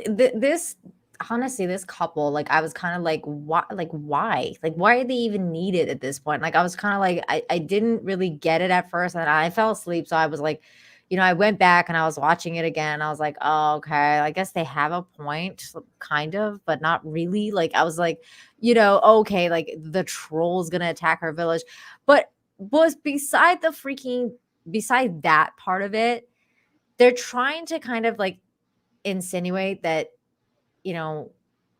honestly, this couple, like I was kind of like, why? Like why are they even needed at this point? Like I was kind of like, I didn't really get it at first, and I fell asleep. So I was like, I went back and I was watching it again. I was like, oh, okay, I guess they have a point, kind of, but not really. Like I was like, okay, like the troll's gonna attack our village, but beside that part of it, they're trying to kind of like insinuate that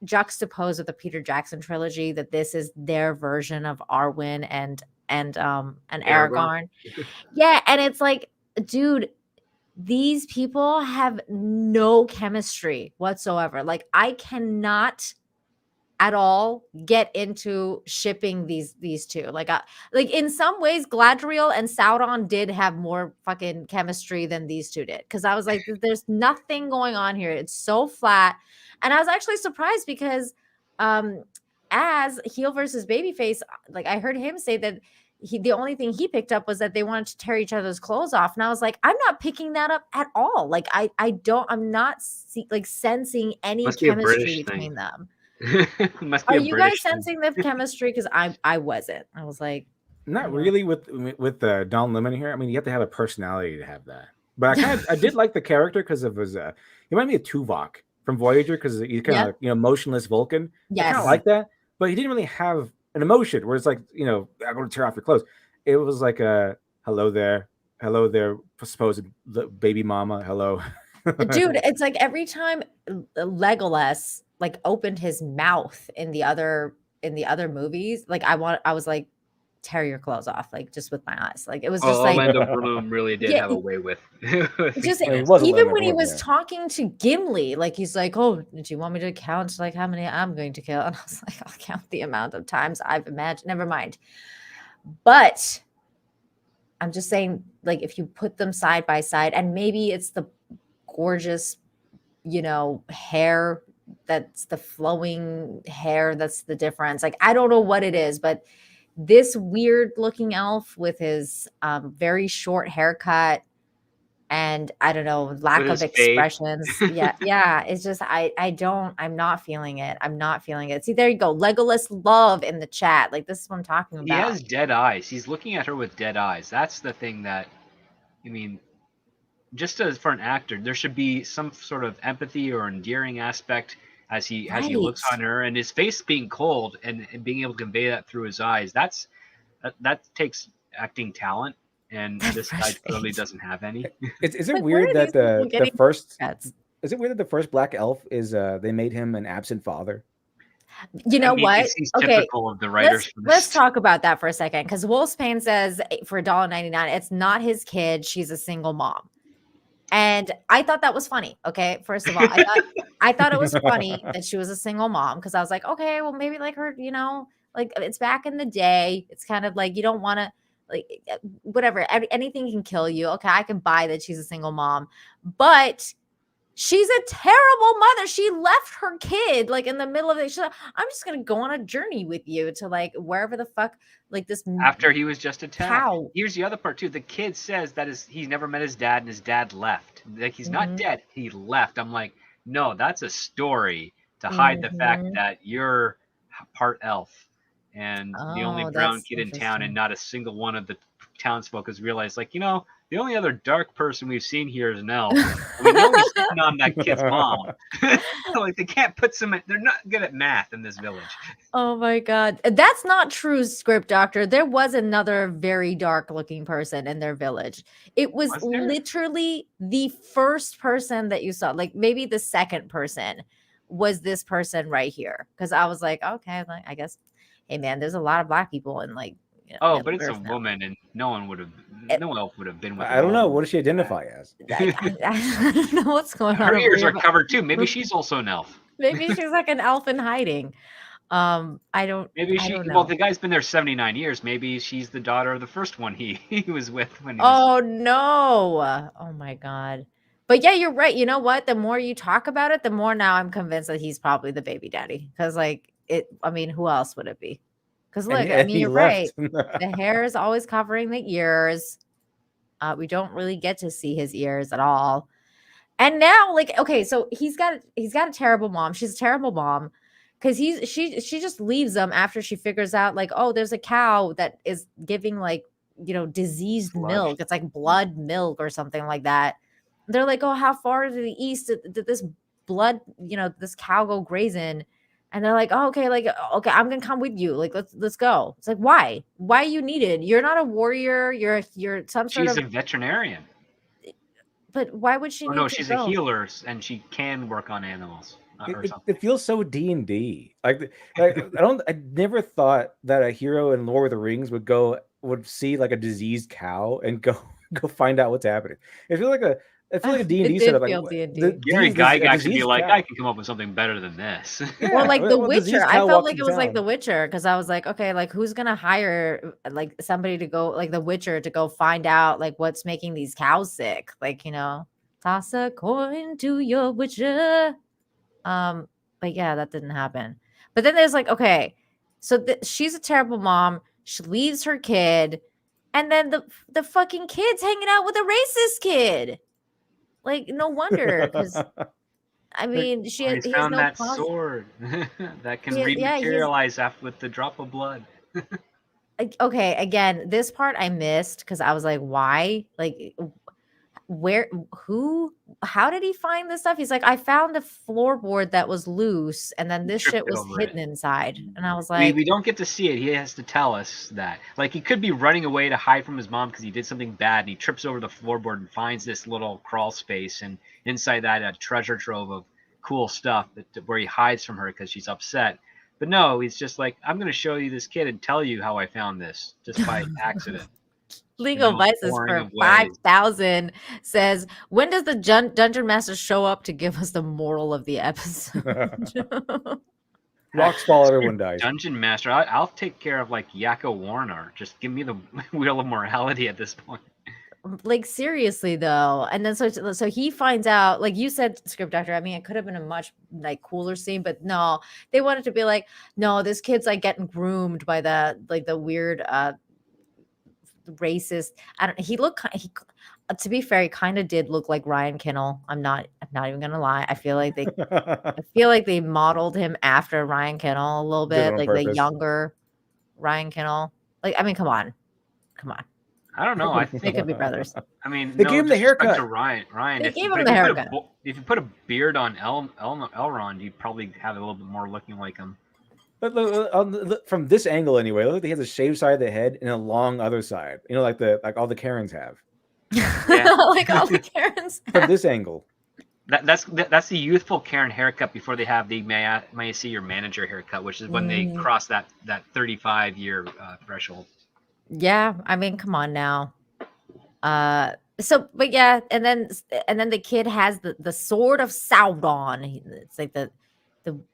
juxtaposed with the Peter Jackson trilogy, that this is their version of Arwen and Aragorn. Yeah, and it's like, dude, these people have no chemistry whatsoever. Like, I cannot at all get into shipping these two. Like in some ways, Gladriel and Sauron did have more fucking chemistry than these two did. Because I was like, there's nothing going on here. It's so flat. And I was actually surprised because as heel versus babyface, like I heard him say that the only thing he picked up was that they wanted to tear each other's clothes off. And I was like, I'm not picking that up at all. Like I'm not sensing any chemistry between them. Are you guys sensing the chemistry? Because I wasn't. I was like, not really with Don Lemon here. I mean, you have to have a personality to have that. But I did like the character because of his. He reminded me of Tuvok from Voyager because he's kind of motionless Vulcan. Yes. I kind of like that, but he didn't really have an emotion where it's like, I'm going to tear off your clothes. It was like a hello there, supposed baby mama, hello. Dude, it's like every time Legolas like opened his mouth in the other movies, like I was like, tear your clothes off, like just with my eyes. Like it was just like Orlando Bloom really did have a way with just even when he was talking to Gimli, like he's like, oh, do you want me to count like how many I'm going to kill? And I was like, I'll count the amount of times I've imagined. Never mind. But I'm just saying, like, if you put them side by side, and maybe it's the gorgeous, hair, that's the flowing hair, that's the difference. Like, I don't know what it is, but this weird looking elf with his very short haircut and I don't know, lack of expressions. Yeah. It's just, I'm not feeling it. I'm not feeling it. See, there you go. Legolas love in the chat. Like, this is what I'm talking about. He has dead eyes. He's looking at her with dead eyes. That's the thing that, I mean, just as for an actor, there should be some sort of empathy or endearing aspect as he looks on her, and his face being cold and being able to convey that through his eyes. That takes acting talent, and this guy clearly doesn't have any. Is it weird that the first? Is it weird that the first black elf is they made him an absent father? You know what? Okay, typical of the writers. Let's talk about that for a second, because Wolfsbane says for $1.99, it's not his kid. She's a single mom. And I thought that was funny. Okay. First of all, I thought it was funny that she was a single mom, because I was like, okay, well, maybe like her, like it's back in the day. It's kind of like, you don't want to, like, whatever, anything can kill you. Okay. I can buy that she's a single mom, but she's a terrible mother. She left her kid like in the middle of it. She's like, I'm just going to go on a journey with you to like wherever the fuck, like this. After he was just a cow. Here's the other part too. The kid says that he's never met his dad, and his dad left. Like, he's not dead. He left. I'm like, no, that's a story to hide the fact that you're part elf and the only brown kid in town, and not a single one of the townsfolk has realized, like, the only other dark person we've seen here is an elf. I mean, nobody's sitting on that kid's mom. Like, they can't put they're not good at math in this village. Oh my God. That's not true, Script Doctor. There was another very dark looking person in their village. It was literally the first person that you saw, like maybe the second person was this person right here. Because I was like, okay, like, I guess, hey man, there's a lot of black people in like, but it's a woman, and no elf would have been with her. I don't know. What does she identify as? I don't know what's going on. Her ears are covered too. Maybe she's also an elf. Maybe she's like an elf in hiding. I don't. Maybe I don't know. Well, the guy's been there 79 years. Maybe she's the daughter of the first one he was with when. Oh no! Oh my God! But yeah, you're right. You know what? The more you talk about it, the more now I'm convinced that he's probably the baby daddy. Because like it. I mean, who else would it be? Because look, I mean, you're right. The hair is always covering the ears. We don't really get to see his ears at all. And now, like, okay, so he's got a terrible mom. She's a terrible mom because she just leaves him after she figures out, like, oh, there's a cow that is giving like, diseased milk. It's like blood milk or something like that. They're like, oh, how far to the east did this blood, this cow go grazing? And they're like, oh, okay, I'm gonna come with you. Like, let's go. It's like, why are you needed? You're not a warrior. You're some sort of. She's a veterinarian. But why would she? No, she's a healer, and she can work on animals. It feels so D&D. Like I never thought that a hero in Lord of the Rings would see like a diseased cow and go find out what's happening. I feel like a D&D setup. Like Gary Gygax should be like, I can come up with something better than this. Yeah, or like The Witcher. I felt like it was like The Witcher because I was like, okay, like who's gonna hire like somebody to go like The Witcher to go find out like what's making these cows sick? Like, you know, toss a coin to your Witcher. But yeah, that didn't happen. But then there's like, okay, so she's a terrible mom. She leaves her kid, and then the fucking kid's hanging out with a racist kid. Like, no wonder, because I mean, he found no that sword that can rematerialize after with the drop of blood. Okay, again, this part I missed because I was like, why? Like, how did he find this stuff? He's like, I found a floorboard that was loose and then this shit was hidden inside. And I was like, we don't get to see it. He has to tell us that. Like, he could be running away to hide from his mom because he did something bad and he trips over the floorboard and finds this little crawl space, and inside that a treasure trove of cool stuff where he hides from her because she's upset. But no, he's just like, I'm going to show you this kid and tell you how I found this just by accident. Legal Vices for 5,000 says, when does the Dungeon Master show up to give us the moral of the episode? Rocks fall, everyone dies. Dungeon Master, I'll take care of like Yakko Warner. Just give me the wheel of morality at this point. Like, seriously though. And then so he finds out, like you said, Script Doctor, I mean, it could have been a much like cooler scene, but no, they wanted to be like, no, this kid's like getting groomed by the weird racist. To be fair, he kind of did look like Ryan Kinnell. I'm not even gonna lie. I feel like they modeled him after Ryan Kinnell a little bit, like the younger Ryan Kinnell. Like, I mean, come on. I don't know. I think they could be brothers. I mean, they gave him the haircut. To Ryan, they gave him the haircut. If you put a beard on Elrond, you'd probably have a little bit more looking like him. But look, from this angle anyway, look, he has a shaved side of the head and a long other side. You know, like all the Karens have. Yeah. Like all the Karens have. From this angle. That's the youthful Karen haircut before they have the may I see your manager haircut, which is when they cross that 35-year threshold. Yeah, I mean, come on now. But yeah, and then the kid has the sword of Sauron. It's like the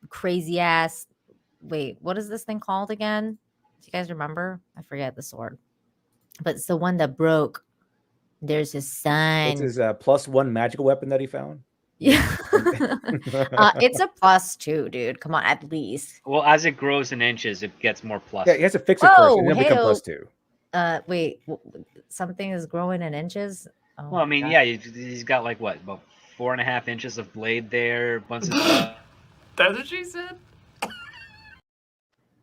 crazy ass. Wait, what is this thing called again? Do you guys remember? I forget the sword, but it's the one that broke. There's his sign. It's his +1 magical weapon that he found. Yeah, it's a +2, dude. Come on, at least. Well, as it grows in inches, it gets more plus. Yeah, he has to fix it first, and then become +2. Wait, something is growing in inches. Oh, well, I mean, yeah, he's got like what, about 4.5 inches of blade there. Once it's that's what she said.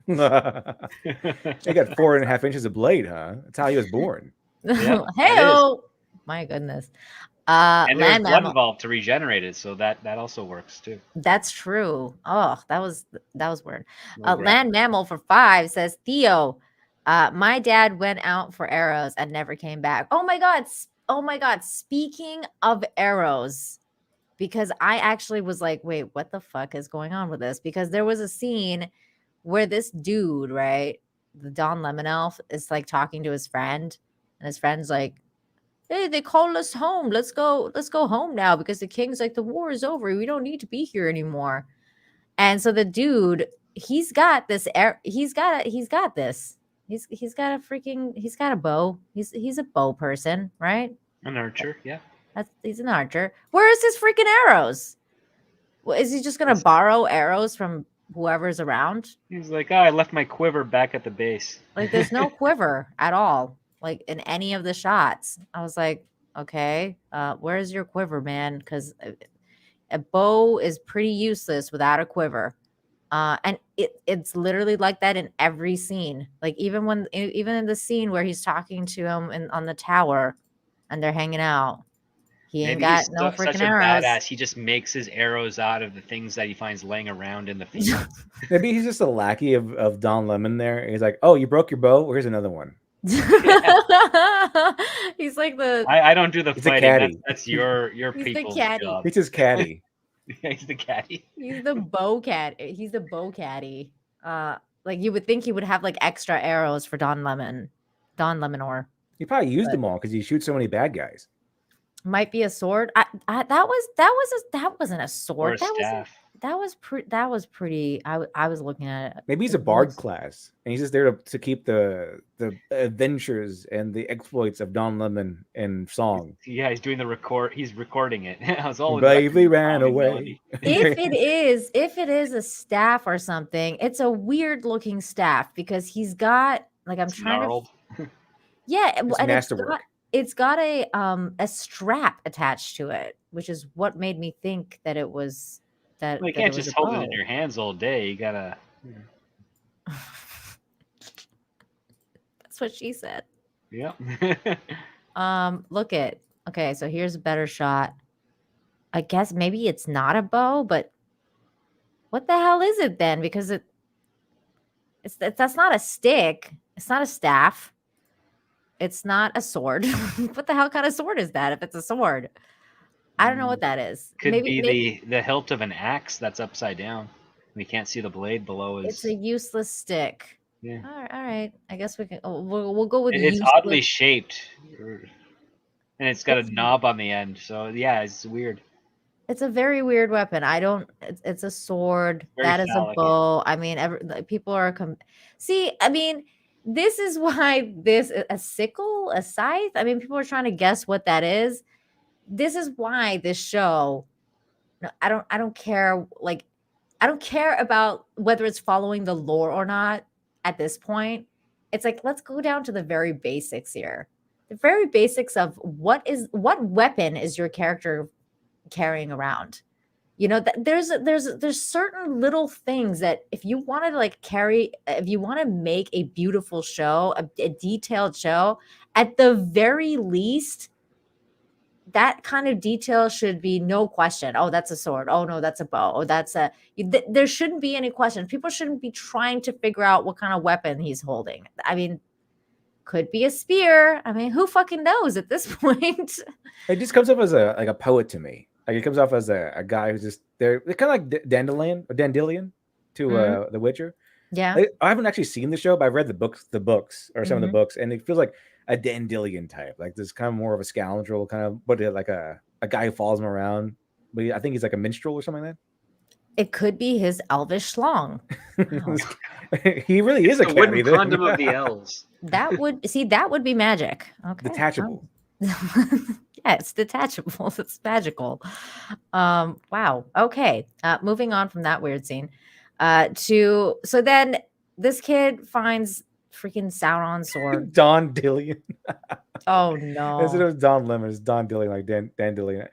He got 4.5 inches of blade, huh? That's how he was born. Yeah, hey, my goodness. And there's blood involved to regenerate it, so that also works too. That's true. Oh, that was weird. Land Mammal for 5 says, Theo, my dad went out for arrows and never came back. Oh my god. Speaking of arrows, because I actually was like, wait, what the fuck is going on with this? Because there was a scene where this dude, right, the Don Lemon Elf, is like talking to his friend, and his friend's like, hey, they called us home. Let's go home now because the king's like, the war is over. We don't need to be here anymore. And so the dude, he's got this. He's got this. He's got a bow. He's a bow person, right? An archer, yeah. He's an archer. Where is his freaking arrows? Well, is he just gonna borrow arrows from whoever's around? He's like, I left my quiver back at the base. Like, there's no quiver at all. Like in any of the shots. I was like, okay, where's your quiver, man? Because a bow is pretty useless without a quiver. And it's literally like that in every scene. Like even in the scene where he's talking to him on the tower and they're hanging out, he ain't got no freaking arrows. Badass. He just makes his arrows out of the things that he finds laying around in the field. Maybe he's just a lackey of Don Lemon there. He's like, oh, you broke your bow? Well, here's another one. He's like the I don't do the fighting. That's your people's job. He's his caddy. Yeah, he's the caddy. He's the bow cat. He's the bow caddy. Like you would think he would have like extra arrows for Don Lemonor. He probably used But- them all because he shoots so many bad guys. Might be a sword. That wasn't a Or a sword. staff. That was pretty. I was looking at it. Maybe he's a It bard looks- class, and he's just there to keep the adventures and the exploits of Don Lemon in song. Yeah, he's doing the record. He's recording it. I was all Bravely ran away. If it is a staff or something, it's a weird looking staff because he's got like I'm trying gnarled. to yeah, It's and masterwork. it's got a strap attached to it, which is what made me think that it was that. Well, you that can't it was just a hold it in bow. your hands all day. You gotta. That's what she said. Yeah. Look at okay, so here's a better shot. I guess maybe it's not a bow, but what the hell is it then? Because that's not a stick. It's not a staff. It's not a sword. What the hell kind of sword is that? If it's a sword, I don't know what that is. Could maybe be the hilt of an axe that's upside down. We can't see the blade below. it's a useless stick. Yeah. All right. I guess we can. We'll go with It's useless. oddly shaped, and it's got a It's- knob on the end. So yeah, it's weird. It's a very weird weapon. I don't. It's a sword. Very That is a phallic. bow. I mean, people are. See, I mean, this is why this a sickle, a scythe. I mean, people are trying to guess what that is. This is why this show. No, I don't care. Like, I don't care about whether it's following the lore or not. At this point, it's like let's go down to the very basics here. The very basics of what weapon is your character carrying around. You know, there's certain little things that if you wanted to like carry, if you want to make a beautiful show, a detailed show, at the very least, that kind of detail should be no question. Oh, that's a sword. Oh no, that's a bow. Oh, that's a. There shouldn't be any question. People shouldn't be trying to figure out what kind of weapon he's holding. I mean, could be a spear. I mean, who fucking knows at this point? It just comes off as a poet to me. Like it comes off as a guy who's just they're kind of like Dandelion to The Witcher. Yeah. I haven't actually seen the show, but I've read the books or some of the books, and it feels like a Dandelion type. Like this kind of more of a scoundrel kind of, but like a guy who follows him around. But I think he's like a minstrel or something like It could be his elvish schlong. that. He really is a the wooden caddy, then. condom of the elves. That would be magic. Okay. Detachable. Yeah, it's detachable. It's magical. Wow. Okay. Moving on from that weird scene. So then this kid finds freaking Sauron's sword. Don Dillion. Oh no. Instead of Don Lemon, it's Don Dillion, like Dandelion.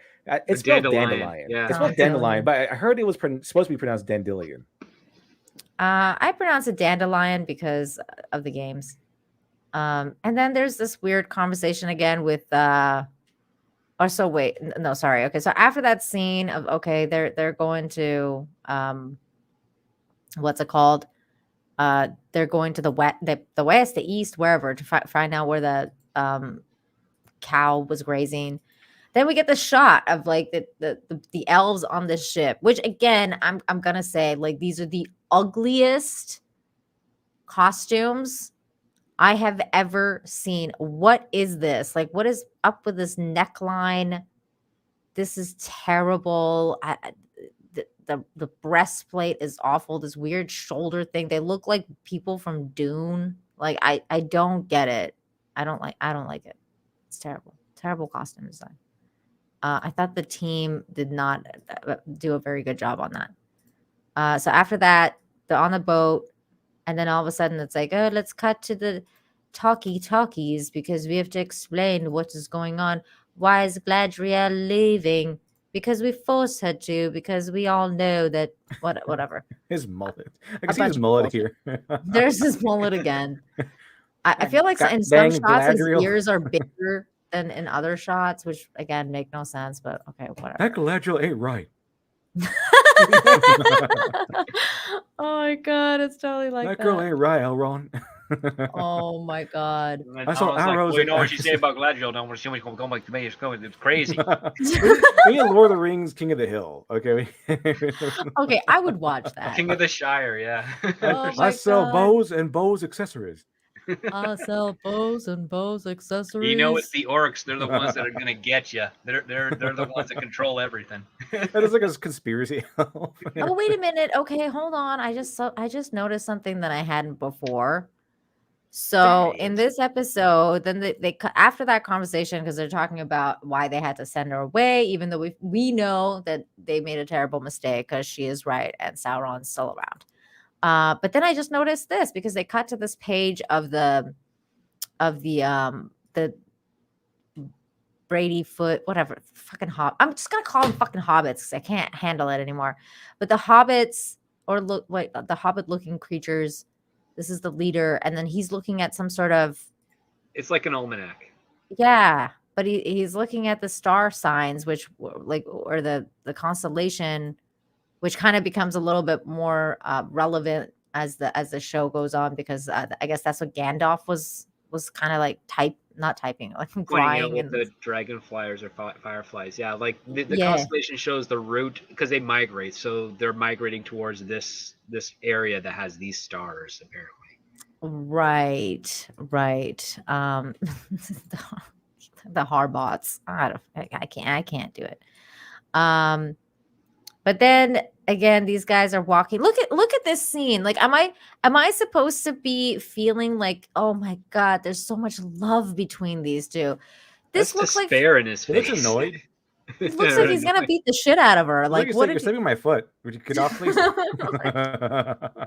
It's spelled Dandelion. Yeah. It's spelled Dandelion, but I heard it was supposed to be pronounced Dandelion. I pronounce it dandelion because of the games. And then there's this weird conversation again with sorry. Okay, so after that scene of okay, they're going to what's it called? They're going to the west, the east, wherever to find out where the cow was grazing. Then we get the shot of like the elves on the ship, which again, I'm gonna say like these are the ugliest costumes I have ever seen. What is this? Like, what is up with this neckline? This is terrible. The breastplate is awful. This weird shoulder thing. They look like people from Dune. Like I don't get it. I don't like it. It's terrible. Terrible costume design. I thought the team did not do a very good job on that. So after that, they're on the boat, and then all of a sudden it's like, oh, let's cut to the talkies because we have to explain what is going on. Why is Gladriel leaving? Because we forced her to, because we all know that whatever. His mullet. I can see his mullet here. There's his mullet again. I feel like in Dang, some shots his Galadriel. ears are bigger than in other shots, which again make no sense, but okay, whatever. That Galadriel ain't right. Oh my god, it's totally like That that. girl ain't right, Elrond. Oh my god. And then I saw Thomas like, arrows well, you and know what you say about Galadriel? Don't want to see me go back to me. It's crazy. we need Lord of the Rings, King of the Hill. Okay. Okay, I would watch that. King of the Shire, yeah. Oh I my sell god. bows and bows accessories. I sell bows and bows accessories. You know, it's the orcs. They're the ones that are gonna get you. They're the ones that control everything. That is like a conspiracy. Oh, wait a minute. Okay, hold on. I just noticed something that I hadn't before. So in this episode, then they after that conversation, because they're talking about why they had to send her away, even though we know that they made a terrible mistake because she is right and Sauron's still around. But then I just noticed this because they cut to this page of the Brady Foot, whatever, fucking I'm just gonna call them fucking hobbits because I can't handle it anymore. But the hobbits, or the hobbit looking creatures. This is the leader, and then he's looking at some sort of, It's like an almanac. yeah, but he's looking at the star signs, which or the constellation, which kind of becomes a little bit more relevant as the show goes on, because I guess that's what Gandalf was kind of like not typing, like Pointing out crying with and the dragonflies or fireflies. Yeah, like the Yeah. constellation shows the route because they migrate. So they're migrating towards this area that has these stars, apparently. right. The Harbots. I can't do it. But then again, these guys are walking. Look at this scene. Like, am I supposed to be feeling like, oh my god, there's so much love between these two? This That's looks like despair in his He face. looks annoyed. it looks like he's gonna beat the shit out of her. Like, what you're did stepping my foot. Would you get off, please?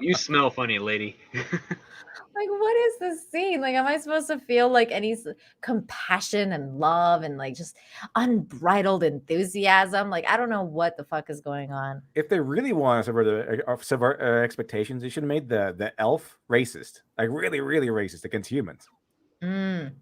You smell funny, lady. like, what is this scene? Like, am I supposed to feel like any compassion and love and like just unbridled enthusiasm? Like, I don't know what the fuck is going on. If they really want to subvert expectations, they should have made the elf racist, like really, really racist against humans. Mm.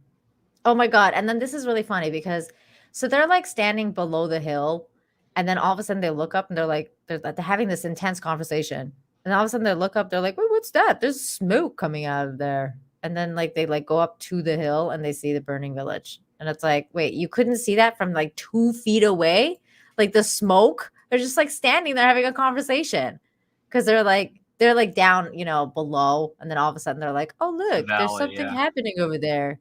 Oh my god! And then this is really funny because so they're like standing below the hill, and then all of a sudden they look up and they're having this intense conversation, and all of a sudden they look up, they're like, "Wait, what's that? There's smoke coming out of there." And then like they like go up to the hill and they see the burning village, and it's like, wait, you couldn't see that from like 2 feet away? Like the smoke? They're just like standing there having a conversation because they're like down, below, and then all of a sudden they're like, "Oh look, there's Valley, something yeah. happening over there.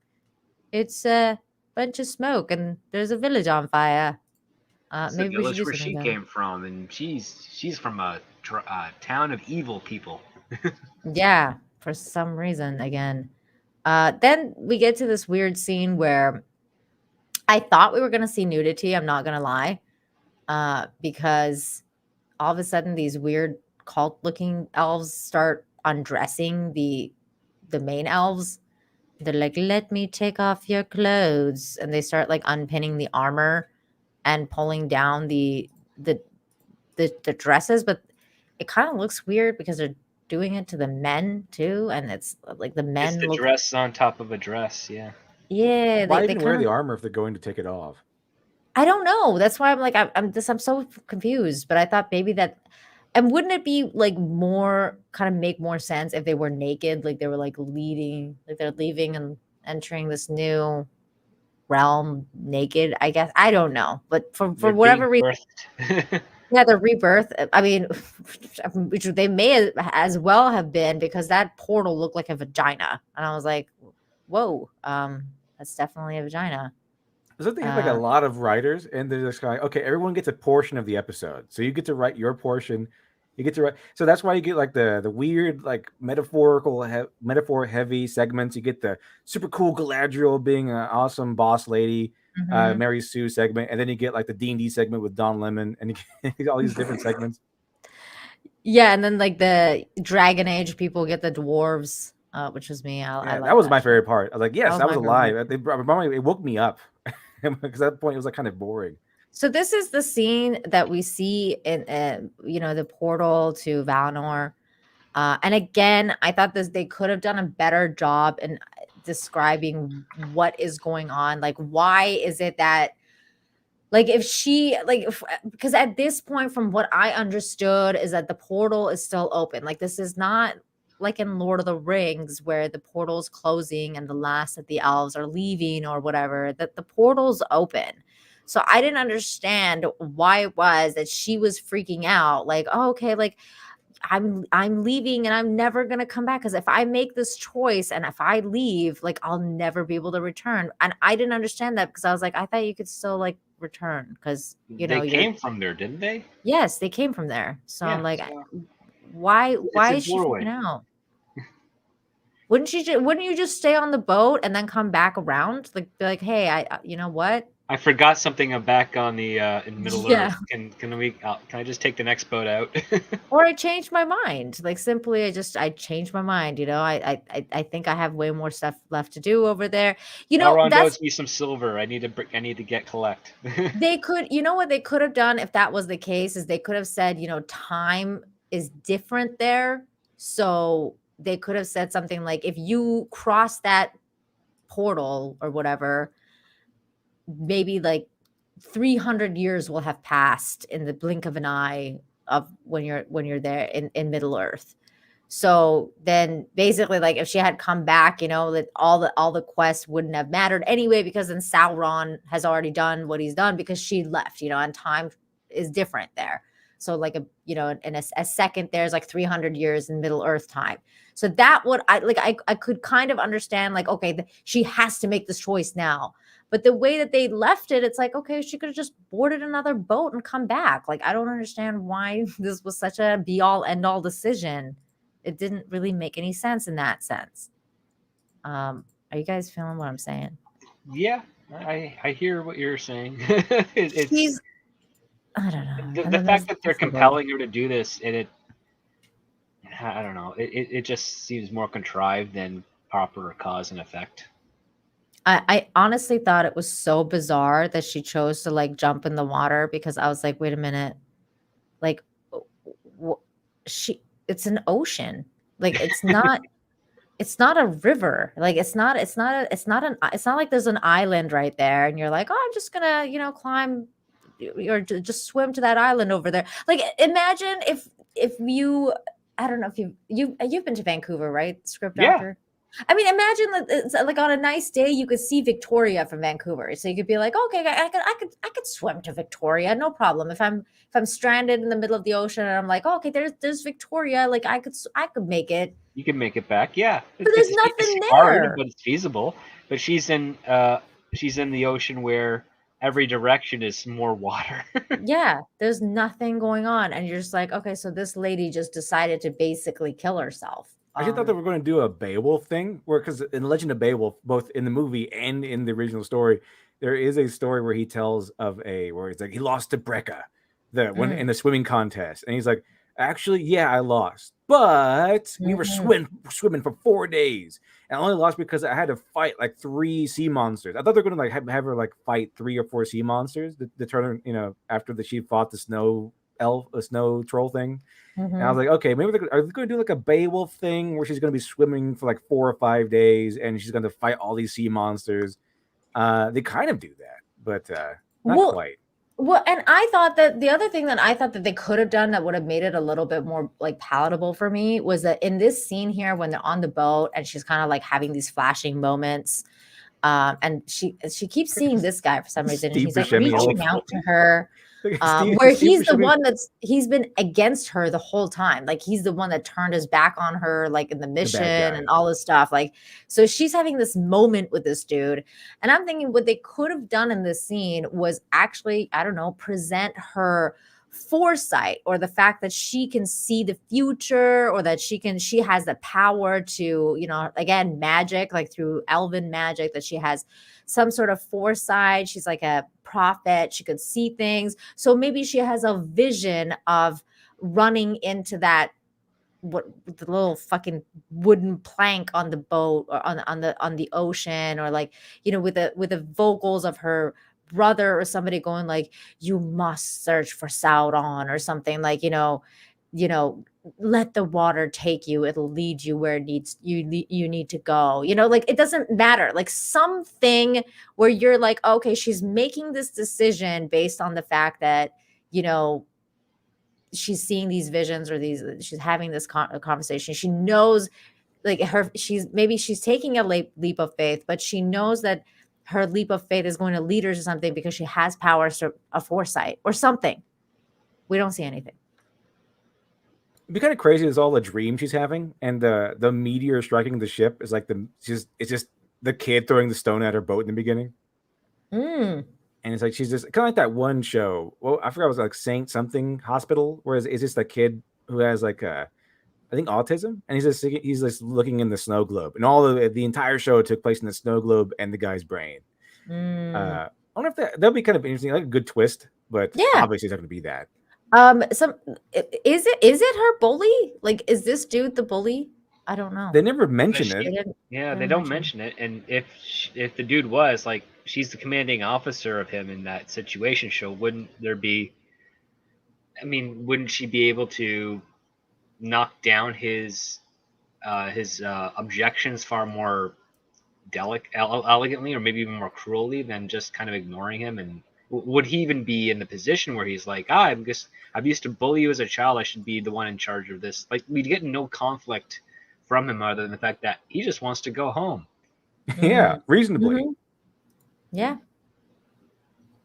It's a bunch of smoke and there's a village on fire." It's the Maybe we should village do where something she about it. came from, and she's from a town of evil people. Yeah, for some reason again. Then we get to this weird scene where I thought we were gonna see nudity. I'm not gonna lie, because all of a sudden these weird cult-looking elves start undressing the main elves. They're like, "Let me take off your clothes," and they start like unpinning the armor and pulling down the dresses, but it kind of looks weird because they're doing it to the men too, and it's like the It's men the look, dress on top of a dress, yeah. yeah, Why they even wear kind the of, armor if they're going to take it off? I don't know. That's why I'm like, I'm so confused. But I thought maybe that, and wouldn't it be like more kind of make more sense if they were naked, like they were like they're leaving and entering this new realm naked? I guess I don't know, but for They're whatever being reason, birthed. yeah, the rebirth. I mean, which they may as well have been, because that portal looked like a vagina, and I was like, "Whoa, that's definitely a vagina." So they have like a Uh, lot of writers, and they're just like, okay, everyone gets a portion of the episode, so you get to write your portion. You get to write, so that's why you get like the weird like metaphor heavy segments. You get the super cool Galadriel being an awesome boss lady, mhm. Mary Sue segment, and then you get like the D&D segment with Don Lemon, and you get all these different segments. Yeah, and then like the Dragon Age people get the dwarves, which was me. I Yeah, like that was my shit. favorite part. I was like, yes, That I was was my favorite alive. It woke me up because at that point it was like kind of boring. So this is the scene that we see in, the portal to Valinor. And again, I thought they could have done a better job in describing what is going on. Like, why is it that, like, because at this point, from what I understood, is that the portal is still open. Like, this is not like in Lord of the Rings, where the portal's closing and the last of the elves are leaving or whatever, that the portal's open. So I didn't understand why it was that she was freaking out. Like, oh, okay, like I'm leaving and I'm never gonna come back. Because if I make this choice and if I leave, like I'll never be able to return. And I didn't understand that because I was like, I thought you could still like return because they came from there, didn't they? Yes, they came from there. So Yeah, I'm like, so why in is she Norway. freaking out? Wouldn't you just stay on the boat and then come back around? Like be like, hey, you know what? I forgot something. I'm back on the in Middle Yeah. Earth. Can I just take the next boat out? Or I changed my mind. Like simply I changed my mind, you know. I think I have way more stuff left to do over there. You know, Elrond that's owes me some silver. I need to get collect. they could, you know what they could have done if that was the case is they could have said, you know, time is different there. So they could have said something like if you cross that portal or whatever, maybe like 300 years will have passed in the blink of an eye of when you're there in Middle Earth. So then basically like if she had come back, you know, that all the quests wouldn't have mattered anyway, because then Sauron has already done what he's done because she left, you know, and time is different there. So like you know, in a second there's like 300 years in Middle Earth time. So that would I could kind of understand like, okay, she has to make this choice now. But the way that they left it, it's like, okay, she could have just boarded another boat and come back. Like, I don't understand why this was such a be all end all decision. It didn't really make any sense in that sense. Are you guys feeling what I'm saying? Yeah, I hear what you're saying. She's, I don't know. The fact that they're compelling her to do this, and I don't know, it just seems more contrived than proper cause and effect. I honestly thought it was so bizarre that she chose to like jump in the water because I was like, wait a minute, like it's an ocean, like it's not a river, like it's not like there's an island right there and you're like, oh, I'm just gonna, you know, climb or just swim to that island over there. Like imagine if you, I don't know if you've been to Vancouver, right, Script Doctor? I mean, imagine it's like on a nice day you could see Victoria from Vancouver, so you could be like, okay, I could swim to Victoria, no problem. If I'm stranded in the middle of the ocean and I'm like, oh, okay, there's Victoria, like I could make it. You can make it back, yeah. But there's nothing there. Hard, but it's feasible. But she's in the ocean where every direction is more water. Yeah, there's nothing going on, and you're just like, okay, so this lady just decided to basically kill herself. I just thought they were going to do a Beowulf thing, where because in Legend of Beowulf, both in the movie and in the original story, there is a story where he tells of where he's like he lost to Brecca, in the swimming contest, and he's like, actually, yeah, I lost, but we were swimming for 4 days, and I only lost because I had to fight like 3 sea monsters. I thought they were going to like have her like fight 3 or 4 sea monsters to turn, you know, after she fought the snow troll thing. And I was like, okay, maybe are they going to do like a Beowulf thing where she's going to be swimming for like 4 or 5 days and she's going to fight all these sea monsters? They kind of do that, but not quite. Well, and I thought that the other thing that I thought that they could have done that would have made it a little bit more like palatable for me was that in this scene here, when they're on the boat and she's kind of like having these flashing moments, and she keeps seeing this guy for some reason, and he's like reaching out to her. Where he's the one he's been against her the whole time. Like he's the one that turned his back on her, like in the mission and all this stuff. Like, so she's having this moment with this dude. And I'm thinking what they could have done in this scene was actually, I don't know, present her foresight or the fact that she can see the future or that she has the power to, you know, again, magic, like through elven magic, that she has some sort of foresight. She's like a prophet. She could see things. So maybe she has a vision of running into that, what the little fucking wooden plank on the boat or on the ocean, or like, you know, with the vocals of her brother or somebody going like, you must search for Sauron or something, like, you know, let the water take you, it'll lead you where you need to go, you know, like it doesn't matter, like something where you're like, okay, she's making this decision based on the fact that, you know, she's seeing these visions or she's having this conversation. She knows like she's taking a leap of faith, but she knows that her leap of faith is going to lead her to something because she has powers of foresight or something. We don't see anything. It'd be kind of crazy. It's all a dream she's having, and the meteor striking the ship is like it's just the kid throwing the stone at her boat in the beginning. Mm. And it's like she's just kind of like that one show. Well, I forgot it was like Saint something Hospital, where it's just a kid who has like I think autism, and he's just looking in the snow globe, and all of the entire show took place in the snow globe and the guy's brain. I wonder if that'll be kind of interesting, like a good twist, but obviously it's not going to be that. Is it her bully? Like, is this dude the bully? I don't know. They never mention it. They don't mention it. And if the dude was like, she's the commanding officer of him in that situation show, wouldn't there be? I mean, wouldn't she be able to knock down his objections far more elegantly, or maybe even more cruelly than just kind of ignoring him? And would he even be in the position where he's like, I used to bully you as a child, I should be the one in charge of this? Like, we get no conflict from him other than the fact that he just wants to go home. Yeah, reasonably. Mm-hmm. Yeah.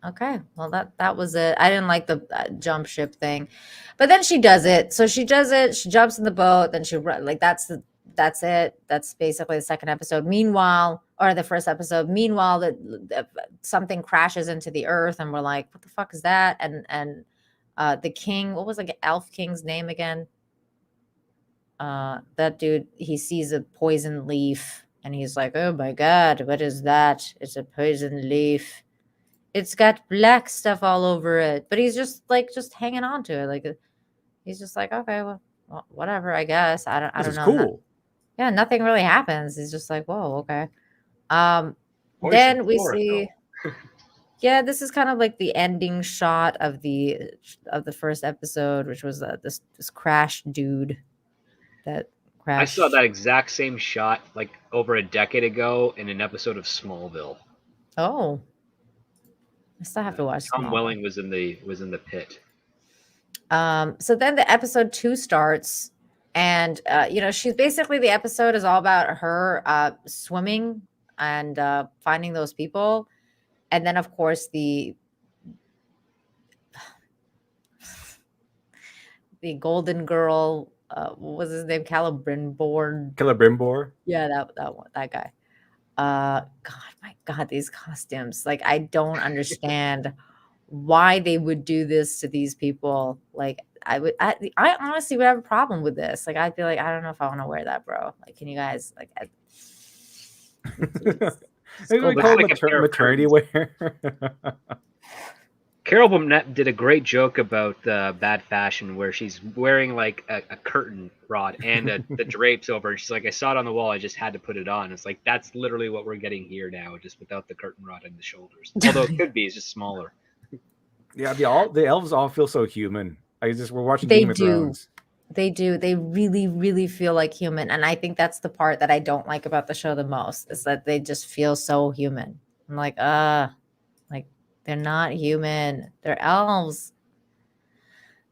Okay. Well, that was it. I didn't like the jump ship thing, but then she does it. So she does it. She jumps in the boat. Then she that's it. That's basically the second episode. Meanwhile, or the first episode. Meanwhile, that something crashes into the earth, and we're like, "What the fuck is that?" And the king, what was like Elf King's name again? That dude, he sees a poison leaf, and he's like, "Oh my god, what is that? It's a poison leaf. It's got black stuff all over it." But he's just hanging on to it. Like, he's just like, okay, well whatever, I guess. I don't know. Cool. Nothing really happens. He's just like, whoa, okay. Then we see, this is kind of like the ending shot of the first episode, which was this crash dude that crashed. I saw that exact same shot like over a decade ago in an episode of Smallville. Oh. I still have to watch. Tom Welling was in the pit. So then the episode 2 starts, and she's basically, the episode is all about her swimming and finding those people, and then of course the golden girl. What was his name? Celebrimbor. Yeah, that guy. My God, these costumes. Like, I don't understand why they would do this to these people. Like, I honestly would have a problem with this. Like, I'd be like, I don't know if I want to wear that, bro. Like, can you guys like? We call it maternity wear. Carol Burnett did a great joke about bad fashion, where she's wearing like a curtain rod and the drapes over. And she's like, I saw it on the wall, I just had to put it on. It's like, that's literally what we're getting here now, just without the curtain rod and the shoulders. Although it could be, it's just smaller. Yeah, the elves all feel so human. We're watching Game of Thrones. They do. They really, really feel like human. And I think that's the part that I don't like about the show the most, is that they just feel so human. I'm like, they're not human. They're elves.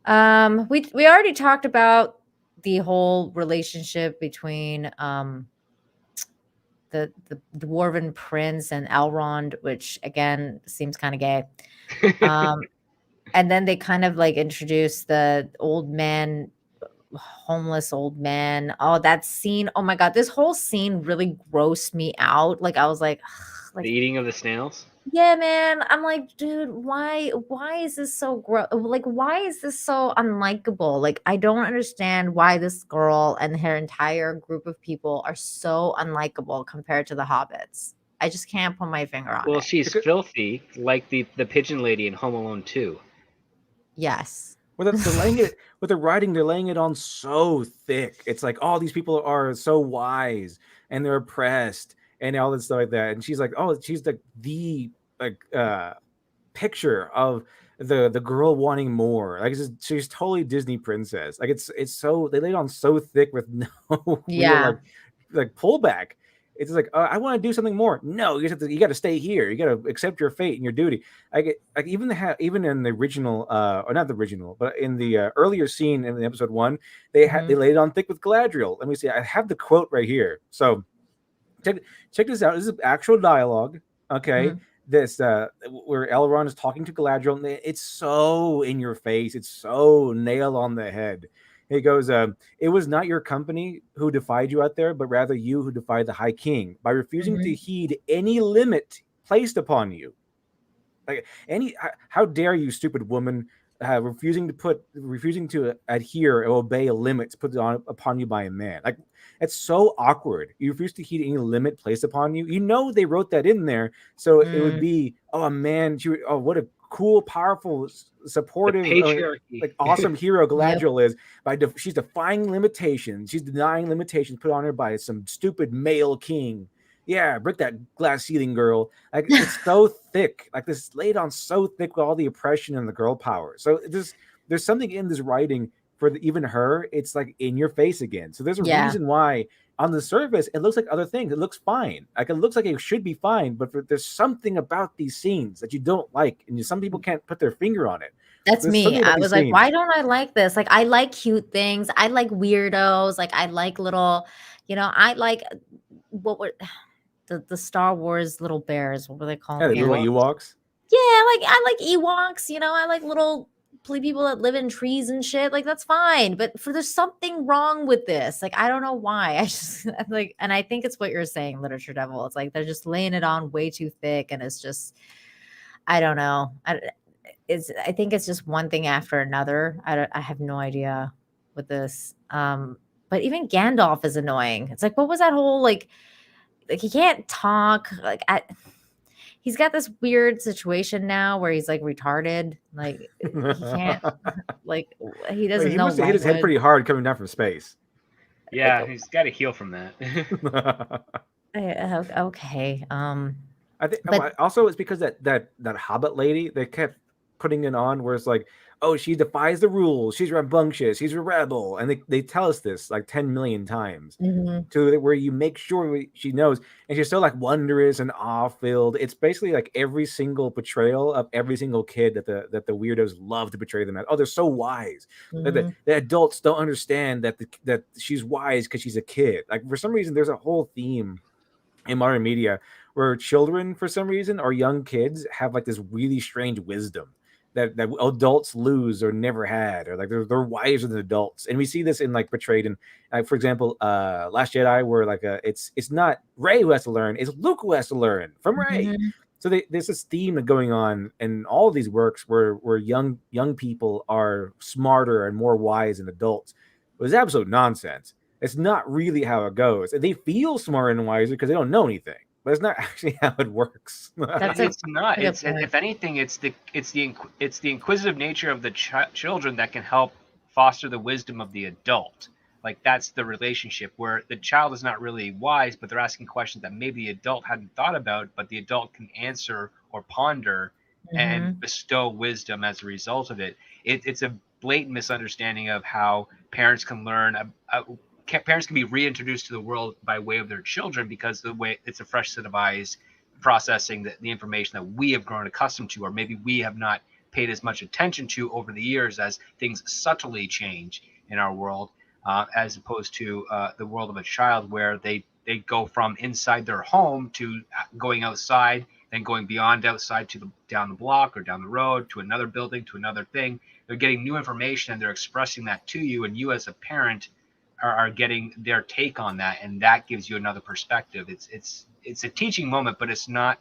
We already talked about the whole relationship between the dwarven prince and Elrond, which again seems kind of gay. And then they kind of like introduce the homeless old man. Oh, that scene. Oh my God, this whole scene really grossed me out. Like, I was like, the eating of the snails. Yeah, man. I'm like, dude, why is this so gross? Like, why is this so unlikable? Like, I don't understand why this girl and her entire group of people are so unlikable compared to the hobbits. I just can't put my finger on it. Well, she's filthy, like the pigeon lady in Home Alone 2. Yes. They're laying it with the writing. They're laying it on so thick. It's like, oh, these people are so wise and they're oppressed and all this stuff like that. And she's like, oh, she's the picture of the girl wanting more. Like, she's totally Disney princess. Like, it's so, they lay it on so thick with no real, like pullback. It's just like, I want to do something more. No, you got to stay here. You got to accept your fate and your duty. Even in the original, or not the original, but in the earlier scene in episode 1, they laid it on thick with Galadriel. Let me see. I have the quote right here. So check this out. This is actual dialogue. Okay. This where Elrond is talking to Galadriel, and it's so in your face. It's so nail on the head. He goes, it was not your company who defied you out there, but rather you who defied the High King by refusing to heed any limit placed upon you. Like how dare you, stupid woman, refusing to adhere or obey a limit put upon you by a man. Like, it's so awkward. You refuse to heed any limit placed upon you. You know they wrote that in there, so it would be, a man. What a cool, powerful, supportive, like awesome hero Galadriel is. She's defying limitations. She's denying limitations put on her by some stupid male king. Yeah, break that glass ceiling, girl. Like, it's so thick. Like, this is laid on so thick with all the oppression and the girl power. So there's something in this writing for even her. It's like in your face again. So there's a reason why on the surface it looks like other things. It looks fine. Like, it looks like it should be fine, but there's something about these scenes that you don't like, and some people can't put their finger on it. That's me. I was like, why don't I like this? Like, I like cute things. I like weirdos. Like, I like little, I like the Star Wars little bears. What were they called? Yeah, the little Ewoks. Yeah, I like Ewoks. I like little people that live in trees and shit. Like, that's fine. But there's something wrong with this. Like, I don't know why. I just like, and I think it's what you're saying, Literature Devil. It's like they're just laying it on way too thick, and it's just, I don't know. I think it's just one thing after another. I have no idea with this. But even Gandalf is annoying. It's like, what was that whole like he can't talk. Like, he's got this weird situation now where he's like retarded. Like, he can't, like, he doesn't know. He must have hit his head pretty hard coming down from space. Yeah, he's got to heal from that. Okay. I think also it's because that Hobbit lady, they kept putting it on where it's like, oh, she defies the rules, she's rambunctious, she's a rebel, and they tell us this like 10 million times to where you make sure she knows, and she's so like wondrous and awe-filled. It's basically like every single portrayal of every single kid that the weirdos love to portray them as. Oh, they're so wise. The adults don't understand that she's wise because she's a kid. Like, for some reason, there's a whole theme in modern media where children, for some reason, or young kids have like this really strange wisdom that adults lose or never had, or like they're wiser than adults. And we see this in like portrayed in, for example, Last Jedi, where like it's not Rey who has to learn, it's Luke who has to learn from Rey. So there's this theme going on in all of these works where young people are smarter and more wise than adults. It was absolute nonsense. It's not really how it goes. They feel smarter and wiser because they don't know anything. But it's not actually how it works. It's not. It's, if anything, it's the inquisitive nature of the children that can help foster the wisdom of the adult. Like, that's the relationship where the child is not really wise, but they're asking questions that maybe the adult hadn't thought about, but the adult can answer or ponder and bestow wisdom as a result of it. It's a blatant misunderstanding of how parents can learn. Parents can be reintroduced to the world by way of their children, because the way it's a fresh set of eyes processing the information that we have grown accustomed to, or maybe we have not paid as much attention to over the years as things subtly change in our world, as opposed to the world of a child, where they go from inside their home to going outside, then going beyond outside to down the block or down the road to another building, to another thing. They're getting new information and they're expressing that to you, and you as a parent are getting their take on that, and that gives you another perspective. It's a teaching moment, but it's not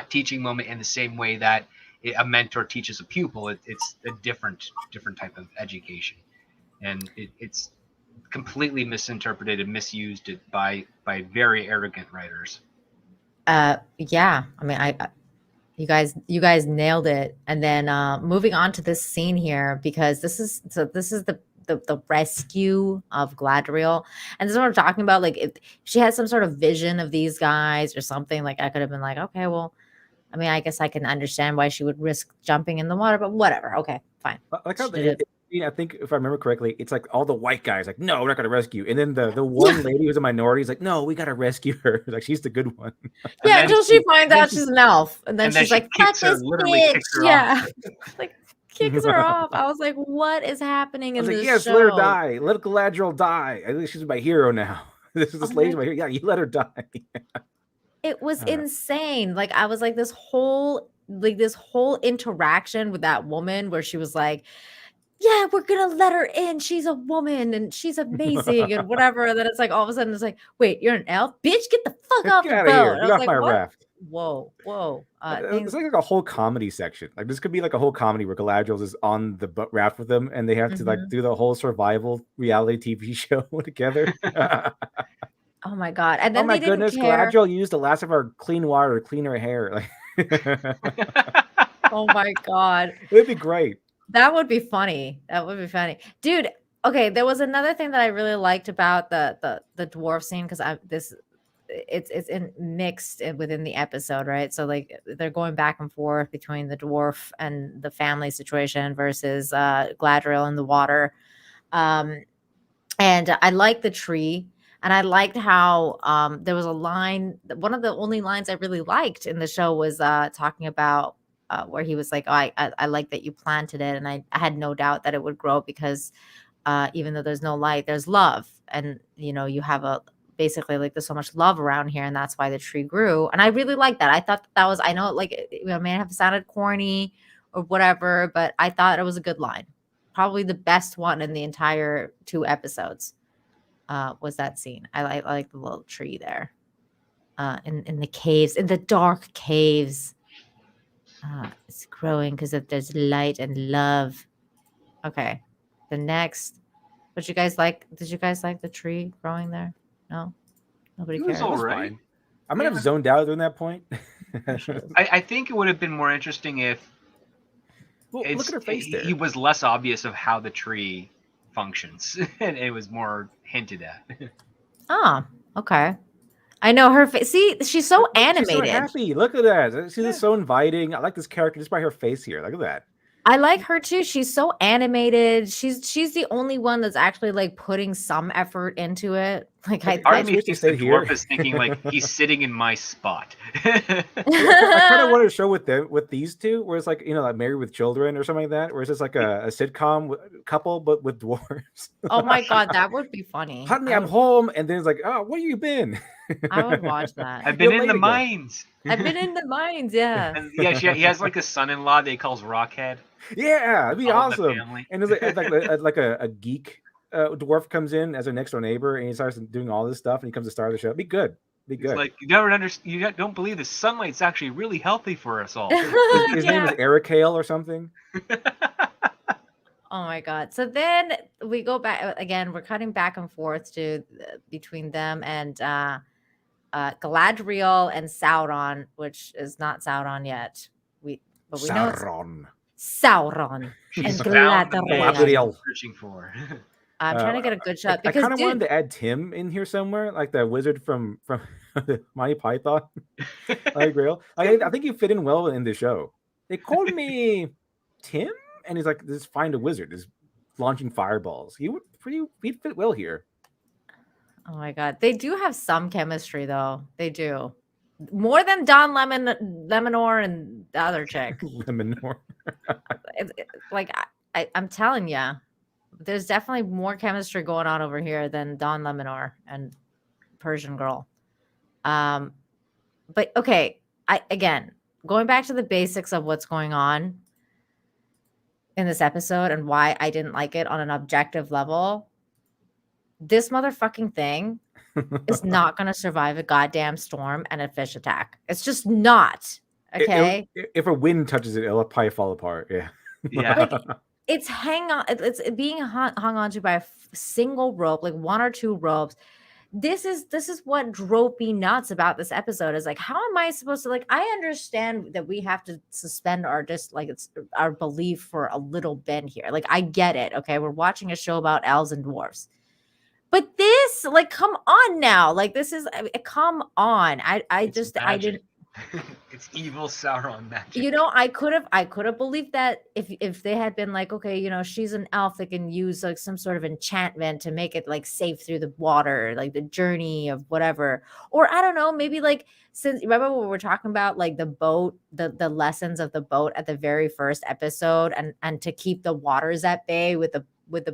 teaching moment in the same way that a mentor teaches a pupil. It's a different type of education, and it's completely misinterpreted and misused by very arrogant writers. Yeah, I mean, you guys nailed it. And then moving on to this scene here, because this is the rescue of Galadriel, and this is what I'm talking about. Like, if she had some sort of vision of these guys or something, like, I could have been like, okay, well, I mean, I guess I can understand why she would risk jumping in the water, but whatever. Okay, fine. Like how I think if I remember correctly, it's like all the white guys like, no, we're not gonna rescue. And then the one lady who's a minority is like, no, we gotta rescue her. Like she's the good one. Yeah, until she finds out she's an elf, and then she's like, "Fuck this bitch!" Yeah, like kicks her off. I was like, "What is happening in this yes, show?" let her die. Let Galadriel die. I think she's my hero now. This lady's my hero. Yeah, you let her die. It was insane. Like I was like this whole interaction with that woman where she was like, yeah, we're gonna let her in. She's a woman and she's amazing and whatever. And then it's like all of a sudden it's like, wait, you're an elf, bitch, get the fuck off the boat. Here. Get off like, my what? raft. Whoa. It's like a whole comedy section. Like this could be like a whole comedy where Galadriel is on the raft with them, and they have to like do the whole survival reality TV show together. Oh my god! And then oh my goodness, Galadriel used the last of our clean water to clean her hair. Like, oh my god, it'd be great. That would be funny. That would be funny, dude. Okay, there was another thing that I really liked about the dwarf scene because it's mixed within the episode, right? So like they're going back and forth between the dwarf and the family situation versus Galadriel in the water, and I like the tree. And I liked how there was a line. One of the only lines I really liked in the show was talking about where he was like, oh, I like that you planted it. And I had no doubt that it would grow because even though there's no light, there's love. And, you know, you have basically like there's so much love around here. And that's why the tree grew. And I really liked that. I thought that was, I know like it may have sounded corny or whatever, but I thought it was a good line. Probably the best one in the entire 2 episodes. Was that scene. I like the little tree there in the caves, in the dark caves. It's growing because there's light and love. Okay, the next. Did you guys like the tree growing there? No, nobody cares. All right. I might have zoned out during that point. I think it would have been more interesting if look at her face there. He was less obvious of how the tree functions and it was more hinted at. Oh, okay. I know her face. See, she's so animated. She's so happy. Look at that. She's so inviting. I like this character just by her face here. Look at that. I like her too. She's so animated. She's the only one that's actually like putting some effort into it. Like I wish the dwarf is thinking like he's sitting in my spot. I kind of want to show with these two, where it's like, you know, like Married with Children or something like that, where it's just like a sitcom couple but with dwarves. Oh my god, that would be funny. Honey, I'm home, and then it's like, oh, where you been? I would watch that. I've been in the mines. I've been in the mines, yeah. And yeah, he has like a son-in-law that he calls Rockhead. Yeah, it'd be awesome. And it's like a geek dwarf comes in as a next door neighbor, and he starts doing all this stuff, and he comes to star the show. It'd be good. Be good. It's like you don't believe the sunlight's actually really healthy for us all. His name is Eric Hale or something. Oh my god. So then we go back again, we're cutting back and forth between them and Galadriel and Sauron, which is not Sauron yet. We know Sauron and Galadriel. Searching for. I'm trying to get a good shot because I kind of wanted to add Tim in here somewhere, like the wizard from Monty Python. Grail. I think you fit in well in the show. They called me Tim, and he's like, "Just find a wizard is launching fireballs." He'd fit well here. Oh my god, they do have some chemistry though. They do more than Don Lemonor and the other chick. Lemonor. Like I'm telling you. There's definitely more chemistry going on over here than Don Lemonor and Persian Girl. But okay, again, going back to the basics of what's going on in this episode and why I didn't like it on an objective level. This motherfucking thing is not going to survive a goddamn storm and a fish attack. It's just not. Okay. If a wind touches it, it'll probably fall apart. Yeah. Yeah. It's being hung onto by a single rope, like 1 or 2 ropes. This is what drove me nuts about this episode. Is like, how am I supposed to I understand that we have to suspend our our belief for a little bit here. Like, I get it. Okay, we're watching a show about elves and dwarves, but this, come on now, this is come on. I didn't. It's evil Sauron magic. You know, I could have believed that if they had been like, okay, you know, she's an elf that can use like some sort of enchantment to make it like safe through the water, like the journey of whatever. Or I don't know, maybe like since remember when we were talking about like the boat, the lessons of the boat at the very first episode, and to keep the waters at bay with the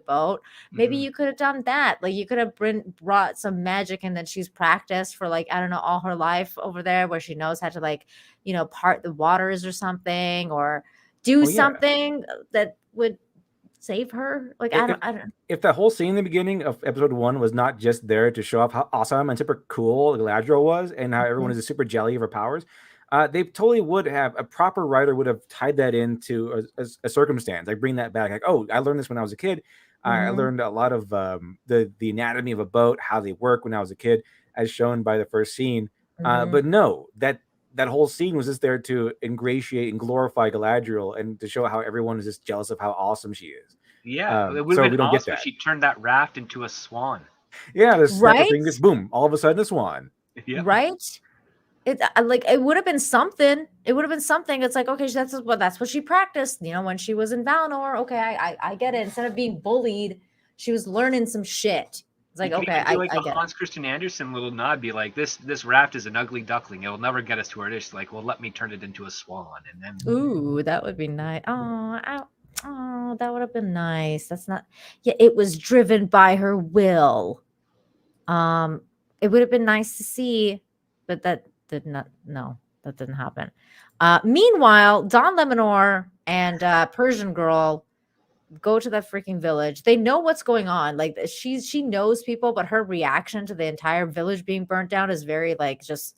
boat. Maybe Mhm. you could have done that. Like you could have brought some magic and that she's practiced for like, I don't know, all her life over there where she knows how to like, you know, part the waters or something, or do Well, yeah. something that would save her. Like I don't. If the whole scene in the beginning of episode 1 was not just there to show off how awesome and super cool Galadriel was and how everyone is super jelly of her powers, they totally would have, a proper writer would have tied that into a circumstance, like bring that back, like, oh, I learned this when I was a kid. I learned a lot of the anatomy of a boat, how they work when I was a kid, as shown by the first scene. But no, that whole scene was just there to ingratiate and glorify Galadriel and to show how everyone is just jealous of how awesome she is. Yeah, it would so have we been don't get awesome if that. she turned that raft into a swan. Yeah, the snap of Right? fingers, boom, all of a sudden a swan. Yeah. Right? It like it would have been something. It would have been something. It's like, okay, that's what she practiced, you know, when she was in Valinor. Okay, I get it. Instead of being bullied, she was learning some shit. It's like, You could okay, even do like I a get it. Hans Christian Andersen little nod, be like, this raft is an ugly duckling. It'll never get us to where it is. Like, well, let me turn it into a swan, and then Ooh, that would be nice. Oh, that would have been nice. That's not. Yeah, it was driven by her will. It would have been nice to see, but that did not. No, that didn't happen. Meanwhile, Don Lemonor and Persian Girl go to that freaking village. They know what's going on. Like she knows people, but her reaction to the entire village being burnt down is very like just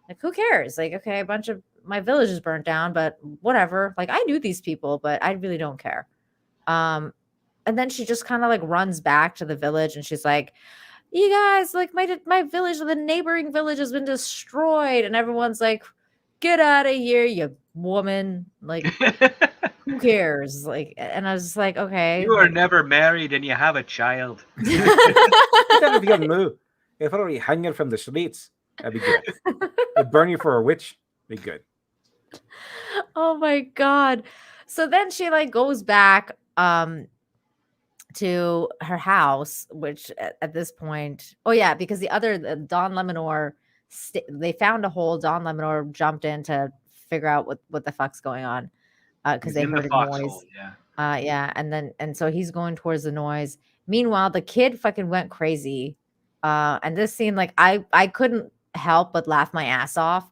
like who cares? Like okay, a bunch of my village is burnt down, but whatever. Like I knew these people, but I really don't care. And then she just kind of like runs back to the village and she's like, "You guys, like my village, the neighboring village has been destroyed," and everyone's like, "Get out of here, you woman!" Like who cares? Like, and I was just like, okay. you are never married and you have a child. If you move, if already hanging from the streets, that'd be good. They'd burn you for a witch, be good. Oh my god. So then she like goes back to her house, which at this point, oh yeah, because the Don Lemonor, they found a hole. Don Lemonor jumped in to figure out what the fuck's going on because they in heard the a foxhole, noise. yeah. Yeah, and so he's going towards the noise. Meanwhile, the kid fucking went crazy. And this scene, like I couldn't help but laugh my ass off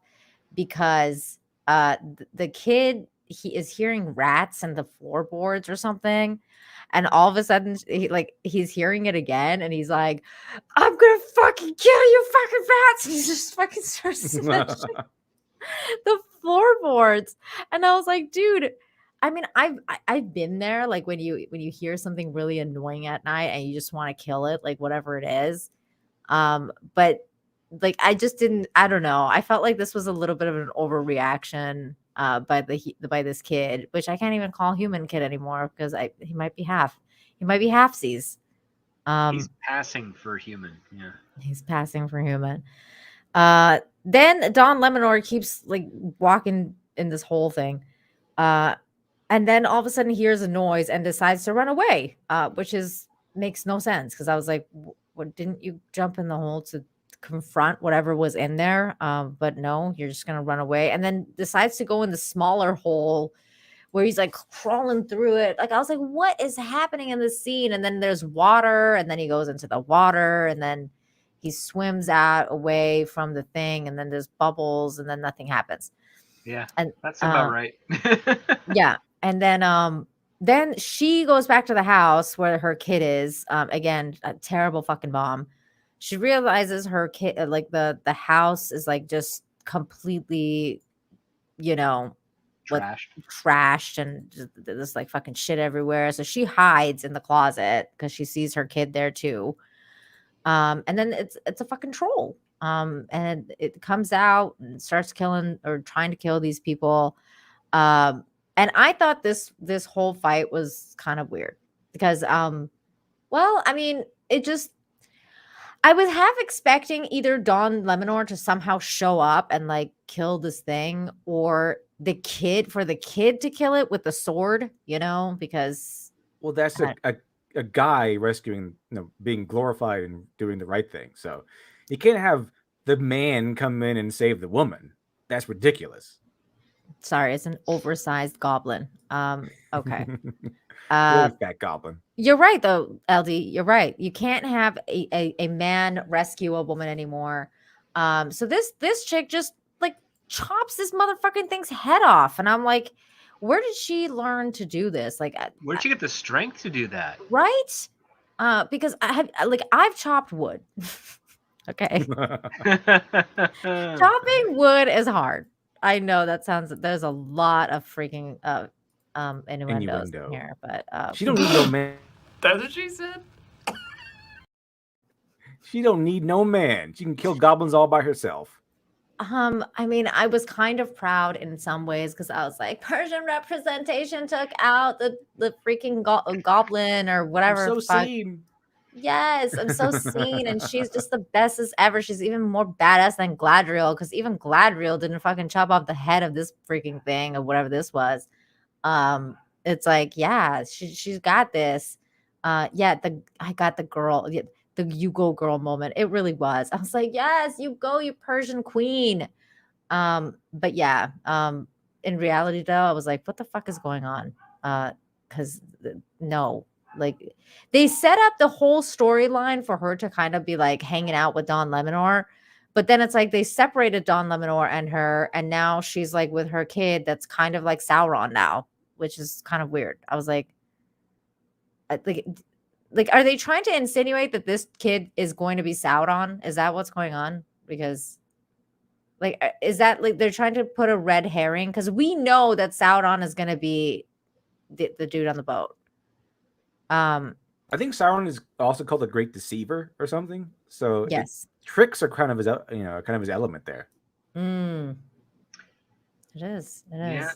because the kid, he is hearing rats in the floorboards or something, and all of a sudden he's hearing it again, and he's like, "I'm gonna fucking kill you, fucking rats!" And he just fucking starts smashing the floorboards, and I was like, dude. I mean, I've been there, like when you hear something really annoying at night and you just want to kill it, like whatever it is. But like I just didn't. I don't know. I felt like this was a little bit of an overreaction by this kid, which I can't even call human kid anymore because he might be halfsies. He's passing for human. Yeah. He's passing for human. Then Don Lemonor keeps like walking in this whole thing. And then all of a sudden he hears a noise and decides to run away, which makes no sense because I was like, what, didn't you jump in the hole to confront whatever was in there? But no, you're just going to run away. And then decides to go in the smaller hole where he's like crawling through it. Like I was like, what is happening in this scene? And then there's water, and then he goes into the water, and then he swims out away from the thing, and then there's bubbles, and then nothing happens. Yeah, and that's about right. Yeah. And then she goes back to the house where her kid is. Again, a terrible fucking bomb. She realizes her kid, like the house is like just completely, you know, trashed and just, there's like fucking shit everywhere. So she hides in the closet because she sees her kid there too. And then it's a fucking troll. And it comes out and starts killing or trying to kill these people. And I thought this whole fight was kind of weird because, well, I mean, I was half expecting either Don Lemonor to somehow show up and like kill this thing, or the kid to kill it with the sword, because Well, that's a guy rescuing, being glorified and doing the right thing. So you can't have the man come in and save the woman. That's ridiculous. Sorry, it's an oversized goblin. Okay. Really fat goblin. You're right, though, LD. You're right. You can't have a man rescue a woman anymore. So this chick just like chops this motherfucking thing's head off, and I'm like, where did she learn to do this? Like, Where'd you get the strength to do that? right? Because I've chopped wood. Okay, chopping wood is hard. I know there's a lot of freaking innuendos in here, but she don't need no man. That's what she said. She don't need no man. She can kill goblins all by herself. I mean, I was kind of proud in some ways because I was like, Persian representation took out the freaking goblin or whatever. I'm so seen. Yes, I'm so seen, and she's just the bestest ever. She's even more badass than Gladriel, because even Gladriel didn't fucking chop off the head of this freaking thing or whatever this was. It's like, yeah, she's got this. I got the girl, the you go girl moment. It really was. I was like, yes, you go, you Persian queen. But yeah, in reality though, I was like, what the fuck is going on? Because no, like they set up the whole storyline for her to kind of be like hanging out with Don Lemonor, but then it's like they separated Don Lemonor and her, and now she's like with her kid that's kind of like Sauron now, which is kind of weird. I was like are they trying to insinuate that this kid is going to be Sauron? Is that what's going on? Because is that like they're trying to put a red herring? Because we know that Sauron is going to be the dude on the boat. I think Sauron is also called the Great Deceiver or something. So yes, tricks are kind of his element there. It is. Yeah.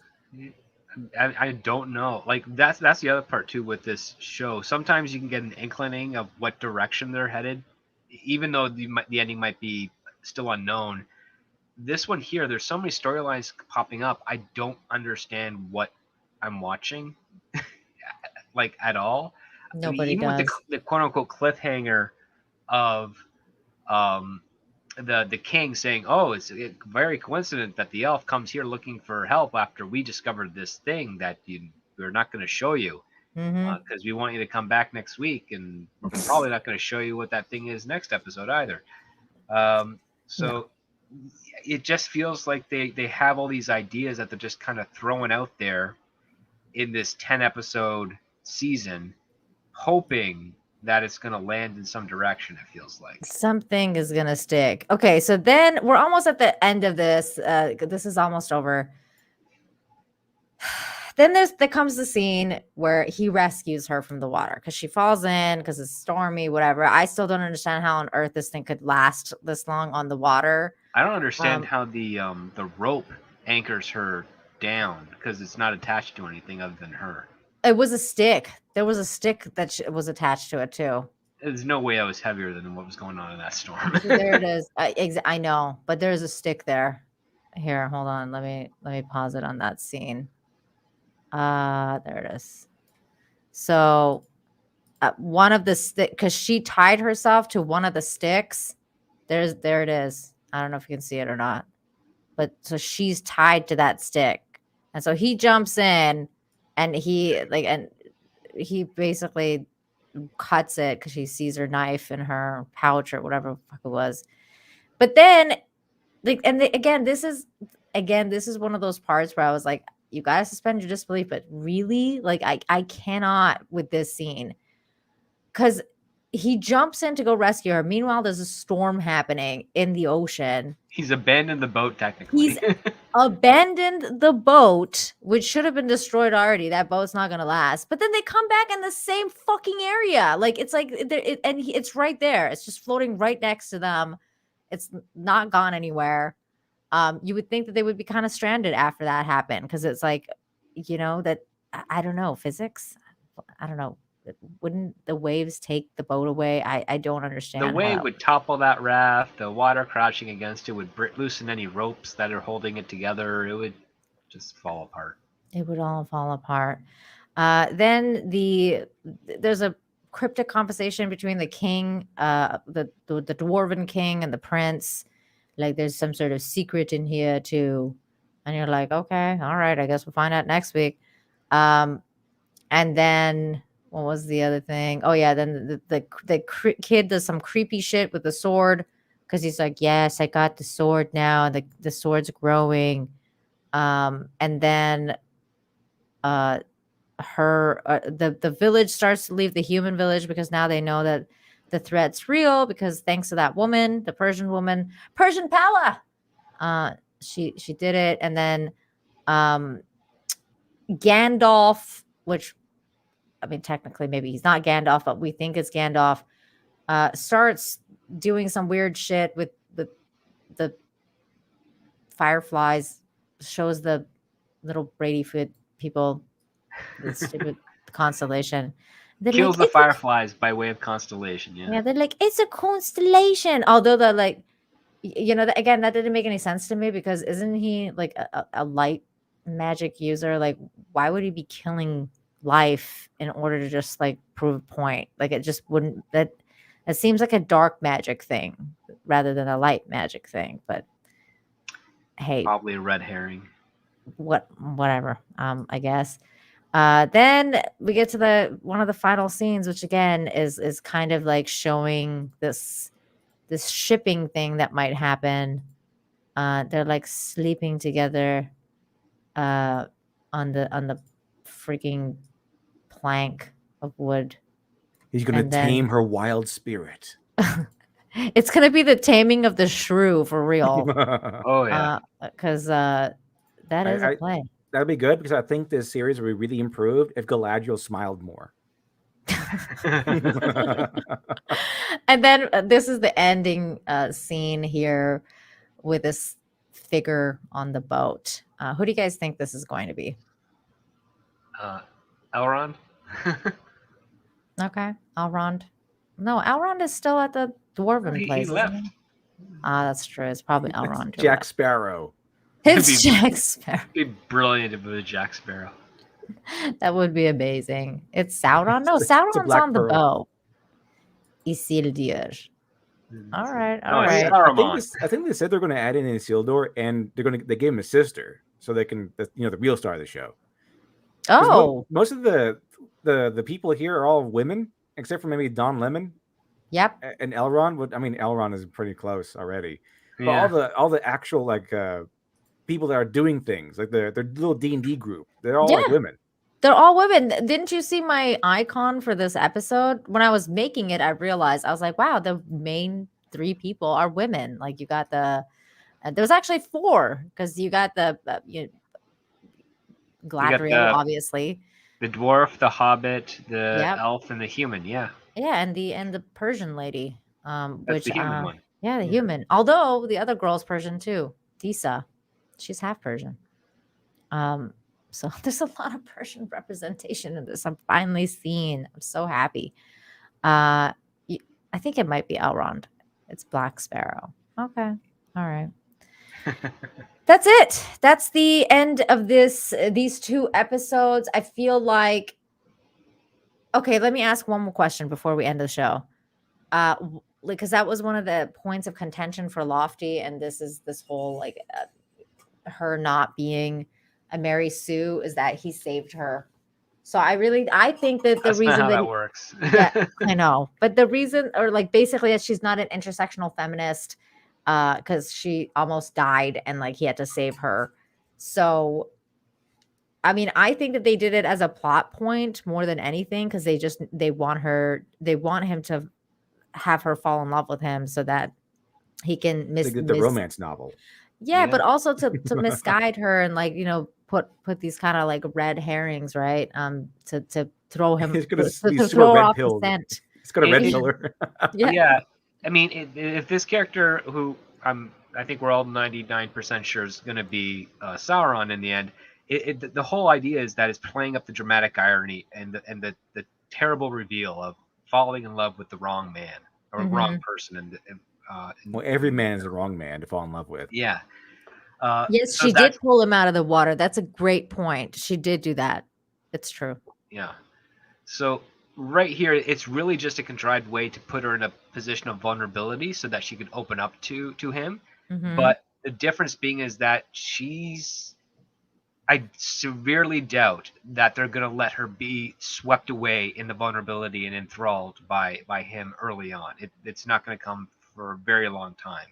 I don't know. Like that's the other part too with this show. Sometimes you can get an inkling of what direction they're headed, even though the ending might be still unknown. This one here, there's so many storylines popping up. I don't understand what I'm watching, like at all. Nobody even does. With the quote unquote cliffhanger of the king saying, "Oh, it's very coincident that the elf comes here looking for help after we discovered this thing that we're not going to show you because we want you to come back next week, and we're probably not going to show you what that thing is next episode either." So it just feels like they have all these ideas that they're just kind of throwing out there in this 10 episode season, hoping that it's going to land in some direction. It feels like something is going to stick. Okay, so then we're almost at the end of this. This is almost over. Then there comes the scene where he rescues her from the water because she falls in because it's stormy, whatever. I still don't understand how on earth this thing could last this long on the water. I don't understand how the rope anchors her down because it's not attached to anything other than her. It was a stick. There was a stick that was attached to it too. There's no way I was heavier than what was going on in that storm. There it is. I know, but there's a stick there. Here, hold on. Let me pause it on that scene. There it is. So one of the stick, because she tied herself to one of the sticks. There it is. I don't know if you can see it or not, but so she's tied to that stick, and so he jumps in. And he basically cuts it because he sees her knife in her pouch or whatever the fuck it was. But then, again, this is one of those parts where I was like, you gotta suspend your disbelief. But really, like, I cannot with this scene because he jumps in to go rescue her. Meanwhile, there's a storm happening in the ocean. He's abandoned the boat, technically. He's abandoned the boat, which should have been destroyed already. That boat's not going to last. But then they come back in the same fucking area. Like, it's like, it's right there. It's just floating right next to them. It's not gone anywhere. You would think that they would be kind of stranded after that happened because it's like, that, I don't know, physics? I don't know. wouldn't the waves take the boat away? I don't understand. The wave how. would topple that raft. The water crashing against it would loosen any ropes that are holding it together. It would just fall apart. It would all fall apart. Then there's a cryptic conversation between the king, the dwarven king, and the prince. Like there's some sort of secret in here too, and you're like, okay, all right, I guess we'll find out next week. And then what was the other thing? Oh yeah, then the kid does some creepy shit with the sword because he's like, yes, I got the sword now, and the sword's growing. And then the village starts to leave the human village because now they know that the threat's real because thanks to that woman, the Persian woman, Persian Pala, she did it. And then Gandalf, which I mean technically maybe he's not Gandalf, but we think it's Gandalf, starts doing some weird shit with the fireflies, shows the little Brady foot people the stupid constellation. They're Kills like, the fireflies by way of constellation. Yeah. yeah, they're like, it's a constellation. Although they're like, again, that didn't make any sense to me because isn't he like a light magic user? Like, why would he be killing life in order to just like prove a point? Like, it just wouldn't. That seems like a dark magic thing rather than a light magic thing. But hey, Probably a red herring. whatever. I guess. Then we get to one of the final scenes, which again is kind of like showing this shipping thing that might happen. They're like sleeping together on the freaking plank of wood. He's gonna tame her wild spirit. It's gonna be the taming of the shrew for real. Oh yeah. Because that is a play. That'd be good because I think this series would be really improved if Galadriel smiled more. And then this is the ending scene here with this figure on the boat. Who do you guys think this is going to be? Elrond. Okay, Elrond. No, Elrond is still at the dwarven place. He left. That's true. It's probably Elrond. Jack Sparrow. It's Jack Sparrow. It'd be brilliant if it was Jack Sparrow. That would be amazing. It's Sauron. No, Sauron's on the boat. Isildur. All right. I think they said they're going to add in Isildur, and they gave him a sister, so they can, the real star of the show. Oh, most of the people here are all women, except for maybe Don Lemon. Yep. And Elrond. Elrond is pretty close already. Yeah. But all the actual people that are doing things like their little D&D group, they're all like women. They're all women. Didn't you see my icon for this episode? When I was making it, I realized I was like, wow, the main 3 people are women. Like you got there was actually 4 because you got the Galadriel, obviously. The dwarf, the hobbit, the elf, and the human. Yeah. Yeah, and the Persian lady. That's the human one. Yeah, the human. Although the other girl's Persian too. Disa. She's half Persian. So there's a lot of Persian representation in this. I'm finally seeing. I'm so happy. I think it might be Elrond. It's Black Sparrow. Okay. All right. That's it. That's the end of these 2 episodes. I feel like. Okay, let me ask one more question before we end the show. Because that was one of the points of contention for Lofty, and this whole her not being a Mary Sue is that he saved her. So I think that That's reason not how that that works. Yeah, I know, but the reason, or basically, that she's not an intersectional feminist, because she almost died and he had to save her. So, I mean, I think that they did it as a plot point more than anything because they want him to have her fall in love with him so that he can the romance novel. Yeah, but also to misguide her and put these kind of red herrings, right? To throw him to throw her off the scent. It's got a red pill her. Yeah. I mean, if this character, who I think we're all 99% sure is going to be Sauron in the end, the whole idea is that it's playing up the dramatic irony and the terrible reveal of falling in love with the wrong man or wrong person. Well, every man is the wrong man to fall in love with. Yeah. Yes, So she that's, did pull him out of the water. That's a great point. She did do that. It's true. yeah. So right here, it's really just a contrived way to put her in a position of vulnerability so that she could open up to him. Mhm. But the difference being is that I severely doubt that they're going to let her be swept away in the vulnerability and enthralled by him early on. It's not going to come for a very long time.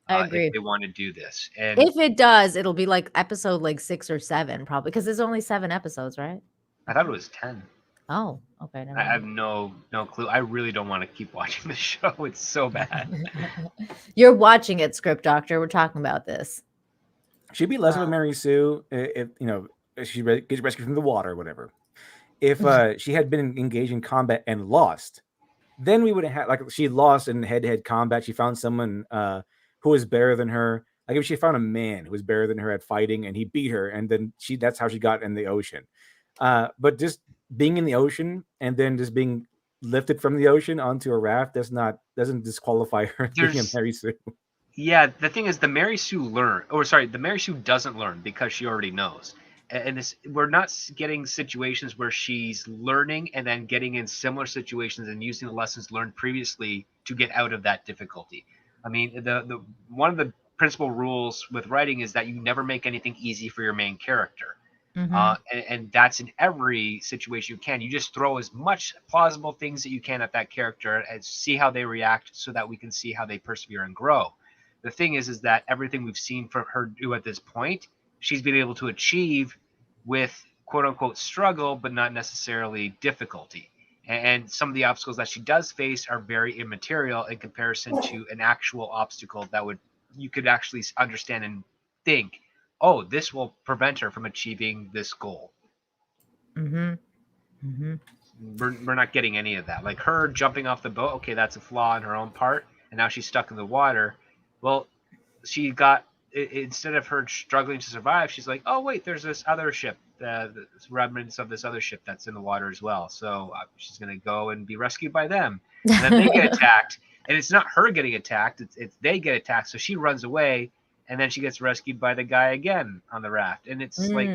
I agree. If they want to do this. And If it does, it'll be like episode like 6 or 7 probably, because there's only 7 episodes, right? I thought it was 10. Oh, okay. Never I have mind. no clue. I really don't want to keep watching the show. It's so bad. You're watching it, Script Doctor. We're talking about this. She'd be less of a Mary Sue if she gets rescued from the water or whatever. If she had been engaged in combat and lost, then we would have had, like, she lost in head-to-head combat. She found someone who was better than her. Like if she found a man who was better than her at fighting and he beat her, and then that's how she got in the ocean. But just being in the ocean and then just being lifted from the ocean onto a raft, doesn't disqualify her as being a Mary Sue. Yeah, the thing is, the Mary Sue doesn't learn because she already knows. And we're not getting situations where she's learning and then getting in similar situations and using the lessons learned previously to get out of that difficulty. I mean, the one of the principal rules with writing is that you never make anything easy for your main character. And that's in every situation you can. You just throw as much plausible things that you can at that character and see how they react so that we can see how they persevere and grow. The thing is that everything we've seen from her do at this point, she's been able to achieve with quote unquote struggle, but not necessarily difficulty. And some of the obstacles that she does face are very immaterial in comparison to an actual obstacle that you could actually understand and think, oh, this will prevent her from achieving this goal. We're not getting any of that. Like her jumping off the boat, okay, that's a flaw in her own part, and now she's stuck in the water. Well, she got, instead of her struggling to survive, she's like, oh wait, there's this other ship, the remnants of this other ship that's in the water as well. So she's gonna go and be rescued by them, and then they get attacked, and it's not her getting attacked, it's they get attacked. So she runs away, and then she gets rescued by the guy again on the raft. And it's like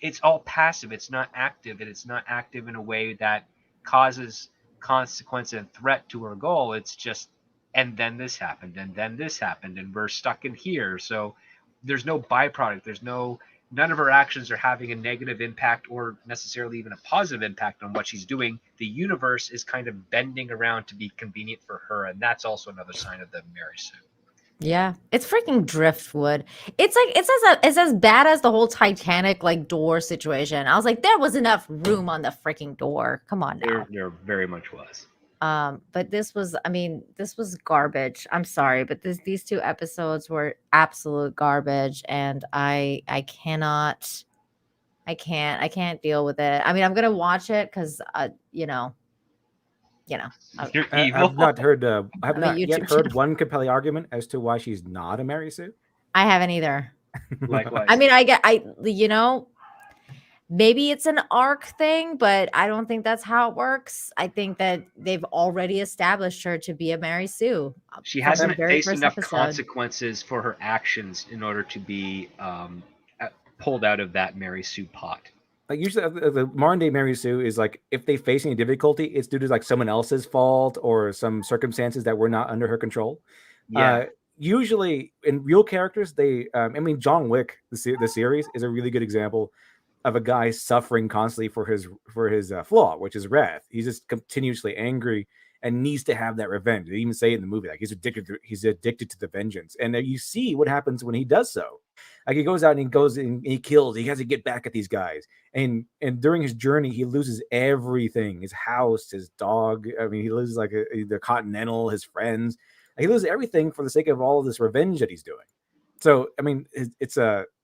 it's all passive. It's not active, and it's not active in a way that causes consequence and threat to her goal. It's just, and then this happened, and then this happened, and we're stuck in here. So there's no byproduct. None of her actions are having a negative impact or necessarily even a positive impact on what she's doing. The universe is kind of bending around to be convenient for her, and that's also another sign of the Mary Sue. Yeah, it's freaking driftwood. It's like it's as bad as the whole Titanic like door situation. I was like, there was enough room on the freaking door. Come on now. There very much was. But this was garbage. I'm sorry, but these 2 episodes were absolute garbage, and I can't deal with it. I mean, I'm gonna watch it because You're I've not heard. I have not yet YouTube heard channel. one compelling argument as to why she's not a Mary Sue. I haven't either. Likewise. I mean, maybe it's an arc thing, but I don't think that's how it works. I think that they've already established her to be a Mary Sue. She from the hasn't very faced first enough episode. consequences for her actions in order to be pulled out of that Mary Sue pot. Like usually, the modern day Mary Sue is like if they face any difficulty, it's due to like someone else's fault or some circumstances that were not under her control. Yeah. Usually, in real characters, John Wick, the series, is a really good example of a guy suffering constantly for his flaw, which is wrath. He's just continuously angry and needs to have that revenge. They even say it in the movie, like he's addicted to the vengeance. And you see what happens when he does so. Like he goes out and he kills. He has to get back at these guys. And during his journey, he loses everything: his house, his dog. I mean, he loses like the Continental, his friends. He loses everything for the sake of all of this revenge that he's doing. So, I mean,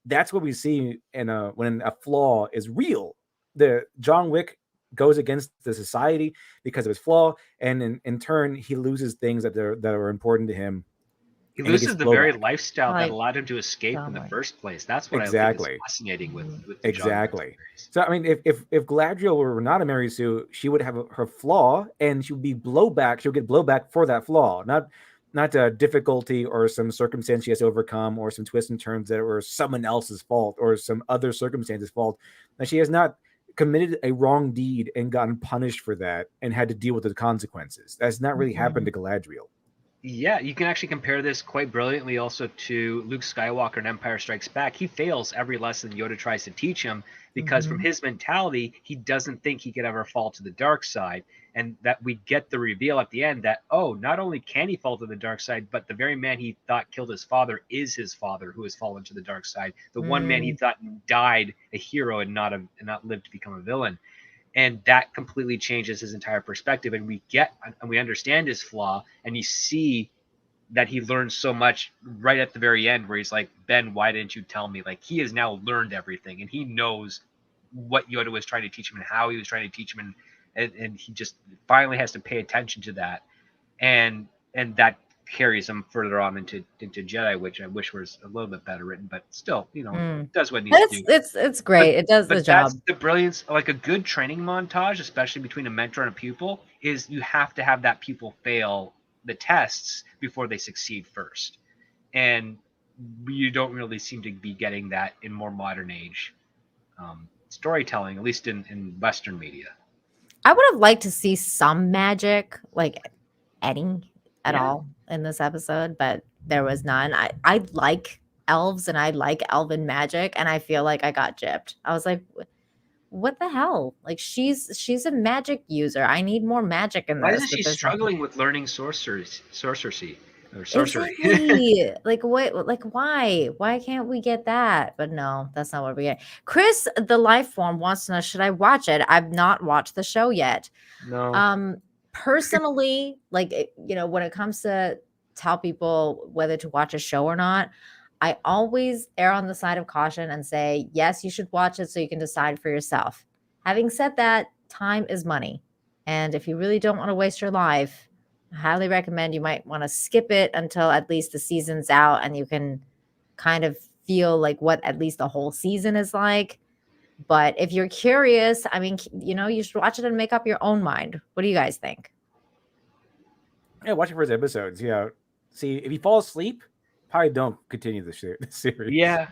that's what we see when a flaw is real. The John Wick goes against the society because of his flaw, and in turn, he loses things that are important to him. He And he loses gets the very blowback. lifestyle that Like, allowed him to escape in the totally. first place. That's what I think Exactly. is fascinating with Mhm. the John Green Exactly. series. So I mean, if Galadriel were not a Mary Sue, she would have her flaw, and she would be blowback. She'll get blowback for that flaw, not a difficulty or some circumstance she has to overcome, or some twists and turns that were someone else's fault or some other circumstance's fault. And she has not committed a wrong deed and gotten punished for that and had to deal with the consequences. That's not really happened to Galadriel. Yeah, you can actually compare this quite brilliantly also to Luke Skywalker in Empire Strikes Back. He fails every lesson Yoda tries to teach him because from his mentality, he doesn't think he could ever fall to the dark side. And that we get the reveal at the end that, oh, not only can he fall to the dark side, but the very man he thought killed his father is his father who has fallen to the dark side. The one man he thought died a hero and not lived to become a villain. And that completely changes his entire perspective, and we understand his flaw, and you see that he learns so much right at the very end where he's like, Ben, why didn't you tell me? Like, he has now learned everything, and he knows what Yoda was trying to teach him and how he was trying to teach him, and he just finally has to pay attention to that, and that carries him further on into Jedi, which I wish was a little bit better written, but still, it does what it needs to do. It's great. It does the job. That's the brilliance. Like a good training montage, especially between a mentor and a pupil, is you have to have that pupil fail the tests before they succeed first. And you don't really seem to be getting that in more modern age storytelling, at least in Western media. I would have liked to see some magic, like any at all in this episode, but there was none. I like elves and I like elven magic, and I feel like I got gypped. I was like, what the hell? Like she's a magic user. I need more magic in Why this. isn't she struggling with learning sorcery? Exactly. Like what? Like why? Why can't we get that? But no, that's not what we get. Chris, the life form, wants to know: should I watch it? I've not watched the show yet. No. Personally, like when it comes to tell people whether to watch a show or not, I always err on the side of caution and say yes, you should watch it so you can decide for yourself. Having said that, time is money, and if you really don't want to waste your life, I highly recommend you might want to skip it until at least the season's out and you can kind of feel like what at least the whole season is like. But if you're curious, I mean, you should watch it and make up your own mind. What do you guys think? Yeah, watch the first episodes. See if you fall asleep, probably don't continue the series. Yeah.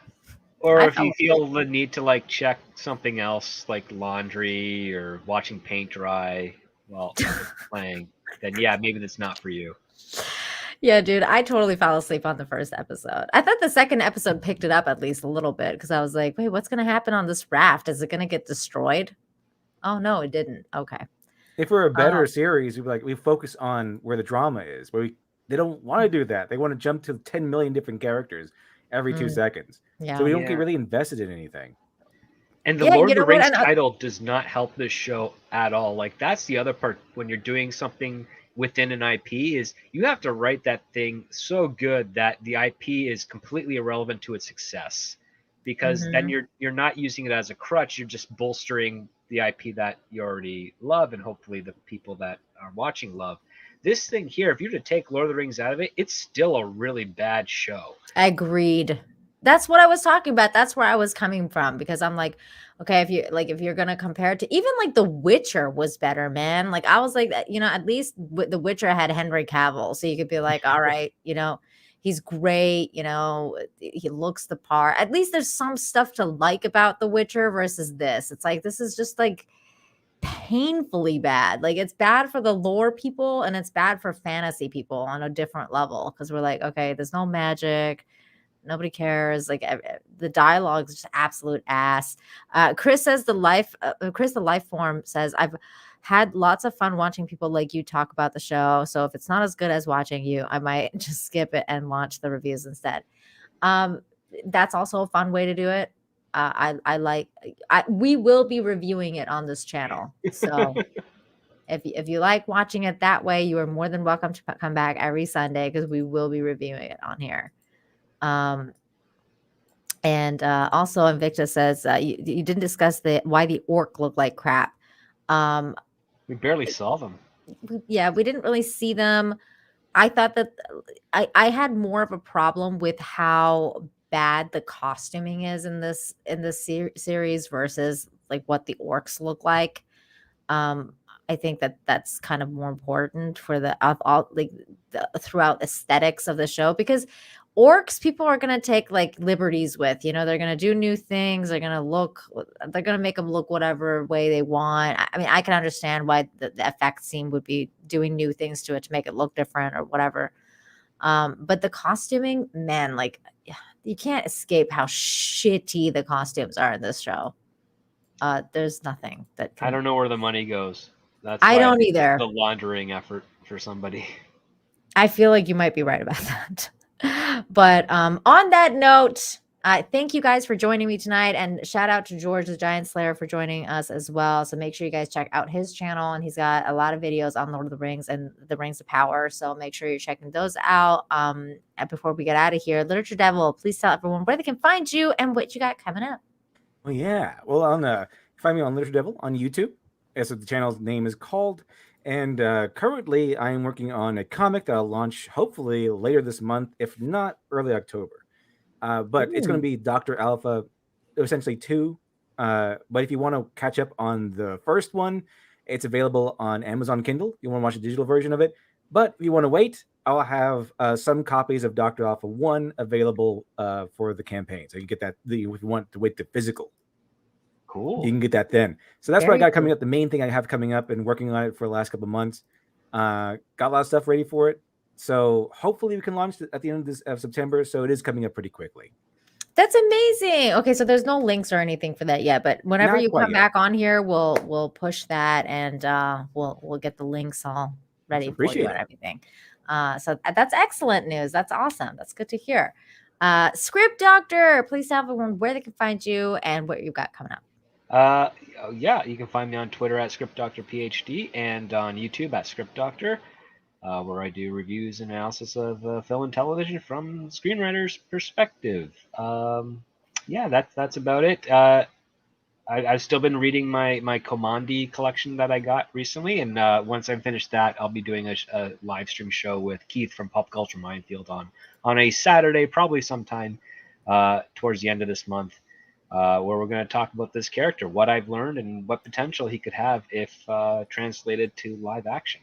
Or if you feel the need to like check something else like laundry or watching paint dry while playing, then yeah, maybe that's not for you. Yeah, dude, I totally fell asleep on the first episode. I thought the second episode picked it up at least a little bit because I was like, wait, what's going to happen on this raft? Is it going to get destroyed? Oh, no, it didn't. Okay. If we're a better series, we focus on where the drama is, they don't want to do that. They want to jump to 10 million different characters every 2 seconds. Yeah. So we don't get really invested in anything. And the Lord of the Rings title does not help this show at all. Like, that's the other part when you're doing something within an IP is you have to write that thing so good that the IP is completely irrelevant to its success, because then you're not using it as a crutch. You're just bolstering the IP that you already love, and hopefully the people that are watching love. This thing here, if you were to take Lord of the Rings out of it, it's still a really bad show. Agreed. That's what I was talking about. That's where I was coming from, because I'm like, okay, if you're gonna compare it to even like The Witcher was better, man. Like I was like, at least The Witcher had Henry Cavill, so you could be like, all right, he's great, he looks the part. At least there's some stuff to like about The Witcher versus this. It's like this is just like painfully bad. Like it's bad for the lore people and it's bad for fantasy people on a different level, because we're like, okay, there's no magic. Nobody cares. Like the dialogue is just absolute ass. Chris says the life form says, I've had lots of fun watching people like you talk about the show. So if it's not as good as watching you, I might just skip it and watch the reviews instead. That's also a fun way to do it. We will be reviewing it on this channel. So if you like watching it that way, you are more than welcome to come back every Sunday, because we will be reviewing it on here. And also Invicta says you didn't discuss why the orc looked like crap. We barely saw them. Yeah, we didn't really see them. I thought that I had more of a problem with how bad the costuming is in this series versus like what the orcs look like. I think that that's kind of more important for the all like the throughout aesthetics of the show, because orcs people are gonna take like liberties with, they're gonna do new things, they're gonna make them look whatever way they want. I mean, I can understand why the effects team would be doing new things to it to make it look different or whatever. But the costuming, man, like you can't escape how shitty the costumes are in this show. There's nothing that I don't know where the money goes. That's I why don't it's either. The laundering effort for somebody. I feel like you might be right about that. But on that note, thank you guys for joining me tonight, and shout out to George the Giant Slayer for joining us as well. So make sure you guys check out his channel, and he's got a lot of videos on Lord of the Rings and the Rings of Power. So make sure you're checking those out. And before we get out of here, Literature Devil, please tell everyone where they can find you and what you got coming up. Well, yeah. Well, find me on Literature Devil on YouTube. That's what the channel's name is called. And currently, I am working on a comic that I'll launch hopefully later this month, if not early October. But it's going to be Dr. Alpha, essentially 2. But if you want to catch up on the first one, it's available on Amazon Kindle. You want to watch the digital version of it. But if you want to wait, I'll have some copies of Dr. Alpha 1 available for the campaign. So you get that if you want to wait the physical. Cool. You can get that then. So that's what I got coming cool. up. The main thing I have coming up and working on it for the last couple of months. Got a lot of stuff ready for it. So hopefully we can launch it at the end of September. So it is coming up pretty quickly. That's amazing. Okay, so there's no links or anything for that yet, but whenever Not you quite come yet. back on here, we'll push that, and we'll get the links all ready for Appreciate you it. and everything. So that's excellent news. That's awesome. That's good to hear. Script Doctor, please tell everyone where they can find you and what you've got coming up. Yeah, you can find me on Twitter at ScriptDoctorPhD and on YouTube at ScriptDoctor, where I do reviews and analysis of film and television from screenwriter's perspective. Yeah, that's about it. I've still been reading my Commandi collection that I got recently, and once I'm finished that, I'll be doing a live stream show with Keith from Pop Culture Minefield on a Saturday, probably sometime towards the end of this month. Where we're going to talk about this character, what I've learned, and what potential he could have if translated to live action.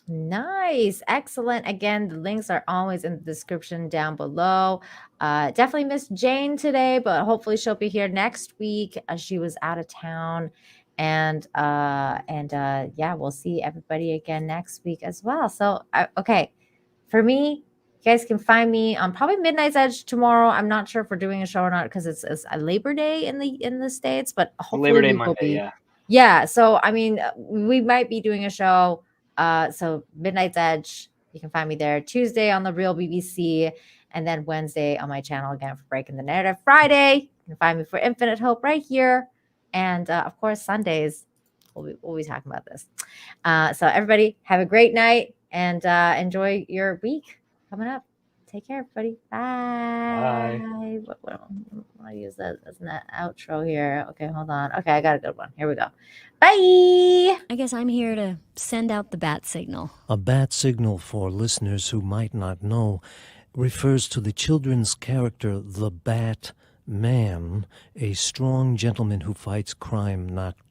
Nice. Excellent. Again, the links are always in the description down below. Definitely missed Jane today, but hopefully she'll be here next week. She was out of town. And yeah, we'll see everybody again next week as well. So, okay, for me, you guys can find me on probably Midnight's Edge tomorrow. I'm not sure if we're doing a show or not because it's a Labor Day in the States, but hopefully Labor Day we will Monday, be. yeah. Yeah. So I mean, we might be doing a show. So Midnight's Edge, you can find me there. Tuesday on the Real BBC, and then Wednesday on my channel again for Breaking the Narrative. Friday, you can find me for Infinite Hope right here, and of course Sundays we'll be talking about this. So everybody have a great night and enjoy your week coming up. Take care, everybody. Bye. I'll use that as an outro here. Okay, hold on. Okay, I got a good one. Here we go. Bye. I guess I'm here to send out the bat signal. A bat signal, for listeners who might not know, refers to the children's character, the Bat Man, a strong gentleman who fights crime nocturnally.